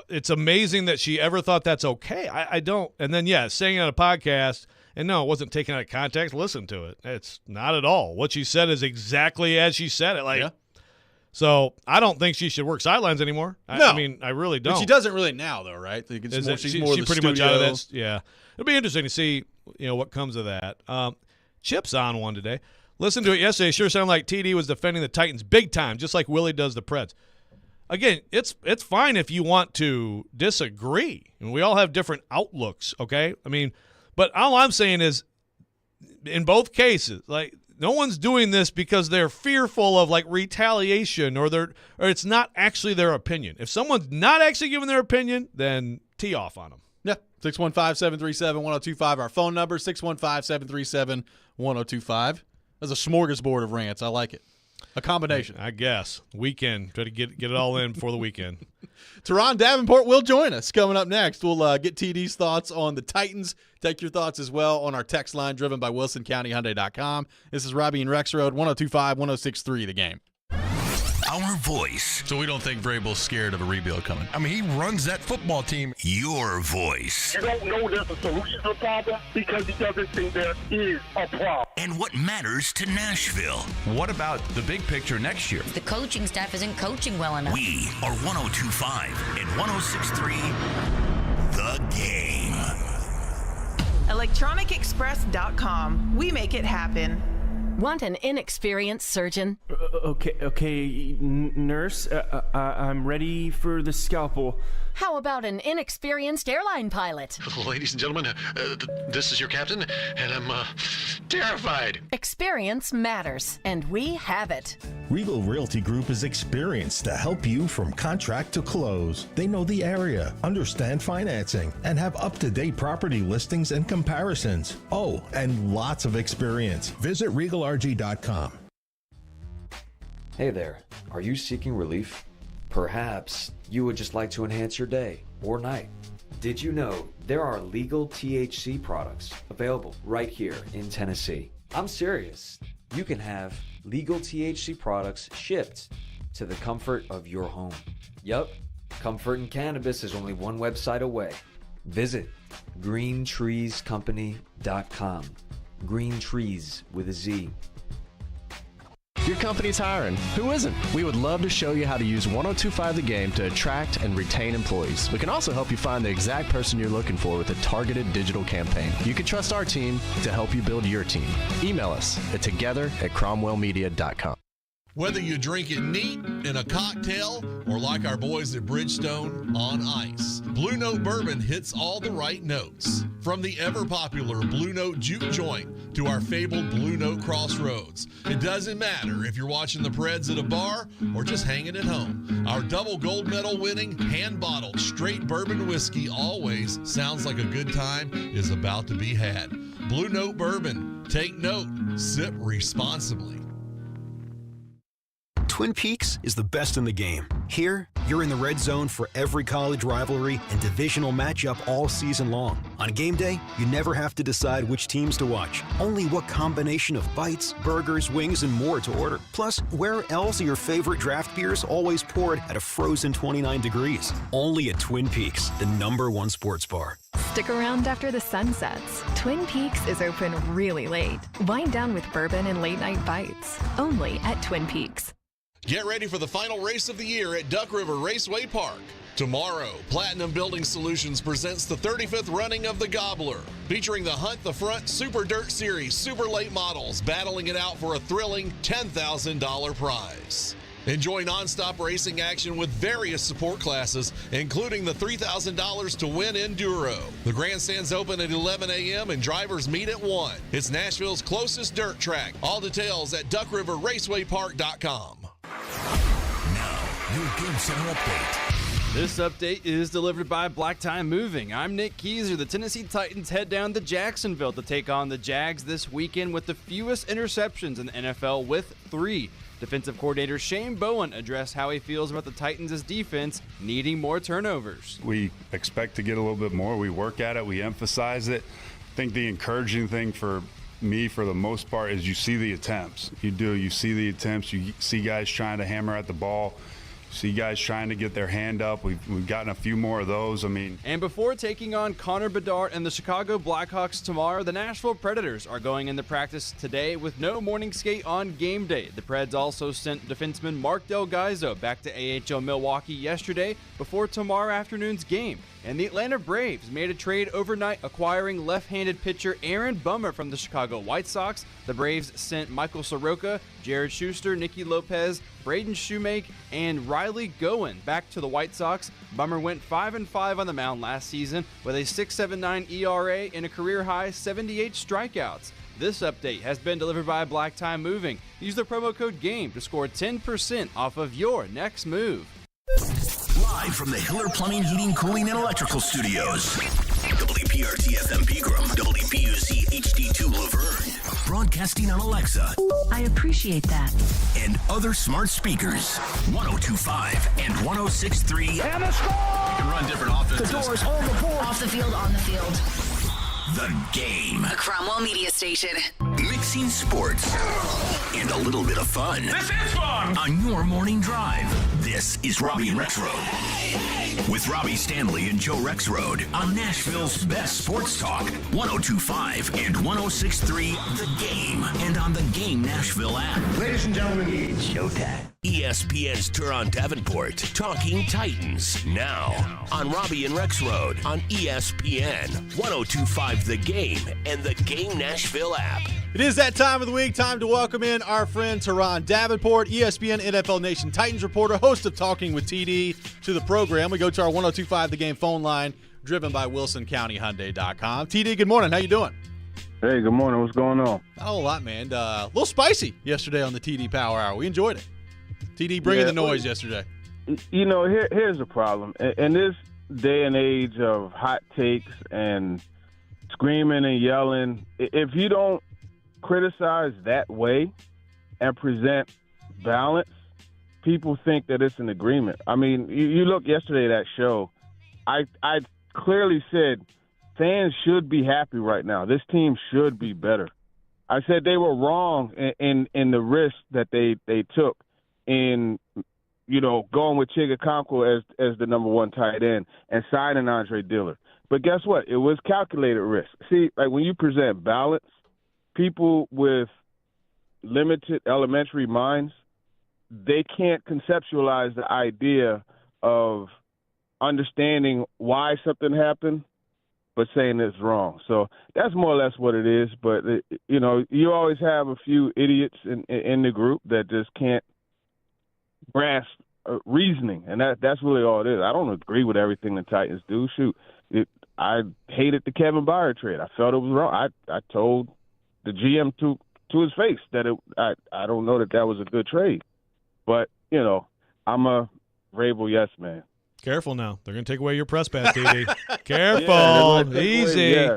It's amazing that she ever thought that's okay. I don't. And then, saying it on a podcast, and no, it wasn't taken out of context. Listen to it. It's not at all. What she said is exactly as she said it. So I don't think she should work sidelines anymore. I mean, I really don't. But she doesn't really now, though, right? She's more she pretty much out of that. Yeah. It'll be interesting to see, what comes of that. Chip's on one today. Listen to it yesterday. It sure sounded like TD was defending the Titans big time, just like Willie does the Preds. Again, it's fine if you want to disagree. And we all have different outlooks, okay? I mean, but all I'm saying is, in both cases, like, no one's doing this because they're fearful of, like, retaliation or it's not actually their opinion. If someone's not actually giving their opinion, then tee off on them. Yeah, 615-737-1025, our phone number, 615-737-1025. That's a smorgasbord of rants. I like it. A combination. I guess. Weekend. Try to get it all in before the weekend. Teron Davenport will join us coming up next. We'll get TD's thoughts on the Titans. Take your thoughts as well on our text line driven by WilsonCountyHyundai.com. This is Robby and Rexrode, 102.5-106.3 The Game. Our voice. So we don't think Vrabel's scared of a rebuild coming. I mean, he runs that football team. Your voice. You don't know there's a solution to the problem because he doesn't think there is a problem. And what matters to Nashville. What about the big picture next year? The coaching staff isn't coaching well enough. We are 102.5 and 106.3 The Game. ElectronicExpress.com. We make it happen. Want an inexperienced surgeon? Okay, nurse, I'm ready for the scalpel. How about an inexperienced airline pilot? Ladies and gentlemen, this is your captain, and I'm terrified. Experience matters, and we have it. Regal Realty Group is experienced to help you from contract to close. They know the area, understand financing, and have up-to-date property listings and comparisons. Oh, and lots of experience. Visit RegalRG.com. Hey there, are you seeking relief? Perhaps you would just like to enhance your day or night. Did you know there are legal THC products available right here in Tennessee? I'm serious. You can have legal THC products shipped to the comfort of your home. Yup, Comfort in Cannabis is only one website away. Visit greentreescompany.com. Green Trees with a Z. Your company's hiring. Who isn't? We would love to show you how to use 1025 The Game to attract and retain employees. We can also help you find the exact person you're looking for with a targeted digital campaign. You can trust our team to help you build your team. Email us at together@cromwellmedia.com. Whether you drink it neat, in a cocktail, or like our boys at Bridgestone, on ice, Blue Note Bourbon hits all the right notes. From the ever-popular Blue Note Juke Joint to our fabled Blue Note Crossroads. It doesn't matter if you're watching the Preds at a bar or just hanging at home. Our double gold medal winning, hand-bottled, straight bourbon whiskey always sounds like a good time is about to be had. Blue Note Bourbon. Take note. Sip responsibly. Twin Peaks is the best in the game. Here, you're in the red zone for every college rivalry and divisional matchup all season long. On game day, you never have to decide which teams to watch, only what combination of bites, burgers, wings, and more to order. Plus, where else are your favorite draft beers always poured at a frozen 29 degrees? Only at Twin Peaks, the #1 sports bar. Stick around after the sun sets. Twin Peaks is open really late. Wind down with bourbon and late night bites. Only at Twin Peaks. Get ready for the final race of the year at Duck River Raceway Park. Tomorrow, Platinum Building Solutions presents the 35th running of the Gobbler, featuring the Hunt the Front Super Dirt Series Super Late Models battling it out for a thrilling $10,000 prize. Enjoy nonstop racing action with various support classes, including the $3,000 to win Enduro. The grandstands open at 11 a.m. and drivers meet at 1. It's Nashville's closest dirt track. All details at duckriverracewaypark.com. Now, your Game Center update. This update is delivered by Black Time Moving. I'm Nick Keyser. The Tennessee Titans head down to Jacksonville to take on the Jags this weekend with the fewest interceptions in the NFL with 3. Defensive coordinator Shane Bowen addressed how he feels about the Titans' defense needing more turnovers. We expect to get a little bit more. We work at it. We emphasize it. I think the encouraging thing for me, for the most part, is you see the attempts. You see the attempts. You see guys trying to hammer at the ball. See guys trying to get their hand up. We've gotten a few more of those. And before taking on Connor Bedard and the Chicago Blackhawks tomorrow, the Nashville Predators are going into practice today with no morning skate on game day. The Preds also sent defenseman Mark Del Gaizo back to AHL Milwaukee yesterday before tomorrow afternoon's game. And the Atlanta Braves made a trade overnight acquiring left-handed pitcher Aaron Bummer from the Chicago White Sox. The Braves sent Michael Soroka, Jared Schuster, Nicky Lopez, Braden Shoemake, and Riley Gowen back to the White Sox. Bummer went 5-5 on the mound last season with a 6.79 ERA and a career-high 78 strikeouts. This update has been delivered by Black Time Moving. Use the promo code GAME to score 10% off of your next move. Live from the Hiller Plumbing, Heating, Cooling, and Electrical Studios. WPRT FM Pegram, WPUC HD2 Laverne. Broadcasting on Alexa. I appreciate that. And other smart speakers. 102.5 and 106.3. And a score! You can run different offenses. The doors on the board. Off the field, on the field. The Game. A Cromwell Media Station. Mixing sports and a little bit of fun. This is fun! On your morning drive. This is Robby and Rexrode. With Robby Stanley and Joe Rexrode on Nashville's best sports talk. 102.5 and 106.3 The Game. And on the Game Nashville app. Ladies and gentlemen, it's showtime. ESPN's Turon Davenport, Talking Titans, now on Robby and Rexrode on ESPN, 102.5 The Game, and the Game Nashville app. It is that time of the week, time to welcome in our friend Teron Davenport, ESPN NFL Nation Titans reporter, host of Talking with TD, to the program. We go to our 102.5 The Game phone line, driven by WilsonCountyHyundai.com. TD, good morning. How you doing? Hey, good morning. What's going on? Not a whole lot, man. A little spicy yesterday on the TD Power Hour. We enjoyed it. TD bringing the noise yesterday. You know, here's the problem. In this day and age of hot takes and screaming and yelling, if you don't criticize that way and present balance, people think that it's an agreement. I mean, you look yesterday at that show, I clearly said fans should be happy right now. This team should be better. I said they were wrong in the risk that they took in, you know, going with Chigakonkwo as the number one tight end and signing Andre Dillard. But guess what? It was calculated risk. See, like when you present balance, people with limited elementary minds, they can't conceptualize the idea of understanding why something happened, but saying it's wrong. So that's more or less what it is. But, you know, you always have a few idiots in the group that just can't grasp reasoning, and that's really all it is. I don't agree with everything the Titans do. Shoot, I hated the Kevin Byard trade. I felt it was wrong. I told the GM to his face that I don't know that was a good trade. But, you know, I'm a Vrabel yes man. Careful now. They're going to take away your press pass, TD. Careful. Easy.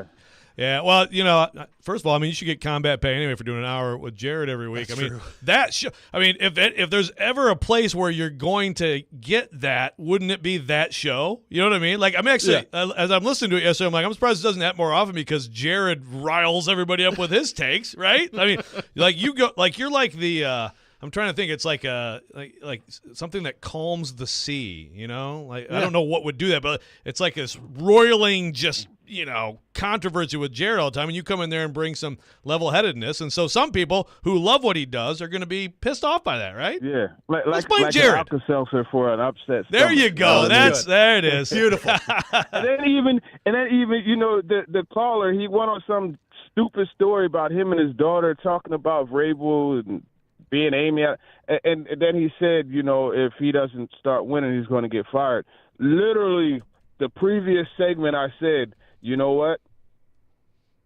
Yeah, well, you know, first of all, I mean, you should get combat pay anyway for doing an hour with Jared every week. That's I mean, true. that show. I mean, if there's ever a place where you're going to get that, wouldn't it be that show? You know what I mean? Like, I'm actually, as I'm listening to it yesterday, I'm like, I'm surprised it doesn't happen more often because Jared riles everybody up with his takes, right? I mean, like you're like the. I'm trying to think. It's like like something that calms the sea, you know. Like I don't know what would do that, but it's like this roiling, just controversy with Jared all the time, and you come in there and bring some level-headedness, and so some people who love what he does are going to be pissed off by that, right? Yeah, Let's blame Jared. An Alka-Seltzer for an upset. There stomach. you go. There it is. Beautiful. and then even you know the caller, he went on some stupid story about him and his daughter talking about Vrabel and being Amy, and then he said, you know, if he doesn't start winning, he's going to get fired. Literally, the previous segment, I said, you know what?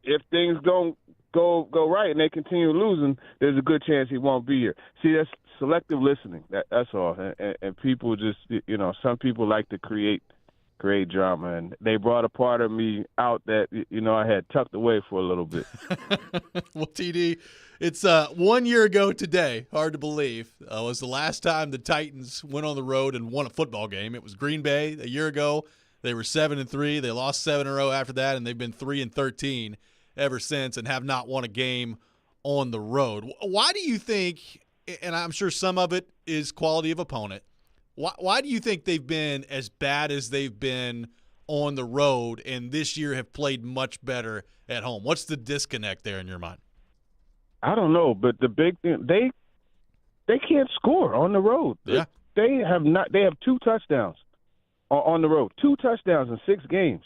If things go right and they continue losing, there's a good chance he won't be here. See, that's selective listening. That's all. And people just, you know, some people like to create drama, and they brought a part of me out that, you know, I had tucked away for a little bit. Well, TD, it's 1 year ago today, hard to believe, was the last time the Titans went on the road and won a football game. It was Green Bay a year ago. They were 7-3. They lost 7 in a row after that, and they've been 3-13 ever since and have not won a game on the road. Why do you think, and I'm sure some of it is quality of opponent, why do you think they've been as bad as they've been on the road and this year have played much better at home? What's the disconnect there in your mind? I don't know, but the big thing, they can't score on the road. Yeah. They have 2 touchdowns on the road. 2 touchdowns in 6 games.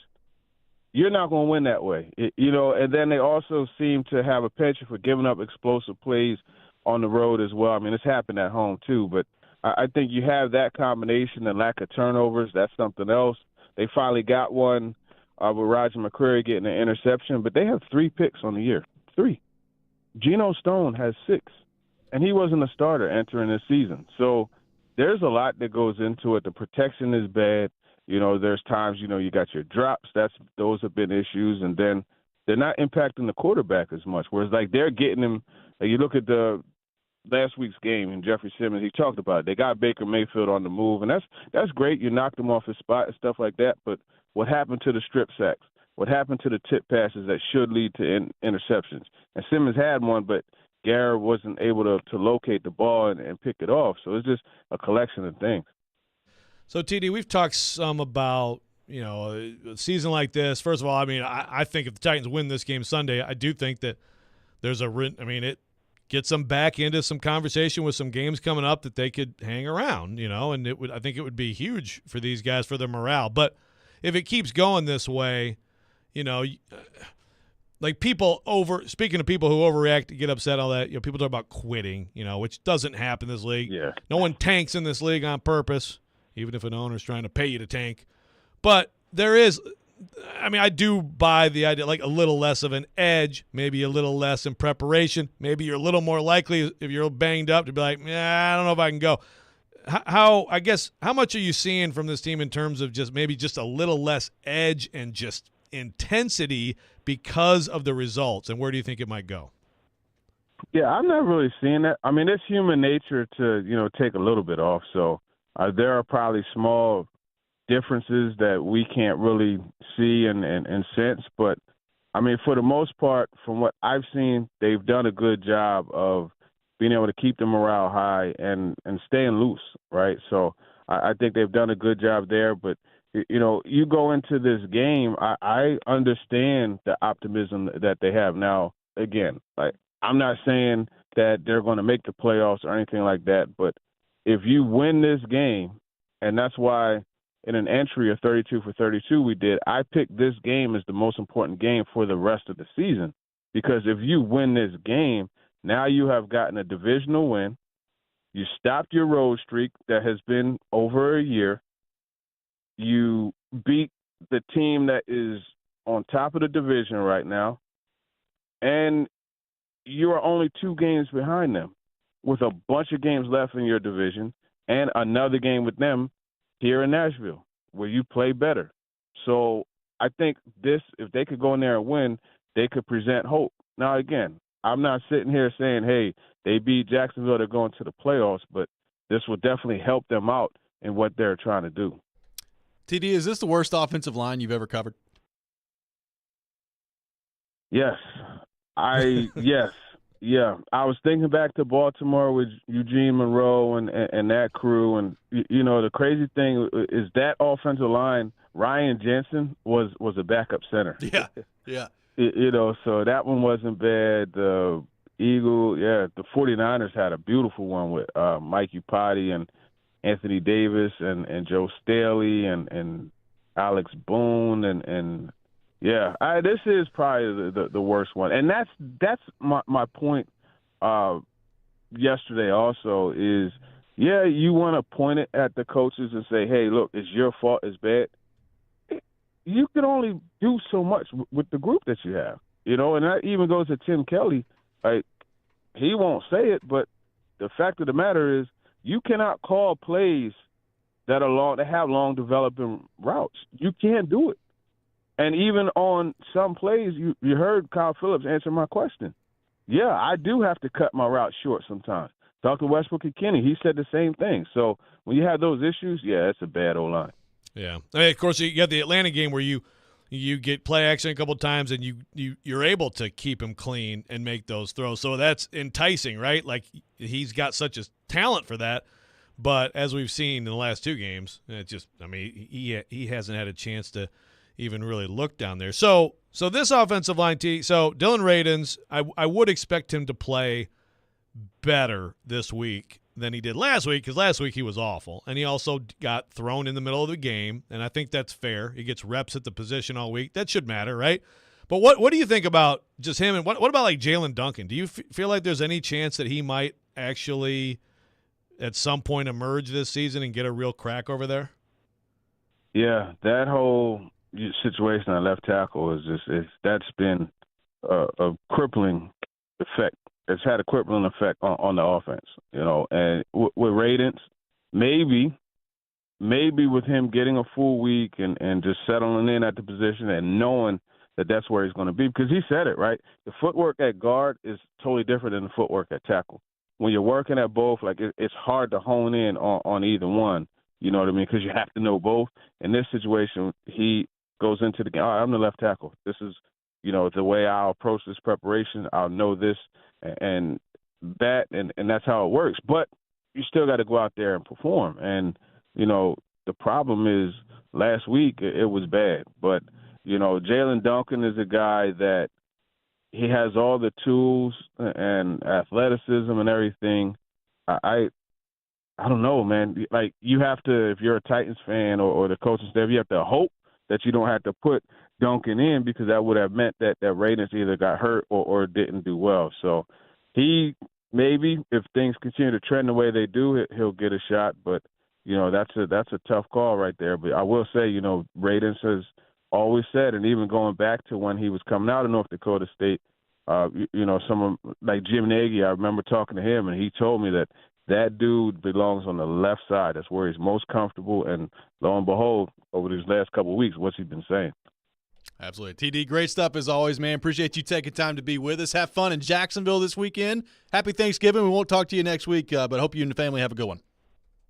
You're not going to win that way. You know, and then they also seem to have a penchant for giving up explosive plays on the road as well. I mean, it's happened at home too, but I think you have that combination and lack of turnovers. That's something else. They finally got one with Roger McCreary getting an interception, but they have 3 picks on the year. 3. Geno Stone has 6, and he wasn't a starter entering this season. So there's a lot that goes into it. The protection is bad. You know, there's times, you know, you got your drops. Those have been issues, and then they're not impacting the quarterback as much. Whereas, like, they're getting him. Like, you look at the last week's game, and Jeffrey Simmons, he talked about it. They got Baker Mayfield on the move, and that's great. You knocked him off his spot and stuff like that. But what happened to the strip sacks? What happened to the tip passes that should lead to interceptions? And Simmons had one, but Garrett wasn't able to locate the ball and pick it off. So it's just a collection of things. So, TD, we've talked some about, you know, a season like this. First of all, I mean, I think if the Titans win this game Sunday, I do think that there's it gets them back into some conversation with some games coming up that they could hang around, you know, and I think it would be huge for these guys, for their morale. But if it keeps going this way, you know, like speaking of people who overreact, get upset, all that, people talk about quitting, which doesn't happen in this league. Yeah. No one tanks in this league on purpose, even if an owner's trying to pay you to tank. But there is, I do buy the idea, like a little less of an edge, maybe a little less in preparation. Maybe you're a little more likely, if you're banged up, to be like, I don't know if I can go. How much are you seeing from this team in terms of maybe just a little less edge and just intensity because of the results, and where do you think it might go? Yeah, I'm not really seeing that. It's human nature to, take a little bit off. So there are probably small differences that we can't really see and sense. But, for the most part, from what I've seen, they've done a good job of being able to keep the morale high and staying loose, right? So I think they've done a good job there. But, you go into this game, I understand the optimism that they have. Now, again, I'm not saying that they're going to make the playoffs or anything like that, but if you win this game, and that's why in an entry of 32 for 32 we did, I picked this game as the most important game for the rest of the season. Because if you win this game, now you have gotten a divisional win. You stopped your road streak that has been over a year. You beat the team that is on top of the division right now. And you are only 2 games behind them with a bunch of games left in your division and another game with them here in Nashville where you play better. So I think if they could go in there and win, they could present hope. Now, again, I'm not sitting here saying, hey, they beat Jacksonville, they're going to the playoffs, but this will definitely help them out in what they're trying to do. TD, is this the worst offensive line you've ever covered? Yes. Yes. Yeah. I was thinking back to Baltimore with Eugene Monroe and that crew. And, the crazy thing is that offensive line, Ryan Jensen was a backup center. Yeah. Yeah. So that one wasn't bad. The 49ers had a beautiful one with Mike Upati and Anthony Davis and Joe Staley and Alex Boone and this is probably the worst one. And that's my point yesterday also is, you want to point it at the coaches and say, hey, look, it's your fault, it's bad. You can only do so much with the group that you have, and that even goes to Tim Kelly. He won't say it, but the fact of the matter is you cannot call plays that have long developing routes. You can't do it. And even on some plays, you heard Kyle Phillips answer my question. Yeah, I do have to cut my route short sometimes. Talk to Westbrook and Kenny. He said the same thing. So when you have those issues, it's a bad O-line. Yeah. Of course, you got the Atlanta game where you get play action a couple times and you're able to keep him clean and make those throws. So that's enticing, right? Like he's got such a talent for that. But as we've seen in the last 2 games, he hasn't had a chance to even really look down there. So this offensive line, so Dylan Radins, I would expect him to play better this week than he did last week, because last week he was awful, and he also got thrown in the middle of the game, and I think that's fair. He gets reps at the position all week. That should matter, right? But what do you think about just him, and what about like Jalen Duncan? Do you feel like there's any chance that he might actually at some point emerge this season and get a real crack over there? Yeah, that whole situation at left tackle that's been a crippling effect. It's had a crippling effect on the offense, and with Radins, maybe with him getting a full week and just settling in at the position and knowing that that's where he's going to be, because he said it, right? The footwork at guard is totally different than the footwork at tackle. When you're working at both, it's hard to hone in on either one, you know what I mean? Because you have to know both. In this situation, he goes into the game, all right, I'm the left tackle. This is, the way I'll approach this preparation. I'll know this and that, and that's how it works. But you still got to go out there and perform. And, the problem is last week it was bad. But, Jalen Duncan is a guy that he has all the tools and athleticism and everything. I don't know, man. Like, you have to, if you're a Titans fan or the coaching staff, you have to hope that you don't have to put dunking in, because that would have meant that Radens either got hurt or didn't do well. So he maybe, if things continue to trend the way they do, he'll get a shot. But, that's a tough call right there. But I will say, Radens has always said, and even going back to when he was coming out of North Dakota State, someone like Jim Nagy, I remember talking to him, and he told me that dude belongs on the left side. That's where he's most comfortable. And lo and behold, over these last couple of weeks, what's he been saying? Absolutely. TD, great stuff as always, man. Appreciate you taking time to be with us. Have fun in Jacksonville this weekend. Happy Thanksgiving. We won't talk to you next week, but hope you and the family have a good one.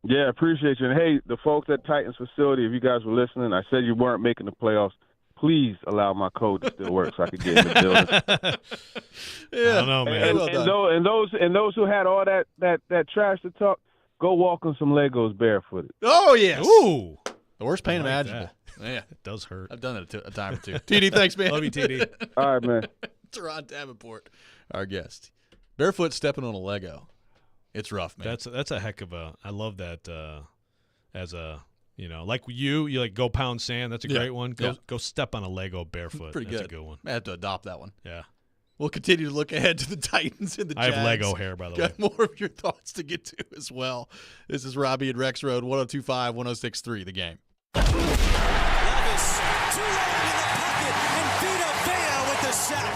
Yeah, appreciate you. And, hey, the folks at Titans facility, if you guys were listening, I said you weren't making the playoffs. Please allow my code to still work so I could get in the building. Yeah, I don't know, man. And those who had all that trash to talk, go walk on some Legos barefooted. Oh, yes. Ooh. The worst pain I like imaginable. Yeah, it does hurt. I've done it a time or two. TD, thanks, man. Love you, TD. All right, man. Teron Davenport, our guest. Barefoot stepping on a Lego. It's rough, man. That's a heck of a – I love that as a – like you like go pound sand. That's a great one. Go step on a Lego barefoot. Pretty That's good. a good one. I have to adopt that one. Yeah. We'll continue to look ahead to the Titans and the Jags. I have Lego hair, by the way. Got more of your thoughts to get to as well. This is Robby and Rexrode, 102.5, 106.3, The Game.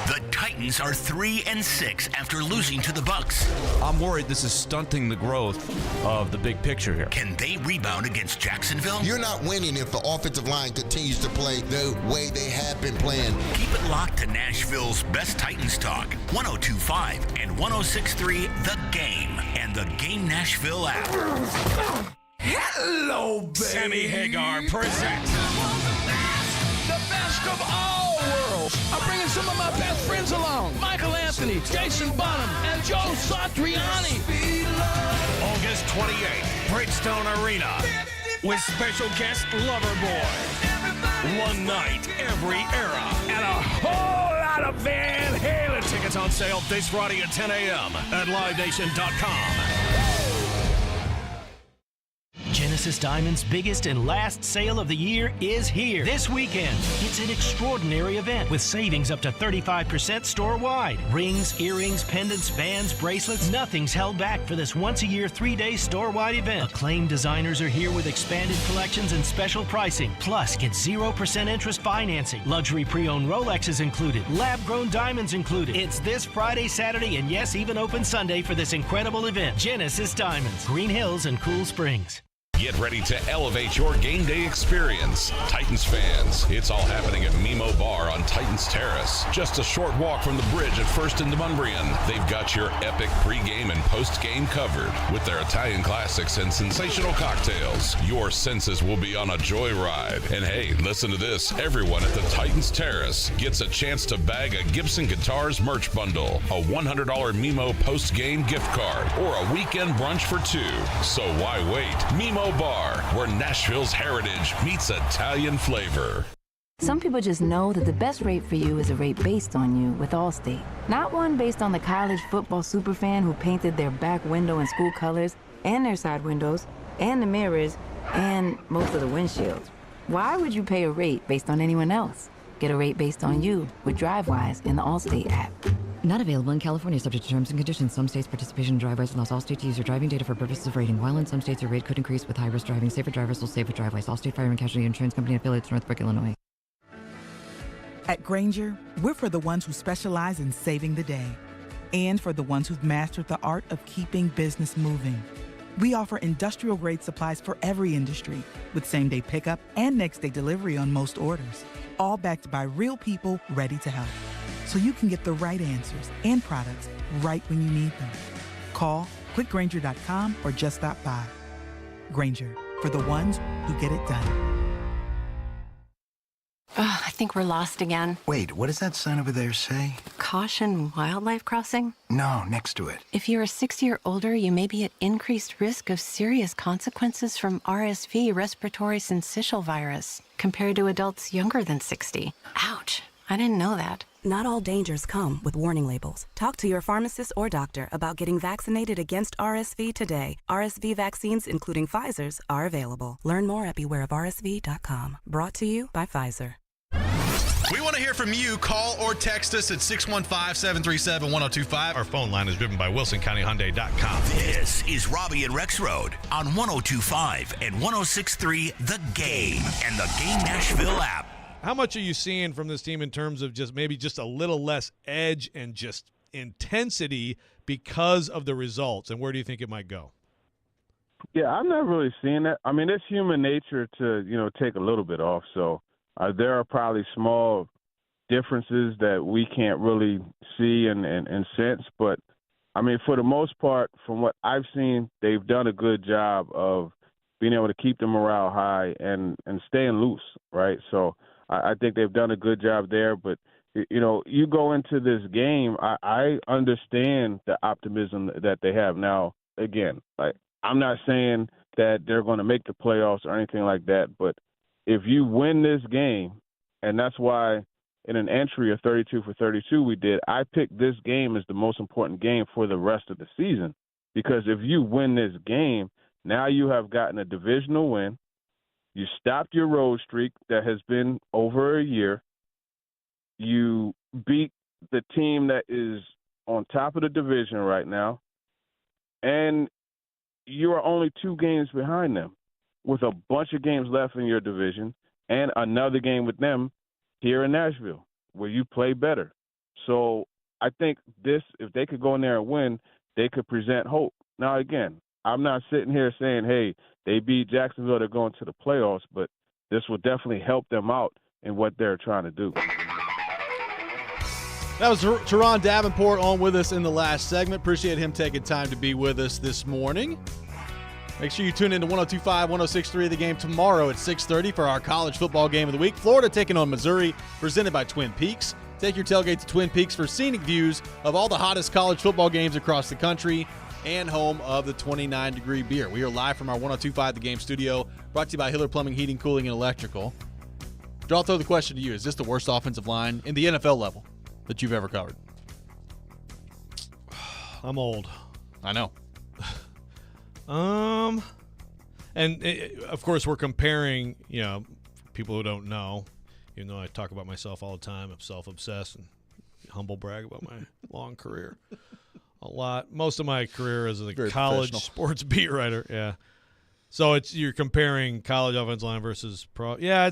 The Titans are 3-6 after losing to the Bucs. I'm worried this is stunting the growth of the big picture here. Can they rebound against Jacksonville? You're not winning if the offensive line continues to play the way they have been playing. Keep it locked to Nashville's best Titans talk, 102.5 and 106.3 The Game and the Game Nashville app. Hello, baby. Sammy Hagar presents The best of all worlds. I'm bringing some of my best friends along. Michael Anthony, Jason Bonham, and Joe Satriani. August 28th, Bridgestone Arena, with special guest Loverboy. One night, every era, and a whole lot of Van Halen. Tickets on sale this Friday at 10 a.m. at LiveNation.com. Genesis Diamond's biggest and last sale of the year is here this weekend. It's an extraordinary event with savings up to 35% store-wide. Rings, earrings, pendants, bands, bracelets, nothing's held back for this once-a-year 3-day store-wide event. Acclaimed designers are here with expanded collections and special pricing. Plus, get 0% interest financing. Luxury pre-owned Rolexes included. Lab-grown diamonds included. It's this Friday, Saturday, and yes, even open Sunday for this incredible event. Genesis Diamonds, Green Hills and Cool Springs. Get ready to elevate your game day experience. Titans fans, it's all happening at Mimo Bar on Titans Terrace. Just a short walk from the bridge at First and Dunumbrian. They've got your epic pregame and postgame covered with their Italian classics and sensational cocktails. Your senses will be on a joyride. And hey, listen to this. Everyone at the Titans Terrace gets a chance to bag a Gibson Guitars merch bundle, a $100 Mimo postgame gift card, or a weekend brunch for two. So why wait? Mimo Bar, where Nashville's heritage meets Italian flavor. Some people just know that the best rate for you is a rate based on you with Allstate. Not one based on the college football superfan who painted their back window in school colors, and their side windows, and the mirrors, and most of the windshields. Why would you pay a rate based on anyone else? Get a rate based on you with DriveWise in the Allstate app. Not available in California, subject to terms and conditions. Some states' participation in DriveWise allows Allstate to use your driving data for purposes of rating. While in some states, your rate could increase with high-risk driving. Safer drivers will save with DriveWise. Allstate Fire and Casualty Insurance Company affiliates, Northbrook, Illinois. At Grainger, we're for the ones who specialize in saving the day and for the ones who've mastered the art of keeping business moving. We offer industrial-grade supplies for every industry with same-day pickup and next-day delivery on most orders, all backed by real people ready to help. So you can get the right answers and products right when you need them. Call quickgrainger.com or just stop by. Grainger, for the ones who get it done. I think we're lost again. Wait, what does that sign over there say? Caution wildlife crossing? No, next to it. If you're 60 or older, you may be at increased risk of serious consequences from RSV, respiratory syncytial virus, compared to adults younger than 60. Ouch, I didn't know that. Not all dangers come with warning labels. Talk to your pharmacist or doctor about getting vaccinated against RSV today. RSV vaccines, including Pfizer's, are available. Learn more at bewareofrsv.com. Brought to you by Pfizer. We want to hear from you. Call or text us at 615-737-1025. Our phone line is driven by WilsonCountyHyundai.com. This is Robby and Rexrode on 102.5 and 106.3 The Game and the Game Nashville app. How much are you seeing from this team in terms of just maybe just a little less edge and just intensity because of the results, and where do you think it might go? Yeah, I'm not really seeing that. I mean, it's human nature to, take a little bit off. So there are probably small differences that we can't really see and sense. But, I mean, for the most part, from what I've seen, they've done a good job of being able to keep the morale high and staying loose, right? So I think they've done a good job there. But, you go into this game, I understand the optimism that they have. Now, again, I'm not saying that they're going to make the playoffs or anything like that, but if you win this game, and that's why in an entry of 32 for 32 we did, I picked this game as the most important game for the rest of the season, because if you win this game, now you have gotten a divisional win. You stopped your road streak that has been over a year. You beat the team that is on top of the division right now, and you are only 2 games behind them with a bunch of games left in your division and another game with them here in Nashville where you play better. So I think if they could go in there and win, they could present hope. Now, again, I'm not sitting here saying, hey, they beat Jacksonville, they're going to the playoffs, but this will definitely help them out in what they're trying to do. That was Teron Davenport on with us in the last segment. Appreciate him taking time to be with us this morning. Make sure you tune in to 102.5, 106.3 The Game tomorrow at 6:30 for our college football game of the week. Florida taking on Missouri, presented by Twin Peaks. Take your tailgate to Twin Peaks for scenic views of all the hottest college football games across the country and home of the 29-degree beer. We are live from our 102.5 The Game studio, brought to you by Hiller Plumbing, Heating, Cooling, and Electrical. Joe, I'll throw the question to you. Is this the worst offensive line in the NFL level that you've ever covered? I'm old. I know. And of course we're comparing, for people who don't know, even though I talk about myself all the time, I'm self-obsessed and humble brag about my long career a lot. Most of my career as a college sports beat writer. Yeah. So you're comparing college offensive line versus pro. Yeah,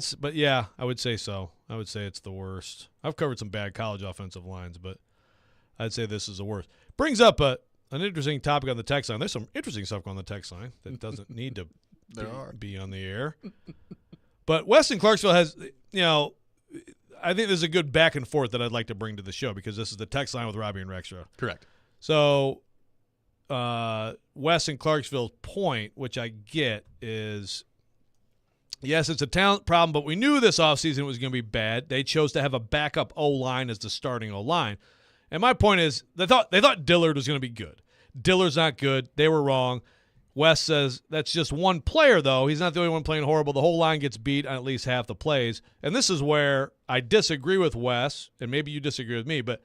I would say so. I would say it's the worst. I've covered some bad college offensive lines, but I'd say this is the worst. Brings up an interesting topic on the text line. There's some interesting stuff on the text line that doesn't need to be on the air. But Weston Clarksville has, I think there's a good back and forth that I'd like to bring to the show, because this is the text line with Robby and Rexrode. Correct. So Wes and Clarksville's point, which I get, is yes, it's a talent problem, but we knew this offseason was going to be bad. They chose to have a backup O-line as the starting O-line. And my point is, they thought Dillard was going to be good. Dillard's not good. They were wrong. Wes says that's just one player, though. He's not the only one playing horrible. The whole line gets beat on at least half the plays. And this is where I disagree with Wes, and maybe you disagree with me, but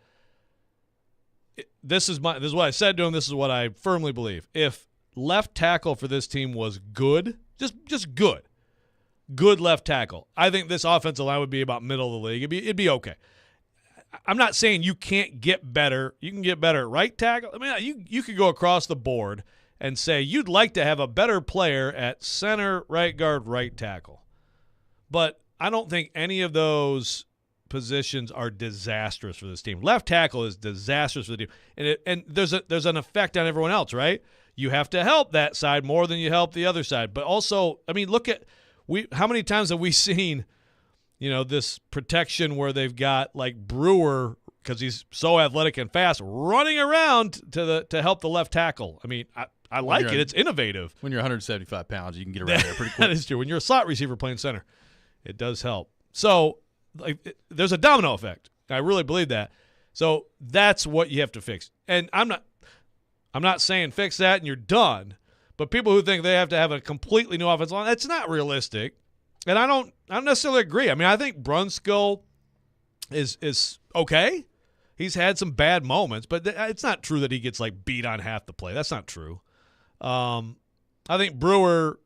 this is what I said to him. This is what I firmly believe. If left tackle for this team was good, just good left tackle, I think this offensive line would be about middle of the league. It'd be okay. I'm not saying you can't get better. You can get better at right tackle. I mean, you could go across the board and say you'd like to have a better player at center, right guard, right tackle. But I don't think any of those positions are disastrous for this team. Left tackle is disastrous for the team. And there's an effect on everyone else, right? You have to help that side more than you help the other side. But also, I mean, look at how many times have we seen this protection where they've got like Brewer, because he's so athletic and fast, running around to help the left tackle. I mean, I like it. It's innovative. When you're 175 pounds, you can get around there pretty quick. That is true. When you're a slot receiver playing center, it does help. So there's a domino effect. I really believe that. So that's what you have to fix. And I'm not saying fix that and you're done. But people who think they have to have a completely new offensive line, that's not realistic. And I don't necessarily agree. I mean, I think Brunskill is okay. He's had some bad moments, but it's not true that he gets like beat on half the play. That's not true. I think Brewer,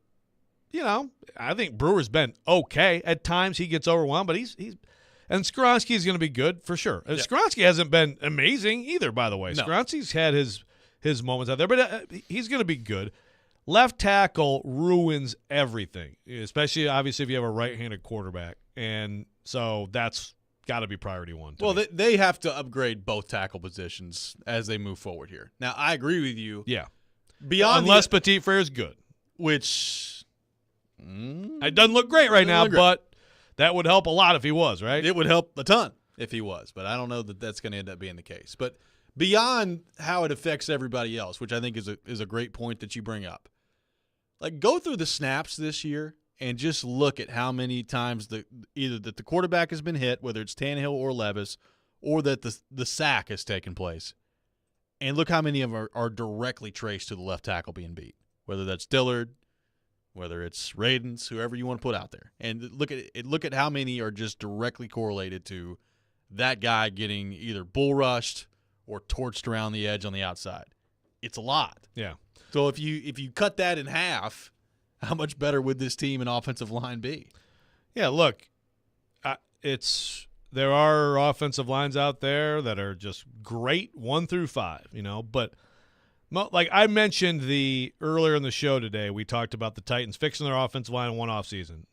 I think Brewer's been okay. At times he gets overwhelmed, but he's And Skoronski's going to be good for sure. Yeah. Skoronski hasn't been amazing either, by the way. No. Skoronski's had his moments out there, but he's going to be good. Left tackle ruins everything, especially obviously if you have a right-handed quarterback. And so that's got to be priority one. Well, they have to upgrade both tackle positions as they move forward here. Now, I agree with you. Yeah. Unless Petit Frere is good. Which it doesn't look great right now, but that would help a lot if he was, right? It would help a ton if he was, but I don't know that that's going to end up being the case. But beyond how it affects everybody else, which I think is a great point that you bring up, like go through the snaps this year and just look at how many times either that the quarterback has been hit, whether it's Tannehill or Levis, or that the sack has taken place, and look how many of them are directly traced to the left tackle being beat, whether that's Dillard, whether it's Radens, whoever you want to put out there, and look at how many are just directly correlated to that guy getting either bull rushed or torched around the edge on the outside. It's a lot. Yeah. So if you cut that in half, how much better would this team and offensive line be? Yeah, look, there are offensive lines out there that are just great 1 through 5, but like I mentioned earlier in the show today, we talked about the Titans fixing their offensive line in one offseason,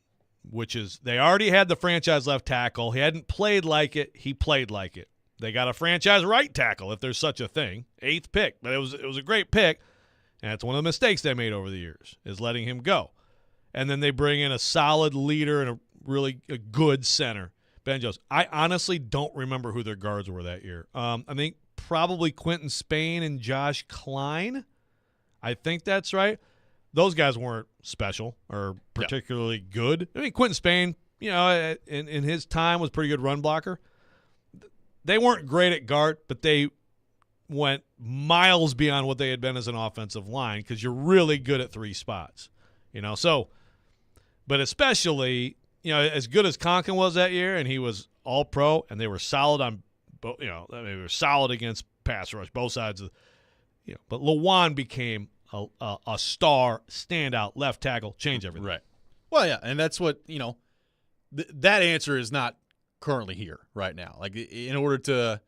which is they already had the franchise left tackle. He hadn't played like it. He played like it. They got a franchise right tackle, if there's such a thing, 8th pick. But it was a great pick, and it's one of the mistakes they made over the years is letting him go. And then they bring in a solid leader and a good center, Ben Jones. I honestly don't remember who their guards were that year. I think probably Quentin Spain and Josh Klein. I think that's right. Those guys weren't special or particularly good. I mean, Quentin Spain, in his time was a pretty good run blocker. They weren't great at guard, but they went miles beyond what they had been as an offensive line because you're really good at 3 spots. So, but especially, as good as Conklin was that year, and he was all pro, and they were solid on, they were solid against pass rush, both sides of, but Lewan became a star, standout left tackle, change everything. Right. Well, yeah, and that's what that answer is not currently here right now. Like in order to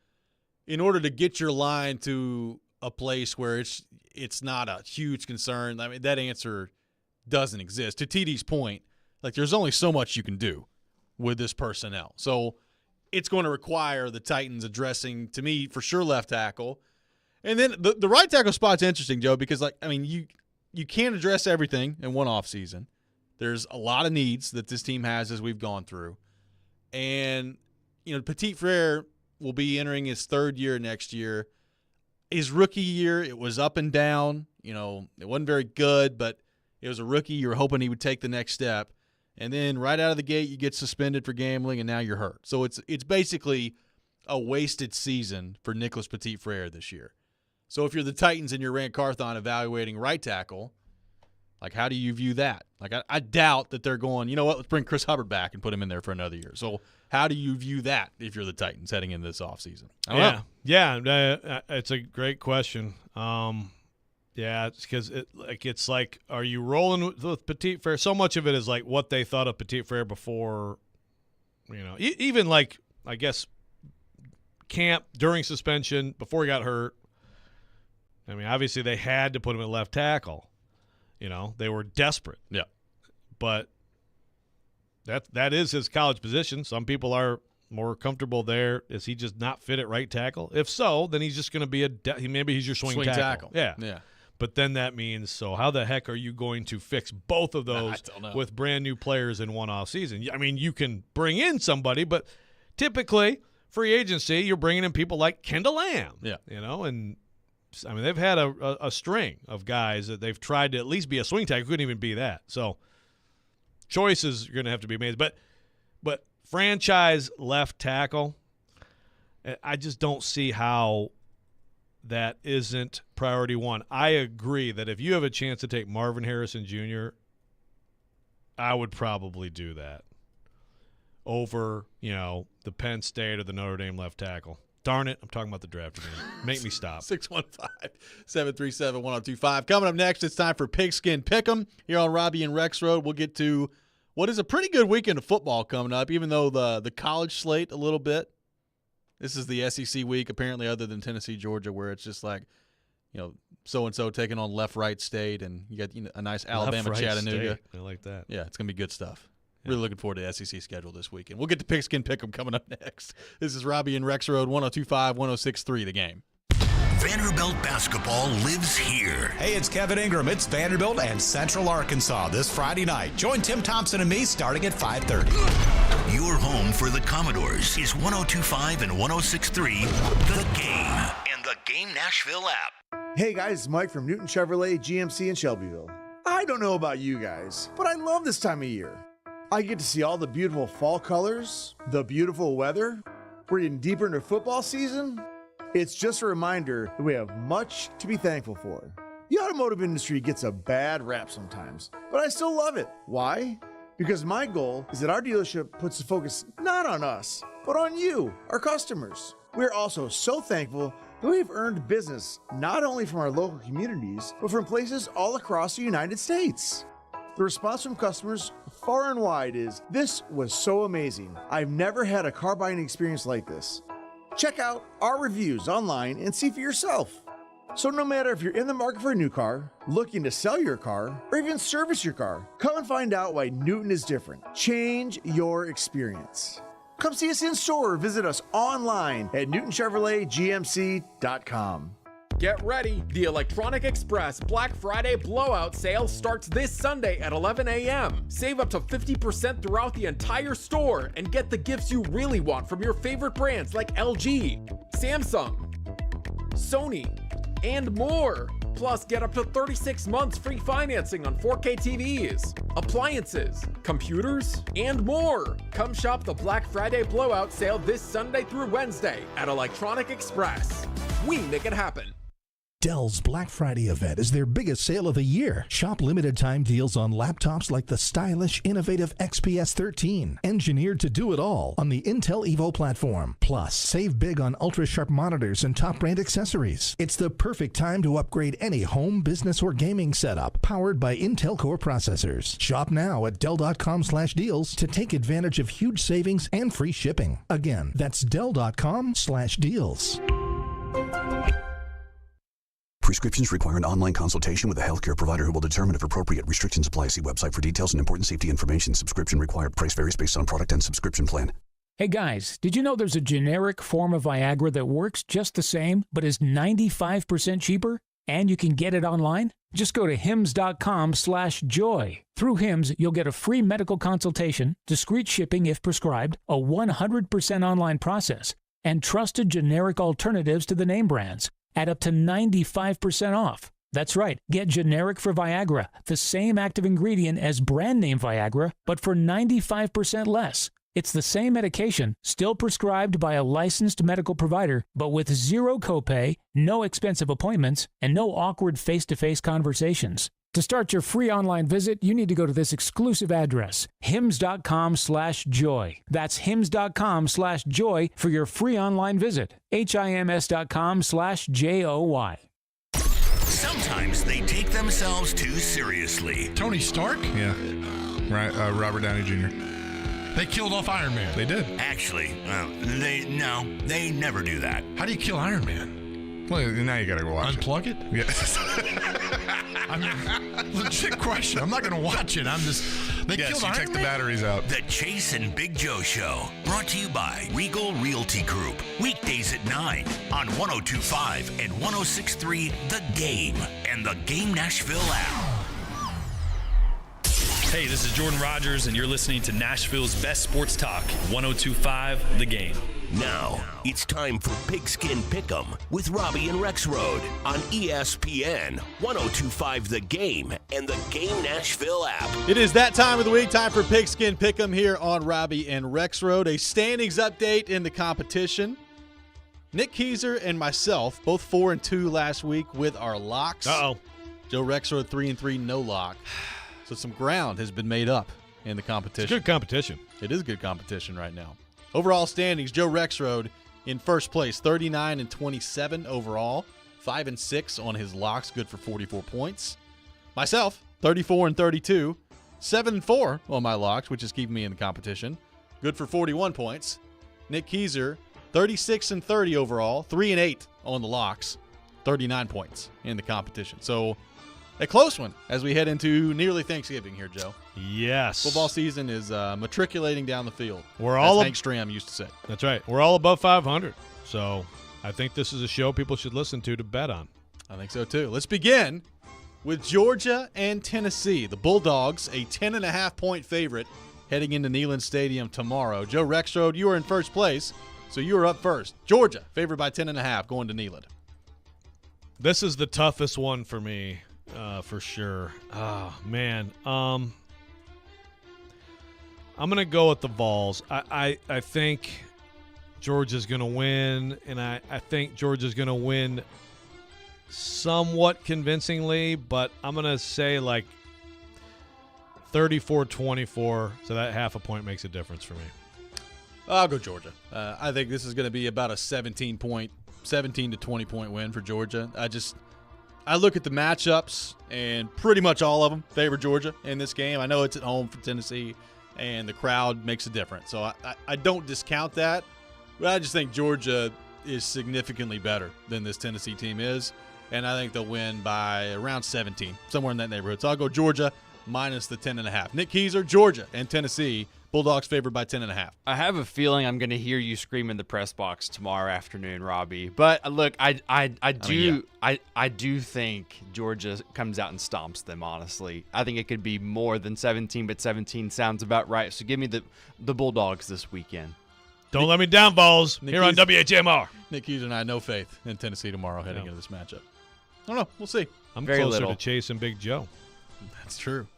get your line to a place where it's not a huge concern. I mean, that answer doesn't exist. To TD's point, like there's only so much you can do with this personnel. So it's going to require the Titans addressing, to me, for sure, left tackle. And then the right tackle spot's interesting, Joe, because you can't address everything in one offseason. There's a lot of needs that this team has as we've gone through. And, Petit Frere will be entering his 3rd year next year. His rookie year, it was up and down. It wasn't very good, but it was a rookie. You were hoping he would take the next step. And then right out of the gate, you get suspended for gambling, and now you're hurt. So it's basically a wasted season for Nicholas Petit Frere this year. So if you're the Titans and you're Rand Carthon evaluating right tackle, like how do you view that? Like I doubt that they're going, let's bring Chris Hubbard back and put him in there for another year. So how do you view that if you're the Titans heading into this offseason? Yeah, it's a great question. Yeah, it's because it's like, are you rolling with Petit Frere? So much of it is like what they thought of Petit Frere before, even like, I guess, camp, during suspension, before he got hurt. I mean, obviously they had to put him at left tackle. They were desperate. Yeah. But that is his college position. Some people are more comfortable there. Is he just not fit at right tackle? If so, then he's just going to be maybe he's your swing tackle. Yeah. But then that means, so how the heck are you going to fix both of those with brand new players in one offseason? I mean, you can bring in somebody, but typically free agency, you're bringing in people like Kendall Lamb. Yeah. And I mean, they've had a string of guys that they've tried to at least be a swing tackle. Couldn't even be that. So choices are going to have to be made. But franchise left tackle, I just don't see how that isn't priority one. I agree that if you have a chance to take Marvin Harrison Jr., I would probably do that over, the Penn State or the Notre Dame left tackle. Darn it, I'm talking about the draft again. Make me stop. 615-737-1025. Coming up next, it's time for Pigskin Pick'em here on Robby and Rexrode. We'll get to what is a pretty good weekend of football coming up, even though the college slate a little bit. This is the SEC week, apparently, other than Tennessee, Georgia, where it's just like, so-and-so taking on left-right state, and you got a nice Alabama, Chattanooga. State. I like that. Yeah, it's going to be good stuff. Yeah. Really looking forward to the SEC schedule this weekend. We'll get to Pigskin Pick'em coming up next. This is Robby and Rexrode, 102.5, 106.3 The Game. Vanderbilt basketball lives here. Hey, it's Kevin Ingram. It's Vanderbilt and Central Arkansas this Friday night. Join Tim Thompson and me starting at 5:30. Your home for the Commodores is 102.5 and 106.3 The Game and the Game Nashville app. Hey guys, it's Mike from Newton Chevrolet GMC in Shelbyville. I don't know about you guys, but I love this time of year. I get to see all the beautiful fall colors, the beautiful weather. We're getting deeper into football season. It's just a reminder that we have much to be thankful for. The automotive industry gets a bad rap sometimes, but I still love it. Why? Because my goal is that our dealership puts the focus not on us, but on you, our customers. We're also so thankful that we've earned business not only from our local communities, but from places all across the United States. The response from customers far and wide is, "This was so amazing. I've never had a car buying experience like this." Check out our reviews online and see for yourself. So no matter if you're in the market for a new car, looking to sell your car, or even service your car, come and find out why Newton is different. Change your experience. Come see us in store or visit us online at newtonchevroletgmc.com. Get ready. The Electronic Express Black Friday blowout sale starts this Sunday at 11 a.m. Save up to 50% throughout the entire store and get the gifts you really want from your favorite brands like LG, Samsung, Sony, and more. Plus, get up to 36 months free financing on 4K TVs, appliances, computers, and more. Come shop the Black Friday blowout sale this Sunday through Wednesday at Electronic Express. We make it happen. Dell's Black Friday event is their biggest sale of the year. Shop limited time deals on laptops like the stylish, innovative XPS 13, engineered to do it all on the Intel Evo platform. Plus, save big on ultra-sharp monitors and top brand accessories. It's the perfect time to upgrade any home, business, or gaming setup powered by Intel Core processors. Shop now at Dell.com/deals to take advantage of huge savings and free shipping. Again, that's Dell.com/deals. Prescriptions require an online consultation with a healthcare provider who will determine if appropriate. Restrictions apply. See website for details and important safety information. Subscription required. Price varies based on product and subscription plan. Hey guys, did you know there's a generic form of Viagra that works just the same, but is 95% cheaper? And you can get it online? Just go to hims.com/joy. Through Hims, you'll get a free medical consultation, discreet shipping if prescribed, a 100% online process, and trusted generic alternatives to the name brands at up to 95% off. That's right, get generic for Viagra, the same active ingredient as brand name Viagra, but for 95% less. It's the same medication, still prescribed by a licensed medical provider, but with zero copay, no expensive appointments, and no awkward face-to-face conversations. To start your free online visit, you need to go to this exclusive address, hims.com/joy. That's hims.com/joy for your free online visit. hims.com/joy. Sometimes they take themselves too seriously. Tony Stark? Yeah. Right, Robert Downey Jr. They killed off Iron Man. They did. Actually, they never do that. How do you kill Iron Man? Well, now you gotta go watch Unplug it? Yeah. I mean, legit question. I'm not going to watch it. I'm just... They killed Iron Man? Take the batteries out. The Chase and Big Joe Show, brought to you by Regal Realty Group. Weekdays at 9 on 102.5 and 106.3 The Game and the Game Nashville app. Hey, this is Jordan Rogers, and you're listening to Nashville's best sports talk, 102.5 The Game. Now, it's time for Pigskin Pick'em with Robby and Rexrode on ESPN, 102.5 The Game, and the Game Nashville app. It is that time of the week, time for Pigskin Pick'em here on Robby and Rexrode. A standings update in the competition. Nick Keyser and myself, both 4-2 last week with our locks. Uh-oh. Joe Rexrode 3-3, no lock. So some ground has been made up in the competition. It's good competition. It is good competition right now. Overall standings, Joe Rexrode in first place, 39-27 overall, 5-6 on his locks, good for 44 points. Myself, 34-32, 7-4 on my locks, which is keeping me in the competition. Good for 41 points. Nick Keyser, 36-30 overall, 3-8 on the locks, 39 points in the competition. So a close one as we head into nearly Thanksgiving here, Joe. Yes. Football season is matriculating down the field. We're all as Hank Stram used to say. That's right. We're all above 500. So I think this is a show people should listen to bet on. I think so, too. Let's begin with Georgia and Tennessee. The Bulldogs, a 10.5-point favorite heading into Neyland Stadium tomorrow. Joe Rexrode, you are in first place, so you are up first. Georgia, favored by 10.5, going to Neyland. This is the toughest one for me, for sure. Oh, man. I'm going to go with the Vols. I think Georgia's going to win, and I think Georgia's going to win somewhat convincingly, but I'm going to say like 34-24, so that half a point makes a difference for me. I'll go Georgia. I think this is going to be about a 17 to 20-point win for Georgia. I look at the matchups, and pretty much all of them favor Georgia in this game. I know it's at home for Tennessee, and the crowd makes a difference. So I don't discount that, but I just think Georgia is significantly better than this Tennessee team is, and I think they'll win by around 17, somewhere in that neighborhood. So I'll go Georgia minus the 10.5. Nick Keyser, Georgia, and Tennessee. Bulldogs favored by 10.5. I have a feeling I'm going to hear you scream in the press box tomorrow afternoon, Robbie. But look, I do think Georgia comes out and stomps them. Honestly, I think it could be more than 17, but 17 sounds about right. So give me the Bulldogs this weekend. Don't let me down, Vols. Here on WHMR. Nick Hughes and I, no faith in Tennessee tomorrow heading into this matchup. I don't know. We'll see. I'm closer to Chase and Big Joe. That's true.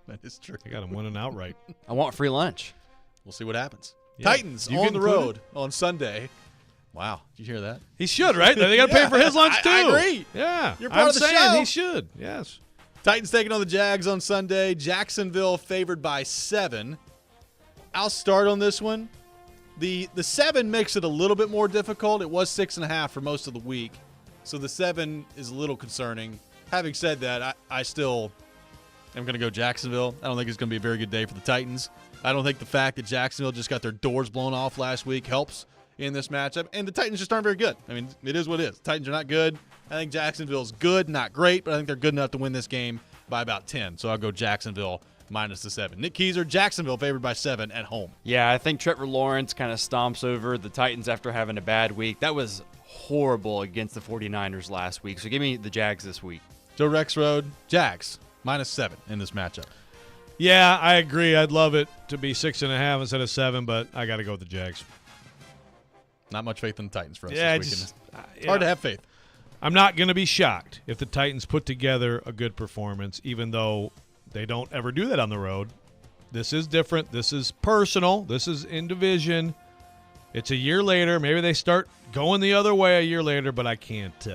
That is true. I got him winning outright. I want free lunch. We'll see what happens. Yeah. Titans on the road on Sunday. Wow. Did you hear that? He should, right? They got to pay for his lunch, too. I agree. Yeah. You're part of the show. He should. Yes. Titans taking on the Jags on Sunday. Jacksonville favored by 7. I'll start on this one. The 7 makes it a little bit more difficult. It was 6.5 for most of the week. So the 7 is a little concerning. Having said that, I still am going to go Jacksonville. I don't think it's going to be a very good day for the Titans. I don't think the fact that Jacksonville just got their doors blown off last week helps in this matchup. And the Titans just aren't very good. I mean, it is what it is. The Titans are not good. I think Jacksonville's good, not great, but I think they're good enough to win this game by about 10. So I'll go Jacksonville minus the 7. Nick Keyser, Jacksonville favored by 7 at home. Yeah, I think Trevor Lawrence kind of stomps over the Titans after having a bad week. That was horrible against the 49ers last week. So give me the Jags this week. Joe Rexrode, Jags minus 7 in this matchup. Yeah, I agree. I'd love it to be 6.5 instead of 7, but I got to go with the Jags. Not much faith in the Titans for us this weekend. It's hard to have faith. I'm not going to be shocked if the Titans put together a good performance, even though they don't ever do that on the road. This is different. This is personal. This is in division. It's a year later. Maybe they start going the other way a year later, but I can't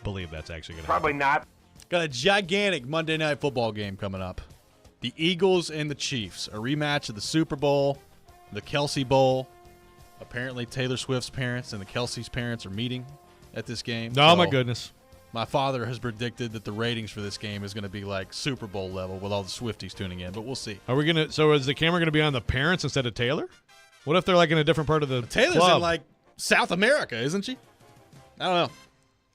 believe that's actually going to happen. Probably not. Got a gigantic Monday Night Football game coming up. The Eagles and the Chiefs, a rematch of the Super Bowl, the Kelsey Bowl. Apparently Taylor Swift's parents and the Kelsey's parents are meeting at this game. Oh, my goodness. My father has predicted that the ratings for this game is going to be like Super Bowl level with all the Swifties tuning in, but we'll see. Are we going to? So is the camera going to be on the parents instead of Taylor? What if they're like in a different part of the Taylor's club? in like South America, isn't she? I don't know.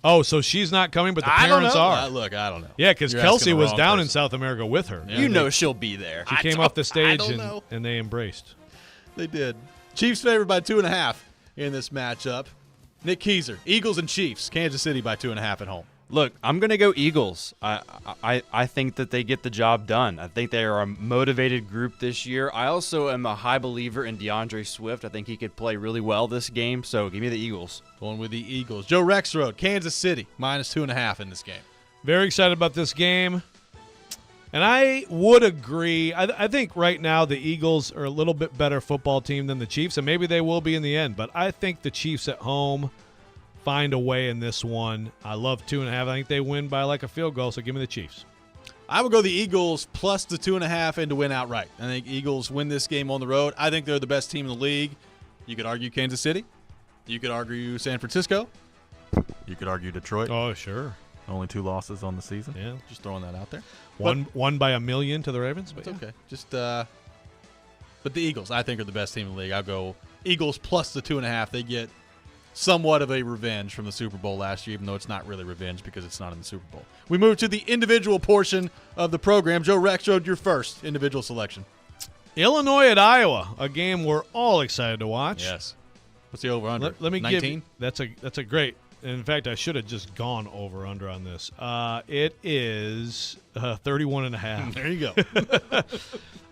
Oh, so she's not coming, but the parents are. Look, I don't know. Yeah, because You're Kelsey asking the was wrong down person. in South America with her. Yeah, you know she'll be there. She came off the stage and they embraced. They did. Chiefs favored by 2.5 in this matchup. Nick Keyser, Eagles and Chiefs, Kansas City by 2.5 at home. Look, I'm going to go Eagles. I think that they get the job done. I think they are a motivated group this year. I also am a high believer in DeAndre Swift. I think he could play really well this game, so give me the Eagles. Going with the Eagles. Joe Rexrode, Kansas City, minus 2.5 in this game. Very excited about this game. And I would agree. I think right now the Eagles are a little bit better football team than the Chiefs, and maybe they will be in the end. But I think the Chiefs at home find a way in this one. I love 2.5. I think they win by like a field goal, so give me the Chiefs. I would go the Eagles plus the 2.5 and to win outright. I think Eagles win this game on the road. I think they're the best team in the league. You could argue Kansas City. You could argue San Francisco. You could argue Detroit. Oh, sure. Only 2 losses on the season. Yeah. Just throwing that out there. Won by 1 million to the Ravens. But okay. But the Eagles, I think, are the best team in the league. I'll go Eagles plus the 2.5. They get somewhat of a revenge from the Super Bowl last year, even though it's not really revenge because it's not in the Super Bowl. We move to the individual portion of the program. Joe Rexrode, your first individual selection. Illinois at Iowa, a game we're all excited to watch. Yes. What's the over-under? Let me 19? give you, that's a great. In fact, I should have just gone over-under on this. It is 31.5. There you go.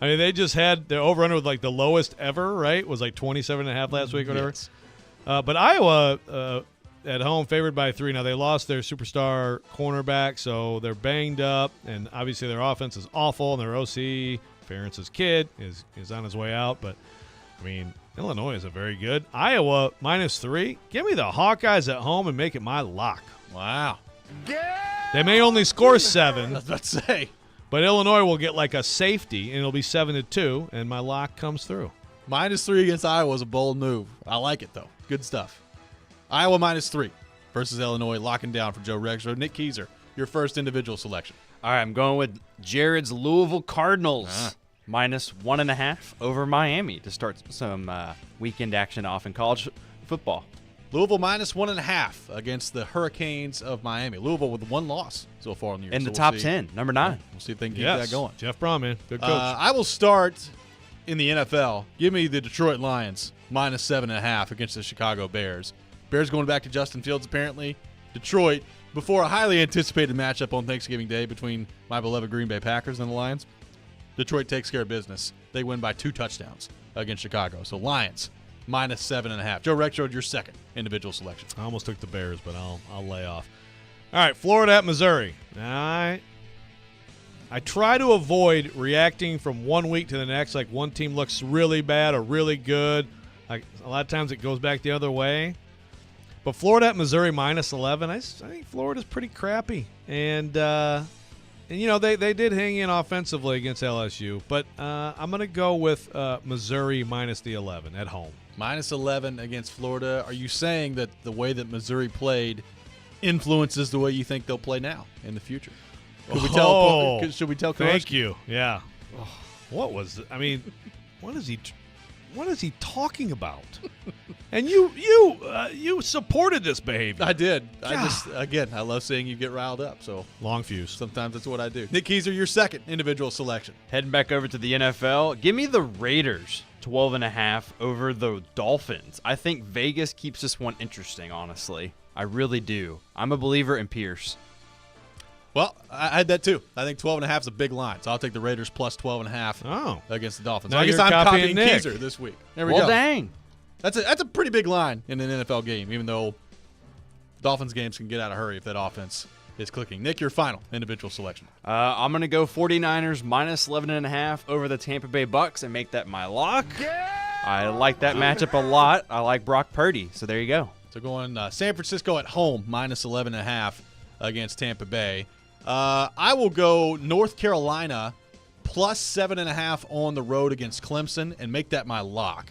I mean, they just had their over-under with like the lowest ever, right? Was like 27.5 last week or whatever. Yes. But Iowa at home favored by 3. Now, they lost their superstar cornerback, so they're banged up, and obviously their offense is awful, and their OC, Ferentz's kid, is on his way out. But, I mean, Illinois is a very good. Iowa -3. Give me the Hawkeyes at home and make it my lock. Wow. They may only score 7. I was about to say. But Illinois will get like a safety, and it'll be 7-2, and my lock comes through. -3 against Iowa is a bold move. I like it, though. Good stuff. Iowa -3 versus Illinois, locking down for Joe Rexrode. Nick Keyser, your first individual selection. All right, I'm going with Jared's Louisville Cardinals. -1.5 over Miami to start some weekend action off in college football. Louisville -1.5 against the Hurricanes of Miami. Louisville with 1 loss so far in the year. In the top 10, number 9. We'll see if they can keep that going. Jeff Brom, man. Good coach. I will start in the NFL. Give me the Detroit Lions -7.5 against the Chicago Bears. Bears going back to Justin Fields, apparently. Detroit, before a highly anticipated matchup on Thanksgiving Day between my beloved Green Bay Packers and the Lions, Detroit takes care of business. They win by 2 touchdowns against Chicago. So Lions -7.5. Joe Rexrode, your second individual selection. I almost took the Bears, but I'll lay off. All right, Florida at Missouri. I try to avoid reacting from one week to the next, like one team looks really bad or really good. Like a lot of times it goes back the other way. But Florida at Missouri -11, I think Florida's pretty crappy. And you know, they did hang in offensively against LSU. But I'm going to go with Missouri -11 at home. -11 against Florida. Are you saying that the way that Missouri played influences the way you think they'll play now in the future? Should we tell Coach? Thank you. Yeah. Oh, what was – I mean, what is he talking about? And you supported this behavior. I did. I love seeing you get riled up. So long fuse. Sometimes that's what I do. Nick Keyser, your second individual selection. Heading back over to the NFL, give me the Raiders 12.5 over the Dolphins. I think Vegas keeps this one interesting, honestly. I really do. I'm a believer in Pierce. Well, I had that too. I think 12.5 is a big line, so I'll take the Raiders plus 12.5 against the Dolphins. Now I guess you're I'm copying Nick. Keyser this week. There we go. Well, dang. That's a pretty big line in an NFL game, even though Dolphins games can get out of hurry if that offense is clicking. Nick, your final individual selection. I'm going to go 49ers -11.5 over the Tampa Bay Bucks and make that my lock. I like that matchup a lot. I like Brock Purdy, so there you go. So going San Francisco at home -11.5 against Tampa Bay. I will go North Carolina plus 7.5 on the road against Clemson and make that my lock.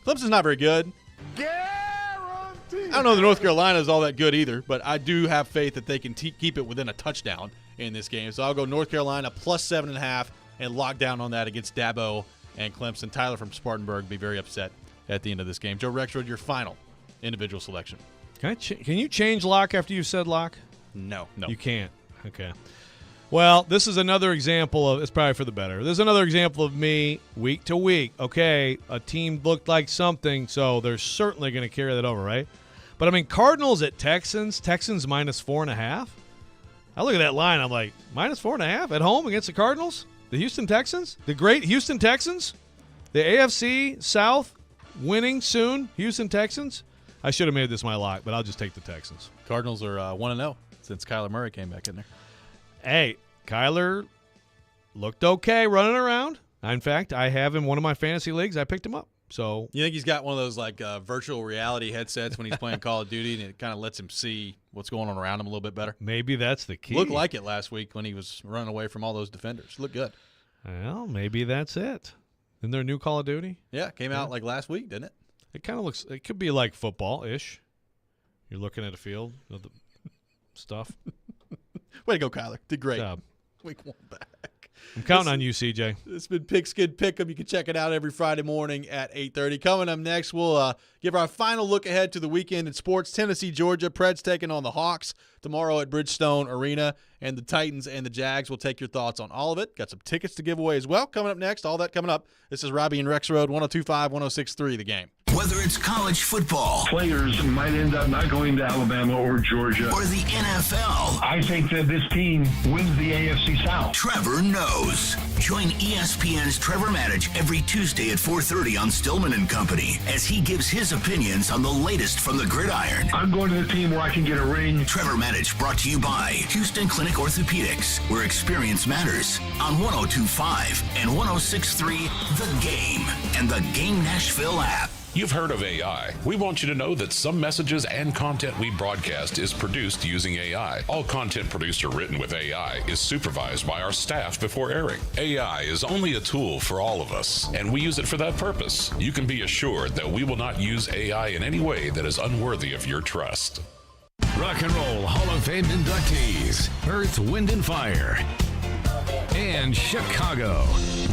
Clemson's not very good. I don't know that North Carolina is all that good either, but I do have faith that they can keep it within a touchdown in this game. So I'll go North Carolina plus 7.5 and lock down on that against Dabo and Clemson. Tyler from Spartanburg will be very upset at the end of this game. Joe Rexrode, your final individual selection. Can you change lock after you said lock? No. You can't. Okay. Well, this is another example of – it's probably for the better. This is another example of me week to week. Okay, a team looked like something, so they're certainly going to carry that over, right? But, I mean, Cardinals at Texans -4.5. I look at that line, I'm like, -4.5 at home against the Cardinals? The Houston Texans? The great Houston Texans? The AFC South winning soon Houston Texans? I should have made this my lock, but I'll just take the Texans. Cardinals are 1-0 since Kyler Murray came back in there. Hey, Kyler looked okay running around. In fact, I have him in one of my fantasy leagues. I picked him up. So you think he's got one of those like virtual reality headsets when he's playing Call of Duty, and it kind of lets him see what's going on around him a little bit better? Maybe that's the key. Looked like it last week when he was running away from all those defenders. Looked good. Well, maybe that's it. Isn't there a new Call of Duty? Yeah, it came out like last week, didn't it? It kind of looks – it could be like football-ish. You're looking at a field of the stuff. Way to go, Kyler. Did great. Good job. Week 1 back. I'm counting on you, CJ. It's been Pigskin Pick'em. You can check it out every Friday morning at 8:30. Coming up next, we'll give our final look ahead to the weekend in sports. Tennessee, Georgia. Preds taking on the Hawks tomorrow at Bridgestone Arena. And the Titans and the Jags. We'll take your thoughts on all of it. Got some tickets to give away as well. Coming up next, all that coming up. This is Robby and Rexrode, 102.5, 106.3 The Game. Whether it's college football, players might end up not going to Alabama or Georgia, or the NFL, I think that this team wins the AFC South. Trevor knows. Join ESPN's Trevor Maddich every Tuesday at 4:30 on Stillman and Company as he gives his opinions on the latest from the gridiron. I'm going to the team where I can get a ring. Trevor Maddich brought to you by Houston Clinic Orthopedics, where experience matters, on 102.5 and 106.3 The Game and the Game Nashville app. You've heard of AI. We want you to know that some messages and content we broadcast is produced using AI. All content produced or written with AI is supervised by our staff before airing. AI is only a tool for all of us, and we use it for that purpose. You can be assured that we will not use AI in any way that is unworthy of your trust. Rock and Roll Hall of Fame inductees, Earth, Wind, and Fire, and Chicago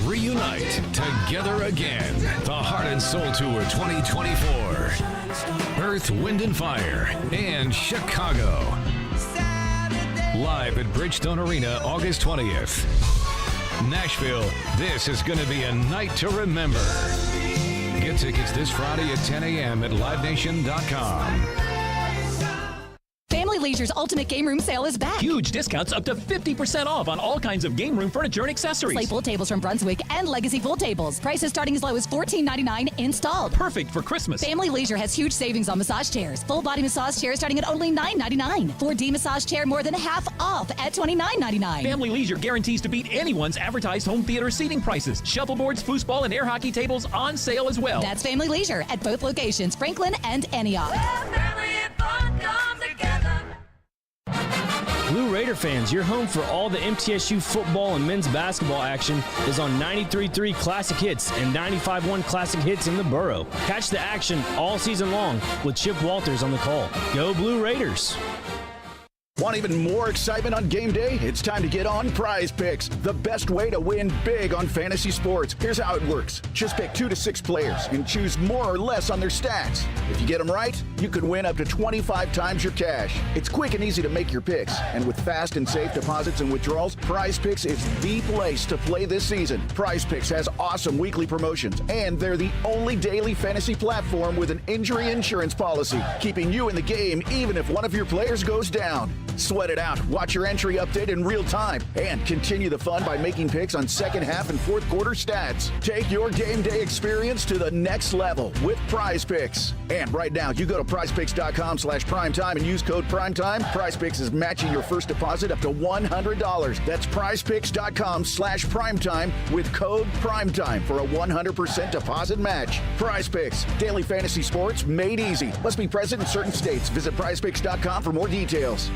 reunite together again. The Heart and Soul Tour 2024. Earth, Wind, and Fire, and Chicago. Live at Bridgestone Arena, August 20th. Nashville, this is going to be a night to remember. Get tickets this Friday at 10 a.m. at livenation.com. Family Leisure's Ultimate Game Room Sale is back. Huge discounts up to 50% off on all kinds of game room furniture and accessories. Slate pool tables from Brunswick and Legacy pool tables. Prices starting as low as $14.99 installed. Perfect for Christmas. Family Leisure has huge savings on massage chairs. Full body massage chairs starting at only $9.99. 4D massage chair more than half off at $29.99. Family Leisure guarantees to beat anyone's advertised home theater seating prices. Shuffleboards, foosball, and air hockey tables on sale as well. That's Family Leisure at both locations, Franklin and Antioch. Blue Raider fans, your home for all the MTSU football and men's basketball action is on 93.3 Classic Hits and 95.1 Classic Hits in the borough. Catch the action all season long with Chip Walters on the call. Go Blue Raiders! Want even more excitement on game day? It's time to get on Prize Picks, the best way to win big on fantasy sports. Here's how it works. Just pick 2 to 6 players and choose more or less on their stats. If you get them right, you could win up to 25 times your cash. It's quick and easy to make your picks, and with fast and safe deposits and withdrawals, Prize Picks is the place to play this season. Prize Picks has awesome weekly promotions, and they're the only daily fantasy platform with an injury insurance policy, keeping you in the game even if one of your players goes down. Sweat it out. Watch your entry update in real time and continue the fun by making picks on second half and fourth quarter stats. Take your game day experience to the next level with Prize Picks. And right now, you go to prizepicks.com/primetime and use code primetime. Prize Picks is matching your first deposit up to $100. That's prizepicks.com/primetime with code primetime for a 100% deposit match. Prize Picks, daily fantasy sports made easy. Must be present in certain states. Visit prizepicks.com for more details.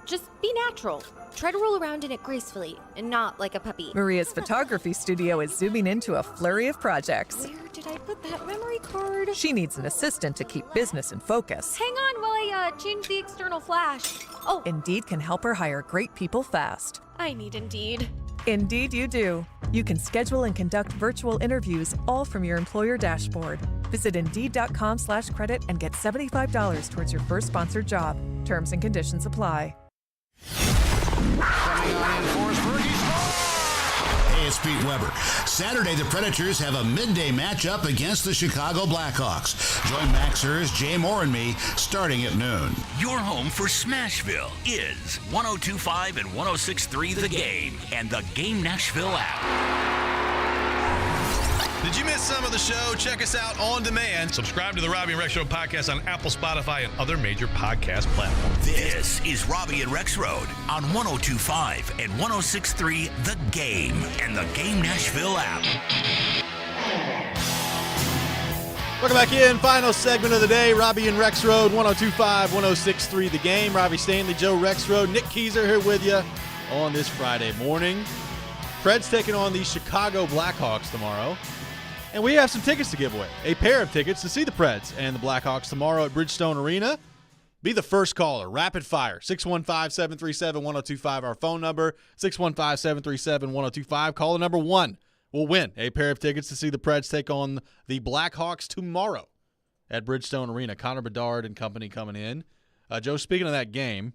Just be natural. Try to roll around in it gracefully and not like a puppy. Maria's photography studio is zooming into a flurry of projects. Where did I put that memory card? She needs an assistant to keep business in focus. Hang on while I change the external flash. Oh. Indeed can help her hire great people fast. I need Indeed. Indeed you do. You can schedule and conduct virtual interviews all from your employer dashboard. Visit Indeed.com/credit and get $75 towards your first sponsored job. Terms and conditions apply. Hey, it's Pete Weber. Saturday, the Predators have a midday matchup against the Chicago Blackhawks. Join Max Hers, Jay Moore, and me starting at noon. Your home for Smashville is 102.5 and 106.3 The Game and the Game Nashville app. Did you miss some of the show? Check us out on demand. Subscribe to the Robby and Rexrode podcast on Apple, Spotify, and other major podcast platforms. This is Robby and Rexrode on 102.5 and 106.3 The Game and the Game Nashville app. Welcome back in. Final segment of the day. Robby and Rexrode, 102.5, 106.3 The Game. Robbie Stanley, Joe Rexrode, Nick Keyser here with you on this Friday morning. Preds taking on the Chicago Blackhawks tomorrow. And we have some tickets to give away. A pair of tickets to see the Preds and the Blackhawks tomorrow at Bridgestone Arena. Be the first caller. Rapid fire. 615-737-1025. Our phone number, 615-737-1025. Caller number 1 will win a pair of tickets to see the Preds take on the Blackhawks tomorrow at Bridgestone Arena. Connor Bedard and company coming in. Joe, speaking of that game,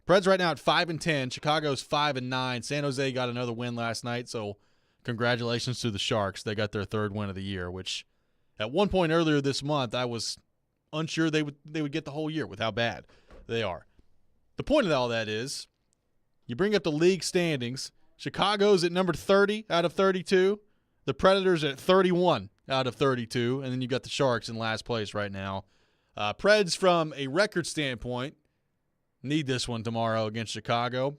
Preds right now at 5-10. Chicago's 5-9. San Jose got another win last night, so congratulations to the Sharks. They got their 3rd win of the year, which at one point earlier this month I was unsure they would get the whole year with how bad they are. The point of all that is you bring up the league standings. Chicago's at number 30 out of 32. The Predators at 31 out of 32. And then you got the Sharks in last place right now. Preds, from a record standpoint, need this one tomorrow against Chicago.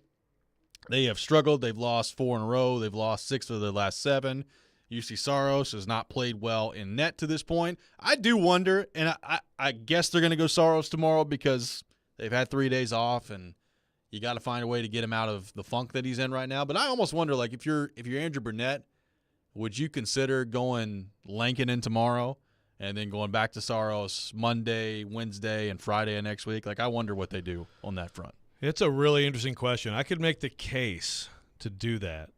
They have struggled. They've lost 4 in a row. They've lost 6 of their last 7. UC Saros has not played well in net to this point. I do wonder, and I guess they're going to go Saros tomorrow because they've had 3 days off, and you got to find a way to get him out of the funk that he's in right now. But I almost wonder, like, if you're Andrew Burnett, would you consider going Lankinen tomorrow and then going back to Saros Monday, Wednesday, and Friday of next week? Like, I wonder what they do on that front. It's a really interesting question. I could make the case to do that.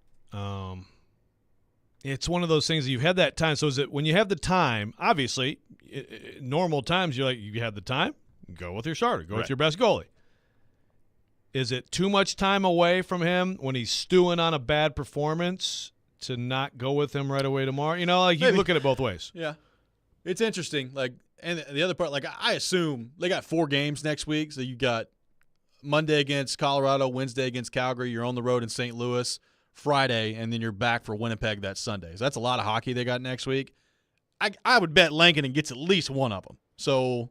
It's one of those things that you've had that time. So is it when you have the time, obviously, normal times, you're like, you have the time, go with your starter, go with your best goalie. Is it too much time away from him when he's stewing on a bad performance to not go with him right away tomorrow? You know, like, you look at it both ways. Yeah. It's interesting. Like, and the other part, like, I assume they got 4 games next week. So you got Monday against Colorado, Wednesday against Calgary. You're on the road in St. Louis Friday, and then you're back for Winnipeg that Sunday. So that's a lot of hockey they got next week. I would bet Lankinen gets at least one of them. So,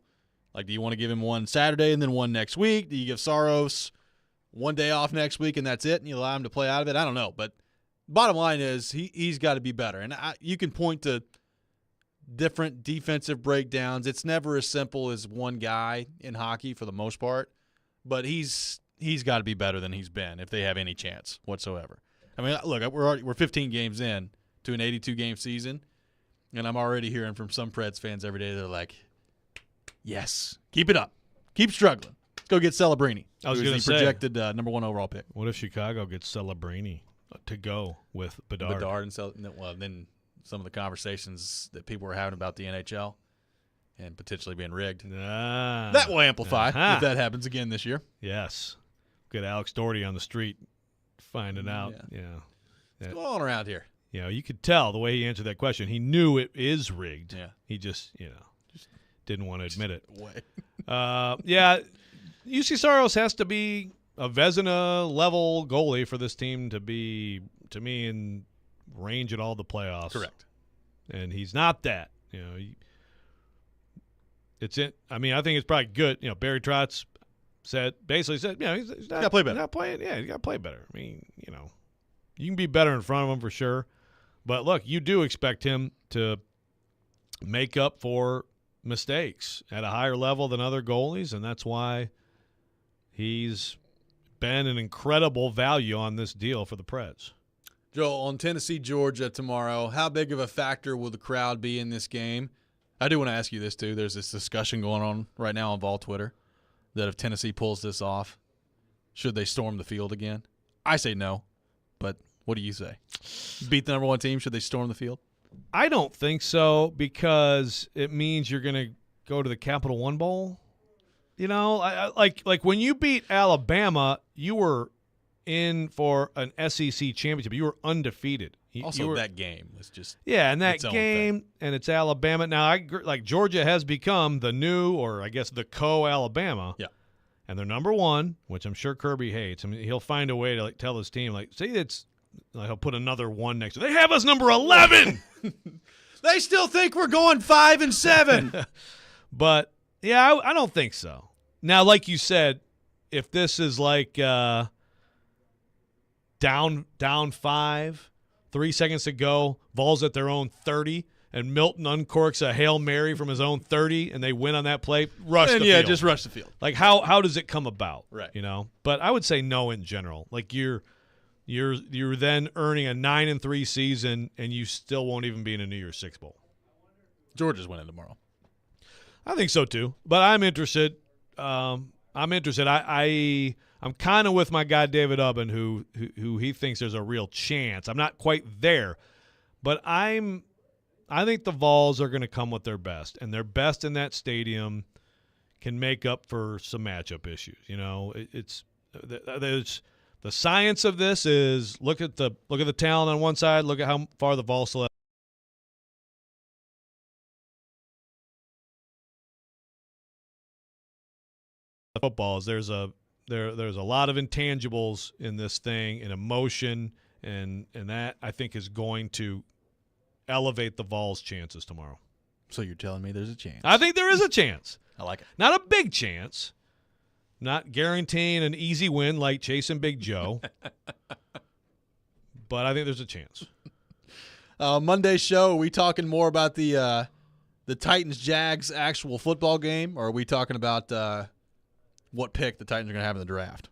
like, do you want to give him one Saturday and then one next week? Do you give Saros one day off next week and that's it, and you allow him to play out of it? I don't know. But bottom line is he's got to be better. And you can point to different defensive breakdowns. It's never as simple as one guy in hockey for the most part. But he's got to be better than he's been if they have any chance whatsoever. I mean, look, we're 15 games in to an 82-game season, and I'm already hearing from some Preds fans every day. They're like, yes, keep it up. Keep struggling. Let's go get Celebrini. I was going to say, projected number 1 overall pick. What if Chicago gets Celebrini to go with Bedard? And then some of the conversations that people were having about the NHL and potentially being rigged. That will amplify if that happens again this year. Yes. Get Alex Doherty on the street finding out. Yeah. What's going on around here? You know, you could tell the way he answered that question. He knew it is rigged. Yeah. He just didn't want to admit it. Yeah. UC Saros has to be a Vezina-level goalie for this team to be, to me, in range at all the playoffs. Correct. And he's not that. You know, I mean, I think it's probably good. You know, Barry Trotz basically said, he's not, got to play better. He's not playing. Yeah, he's got to play better. I mean, you know, you can be better in front of him for sure. But look, you do expect him to make up for mistakes at a higher level than other goalies, and that's why he's been an incredible value on this deal for the Preds. Joel, on Tennessee, Georgia tomorrow, how big of a factor will the crowd be in this game? I do want to ask you this, too. There's this discussion going on right now on Vol Twitter that if Tennessee pulls this off, should they storm the field again? I say no, but what do you say? Beat the number 1 team, should they storm the field? I don't think so, because it means you're going to go to the Capital One Bowl. You know, like when you beat Alabama, you were in for an SEC championship. You were undefeated. That game was just and that game, and it's Alabama. Now, Georgia has become the new, or I guess the co-Alabama. Yeah. And they're number 1, which I'm sure Kirby hates. I mean, he'll find a way to tell his team, he'll put another 1 next to it. They have us number 11. They still think we're going 5 and 7. But yeah, I don't think so. Now, like you said, if this is like down 5, 3 seconds to go, Vols at their own 30, and Milton uncorks a Hail Mary from his own 30, and they win on that play, just rush the field. Like, how does it come about? Right. You know? But I would say no in general. Like, you're then earning a 9-3 season, and you still won't even be in a New Year's Six Bowl. Georgia's winning tomorrow. I think so, too. But I'm interested. I'm interested. I'm kind of with my guy David Ubben, who he thinks there's a real chance. I'm not quite there, but I think the Vols are going to come with their best, and their best in that stadium can make up for some matchup issues. You know, there's the science of this is look at the talent on one side, look at how far the Vols select. Football is there's a lot of intangibles in this thing, and emotion, and that I think is going to elevate the Vols' chances tomorrow. So you're telling me there's a chance? I think there is a chance. I like it. Not a big chance. Not guaranteeing an easy win like chasing Big Joe. But I think there's a chance. Monday's show, are we talking more about the Titans-Jags actual football game, or are we talking about what pick the Titans are going to have in the draft?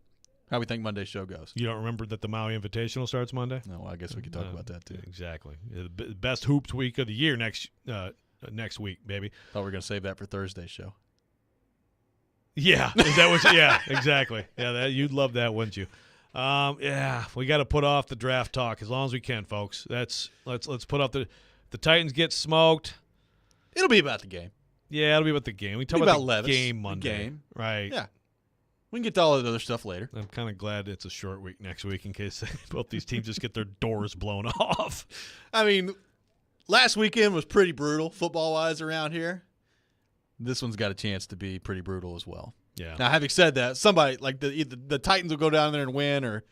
How do we think Monday's show goes? You don't remember that the Maui Invitational starts Monday? No, well, I guess we could talk about that too. Exactly. The best hoops week of the year next week, baby. Thought we were going to save that for Thursday's show. Yeah, yeah, exactly. Yeah, you'd love that, wouldn't you? Yeah, we got to put off the draft talk as long as we can, folks. Let's put off the Titans get smoked. It'll be about the game. Yeah, it'll be about the game. We talk about the Levis, game Monday, the game. Right? Yeah, we can get to all the other stuff later. I'm kind of glad it's a short week next week in case both these teams just get their doors blown off. I mean, last weekend was pretty brutal football-wise around here. This one's got a chance to be pretty brutal as well. Yeah. Now, having said that, somebody like the Titans will go down there and win, or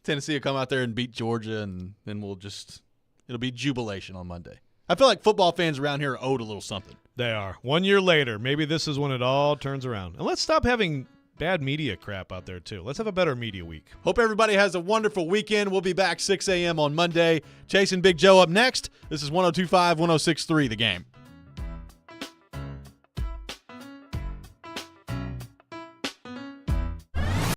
Tennessee will come out there and beat Georgia, and then it'll be jubilation on Monday. I feel like football fans around here are owed a little something. They are. 1 year later, maybe this is when it all turns around. And let's stop having bad media crap out there, too. Let's have a better media week. Hope everybody has a wonderful weekend. We'll be back 6 a.m. on Monday. Chasing Big Joe up next. This is 102.5, 106.3 The Game.